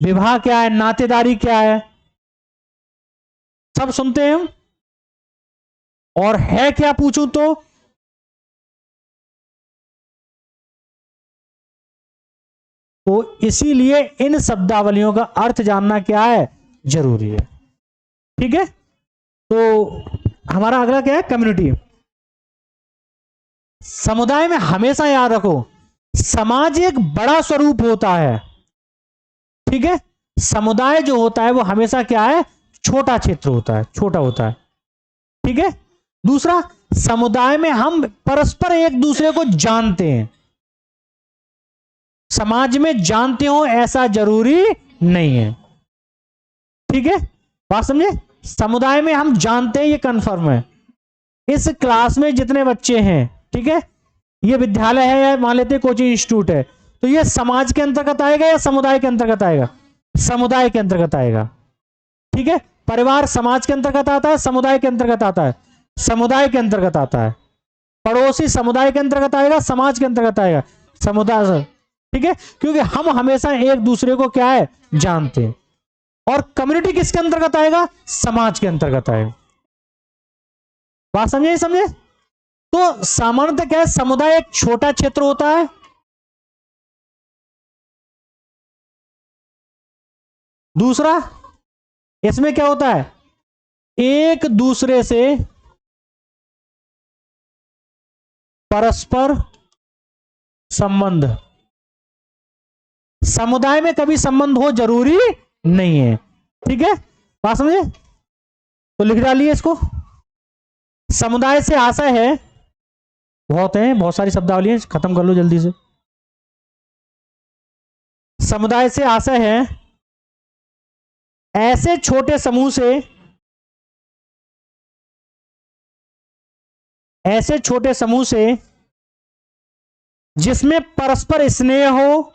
विवाह क्या है, नातेदारी क्या है, सब सुनते हैं हम। और है क्या पूछूं तो इसीलिए इन शब्दावलियों का अर्थ जानना क्या है, जरूरी है, ठीक है? तो हमारा अगला क्या है, कम्युनिटी। समुदाय में हमेशा याद रखो, समाज एक बड़ा स्वरूप होता है, ठीक है? समुदाय जो होता है वो हमेशा क्या है, छोटा क्षेत्र होता है, छोटा होता है, ठीक है? दूसरा, समुदाय में हम परस्पर एक दूसरे को जानते हैं। समाज में जानते हो ऐसा जरूरी नहीं है, ठीक है? बात समझे? समुदाय में हम जानते हैं, ये कंफर्म है। इस क्लास में जितने बच्चे हैं, ठीक है, ये विद्यालय है या मान लेते कोचिंग इंस्टीट्यूट है, तो ये समाज के अंतर्गत आएगा या समुदाय के अंतर्गत आएगा? समुदाय के अंतर्गत आएगा, ठीक है? परिवार समाज के अंतर्गत आता है, समुदाय के अंतर्गत आता है, समुदाय के अंतर्गत आता है। पड़ोसी समुदाय के अंतर्गत आएगा, समाज के अंतर्गत आएगा, समुदाय, ठीक है? क्योंकि हम हमेशा एक दूसरे को क्या है, जानते हैं। और कम्युनिटी किसके अंतर्गत आएगा, समाज के अंतर्गत आएगा। बात समझे? समझे? तो सामान्यतः क्या है, समुदाय एक छोटा क्षेत्र होता है। दूसरा, इसमें क्या होता है, एक दूसरे से परस्पर संबंध। समुदाय में कभी संबंध हो जरूरी नहीं है, ठीक है? बात समझे? तो लिख डालिए इसको। समुदाय से आशय है, बहुत है, बहुत सारी शब्दावली है, खत्म कर लो जल्दी से। समुदाय से आशय है ऐसे छोटे समूह से, ऐसे छोटे समूह से जिसमें परस्पर स्नेह हो,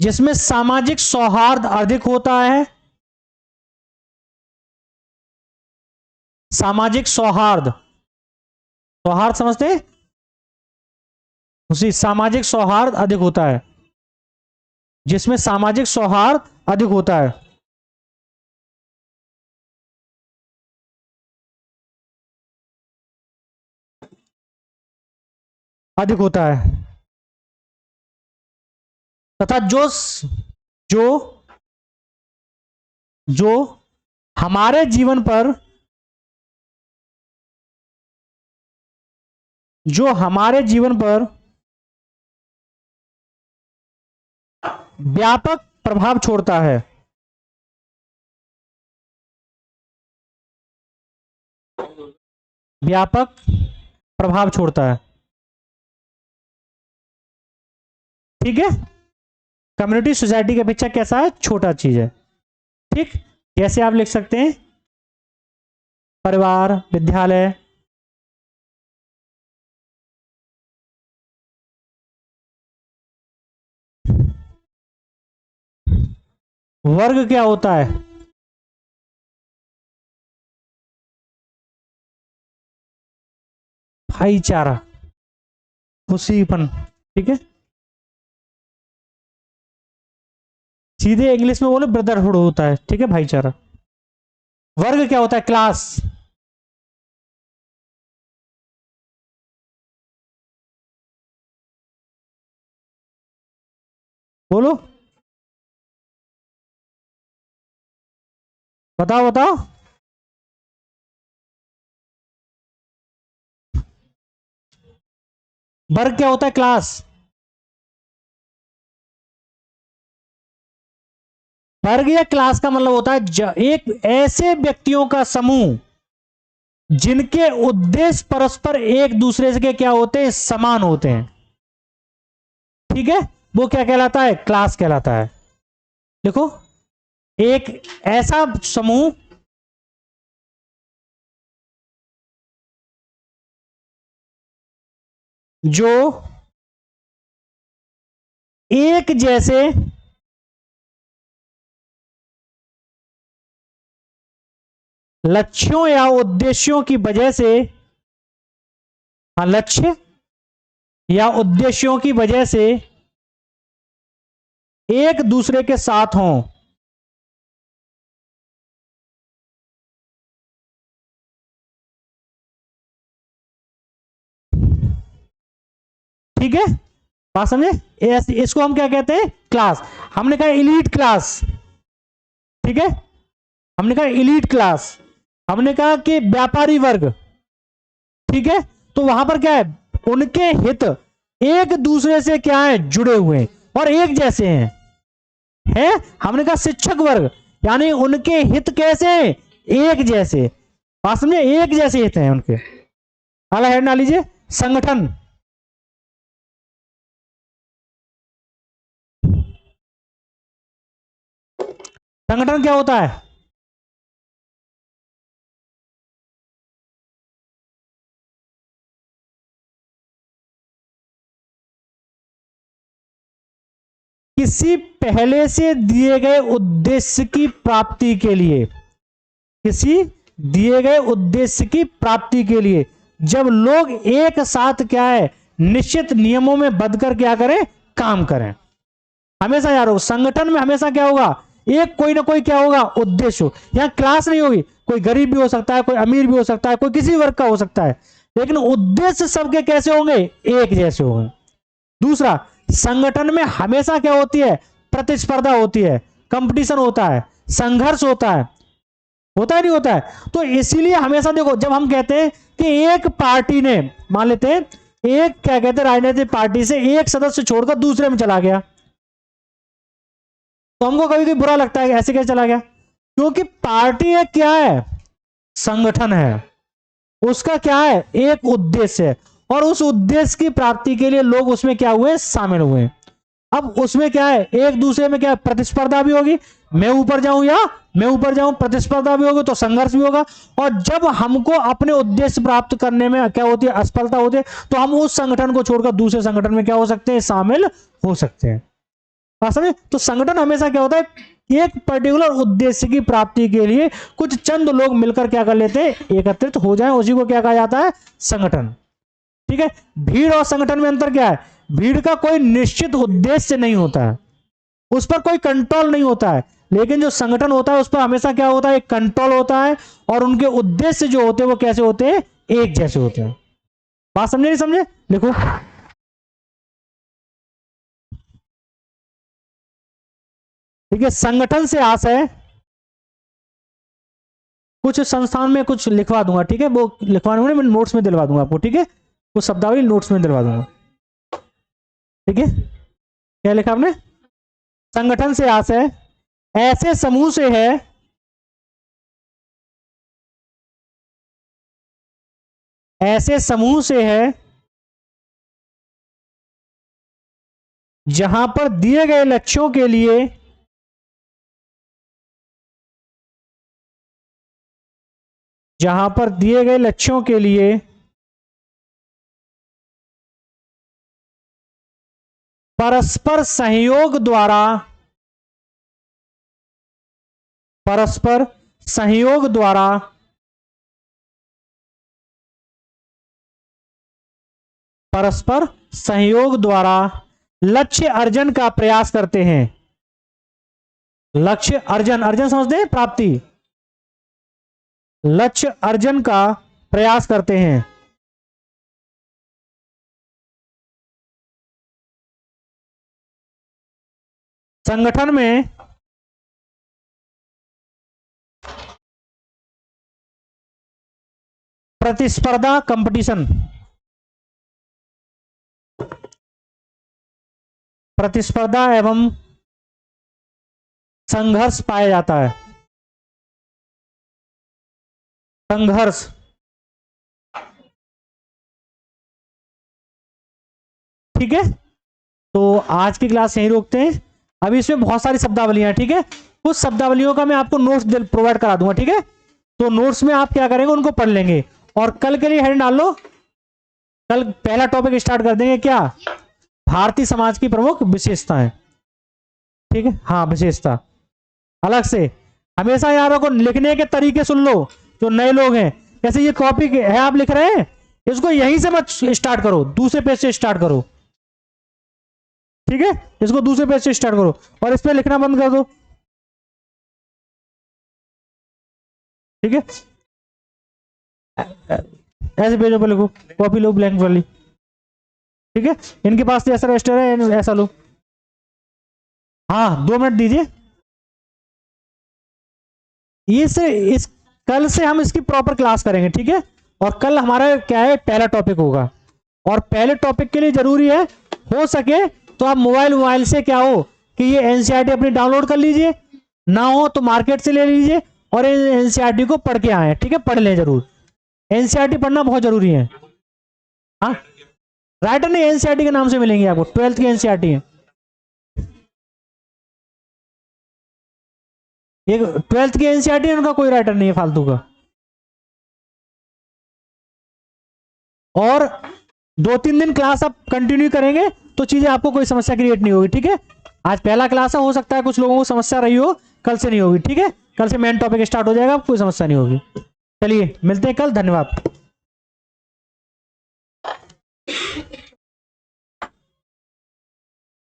जिसमें सामाजिक सौहार्द अधिक होता है, सामाजिक सौहार्द, सौहार्द समझते, उसी सामाजिक सौहार्द अधिक होता है, जिसमें सामाजिक सौहार्द अधिक होता है, अधिक होता है, तथा जो जो हमारे जीवन पर, जो हमारे जीवन पर व्यापक प्रभाव छोड़ता है, व्यापक प्रभाव छोड़ता है। ठीक है, कम्युनिटी सोसाइटी की अपेक्षा कैसा है, छोटा चीज है। ठीक, जैसे आप लिख सकते हैं परिवार, विद्यालय, वर्ग क्या होता है, भाईचारा, खुशीपन। ठीक है, सीधे इंग्लिश में बोलो ब्रदरहुड होता है। ठीक है, भाईचारा। वर्ग क्या होता है, क्लास। बोलो, बताओ बताओ। वर्ग क्या होता है, क्लास। वर्ग या क्लास का मतलब होता है एक ऐसे व्यक्तियों का समूह जिनके उद्देश्य परस्पर एक दूसरे के क्या होते हैं, समान होते हैं। ठीक है, वो क्या कहलाता है, क्लास कहलाता है। देखो, एक ऐसा समूह जो एक जैसे लक्ष्यों या उद्देश्यों की वजह से, हाँ, लक्ष्य या उद्देश्यों की वजह से एक दूसरे के साथ हों। ठीक है, बात समझे। इसको हम क्या कहते हैं, क्लास। हमने कहा इलीट क्लास। ठीक है, हमने कहा इलीट क्लास, हमने कहा कि व्यापारी वर्ग। ठीक है, तो वहां पर क्या है, उनके हित एक दूसरे से क्या है, जुड़े हुए हैं और एक जैसे हैं। हमने कहा शिक्षक वर्ग, यानी उनके हित कैसे हैं, एक जैसे। बात समझे, एक जैसे हित हैं उनके। अगला हेड ना लीजिए, संगठन। संगठन क्या होता है, किसी पहले से दिए गए उद्देश्य की प्राप्ति के लिए, किसी दिए गए उद्देश्य की प्राप्ति के लिए जब लोग एक साथ क्या है, निश्चित नियमों में बंधकर क्या करें, काम करें। हमेशा यार हो, संगठन में हमेशा क्या होगा, एक कोई ना कोई क्या होगा, उद्देश्य हो। यहां क्लास नहीं होगी, कोई गरीब भी हो सकता है, कोई अमीर भी हो सकता है, कोई किसी वर्ग का हो सकता है, लेकिन उद्देश्य सबके कैसे होंगे, एक जैसे होंगे। दूसरा, संगठन में हमेशा क्या होती है, प्रतिस्पर्धा होती है, कंपटीशन होता है, संघर्ष होता है नहीं होता है। तो इसीलिए हमेशा देखो, जब हम कहते हैं कि एक पार्टी ने, मान लेते हैं एक क्या कहते हैं, राजनीतिक पार्टी से एक सदस्य छोड़कर दूसरे में चला गया, तो हमको कभी कभी बुरा लगता है कि ऐसे कैसे चला गया, क्योंकि पार्टी है क्या है, संगठन है। उसका क्या है, एक उद्देश्य है, और उस उद्देश्य की प्राप्ति के लिए लोग उसमें क्या हुए, शामिल हुए। अब उसमें क्या है, एक दूसरे में क्या है, प्रतिस्पर्धा भी होगी, मैं ऊपर जाऊं या मैं ऊपर जाऊं, प्रतिस्पर्धा भी होगी, तो संघर्ष भी होगा। और जब हमको अपने उद्देश्य प्राप्त करने में क्या होती है, असफलता होती है, तो हम उस संगठन को छोड़कर दूसरे संगठन में क्या हो सकते हैं, शामिल हो सकते हैं। बात समझे? तो संगठन हमेशा क्या होता है, एक पर्टिकुलर उद्देश्य की प्राप्ति के लिए कुछ चंद लोग मिलकर क्या कर लेते हैं, एकत्रित हो जाएं, उसी को क्या कहा जाता है, संगठन। ठीक है। भीड़ और संगठन में अंतर क्या है, भीड़ का कोई निश्चित उद्देश्य नहीं होता है, उस पर कोई कंट्रोल नहीं होता है, लेकिन जो संगठन होता है उस पर हमेशा क्या होता है, एक कंट्रोल होता है, और उनके उद्देश्य जो होते हैं वो कैसे होते हैं, एक जैसे होते हैं। बात समझे नहीं समझे? देखो, ठीक है, संगठन से आशय, कुछ संस्थान में कुछ लिखवा दूंगा, ठीक है, वो लिखवाने मैं नोट्स में दिलवा दूंगा आपको, ठीक है, कुछ शब्दावली नोट्स में दिलवा दूंगा। ठीक है, क्या लिखा आपने, संगठन से आशय ऐसे समूह से है ऐसे समूह से है जहां पर दिए गए लक्ष्यों के लिए परस्पर सहयोग द्वारा परस्पर सहयोग द्वारा परस्पर सहयोग द्वारा लक्ष्य अर्जन का प्रयास करते हैं। लक्ष्य अर्जन, अर्जन समझते हैं, प्राप्ति, लक्ष्य अर्जन का प्रयास करते हैं। संगठन में प्रतिस्पर्धा, कंपटीशन, प्रतिस्पर्धा एवं संघर्ष पाया जाता है। संघर्ष, ठीक है। तो आज की क्लास यहीं रोकते हैं। अभी इसमें बहुत सारी शब्दावलियां हैं, ठीक है, कुछ शब्दावलियों का मैं आपको नोट्स प्रोवाइड करा दूंगा, ठीक है। तो नोट्स में आप क्या करेंगे, उनको पढ़ लेंगे, और कल के लिए हेड डाल लो। कल पहला टॉपिक स्टार्ट कर देंगे, क्या, भारतीय समाज की प्रमुख विशेषताएं। ठीक है, हाँ, विशेषता अलग से। हमेशा यार को लिखने के तरीके सुन लो, जो नए लोग हैं, जैसे ये कॉपी है आप लिख रहे हैं, इसको यहीं से मत स्टार्ट करो, दूसरे पेज से स्टार्ट करो, ठीक है, इसको दूसरे पेज से स्टार्ट करो, और इस पे लिखना बंद कर दो, ठीक है। ऐसे पेजों पर लिखो, कॉपी लो ब्लैंक वाली, ठीक है। इनके पास ऐसा रजिस्टर है, ऐसा लो। हाँ, 2 मिनट दीजिए। इस कल से हम इसकी प्रॉपर क्लास करेंगे, ठीक है। और कल हमारा क्या है, पहला टॉपिक होगा, और पहले टॉपिक के लिए जरूरी है, हो सके तो आप मोबाइल से क्या हो कि ये एनसीईआरटी अपनी डाउनलोड कर लीजिए, ना हो तो मार्केट से ले लीजिए, और एनसीईआरटी को पढ़ के आए, ठीक है, पढ़ लें जरूर, एनसीईआरटी पढ़ना बहुत जरूरी है। हाँ, राइटर नहीं, एनसीईआरटी के नाम से मिलेंगे आपको, 12th की एनसीईआरटी है, एक 12th की एनसीईआरटी है, उनका कोई राइटर नहीं है फालतू का। और 2-3 दिन क्लास आप कंटिन्यू करेंगे तो चीजें आपको कोई समस्या क्रिएट नहीं होगी, ठीक है। आज पहला क्लास है, हो सकता है कुछ लोगों को समस्या रही हो, कल से नहीं होगी, ठीक है। कल से मेन टॉपिक स्टार्ट हो जाएगा, कोई समस्या नहीं होगी। चलिए मिलते हैं कल, धन्यवाद।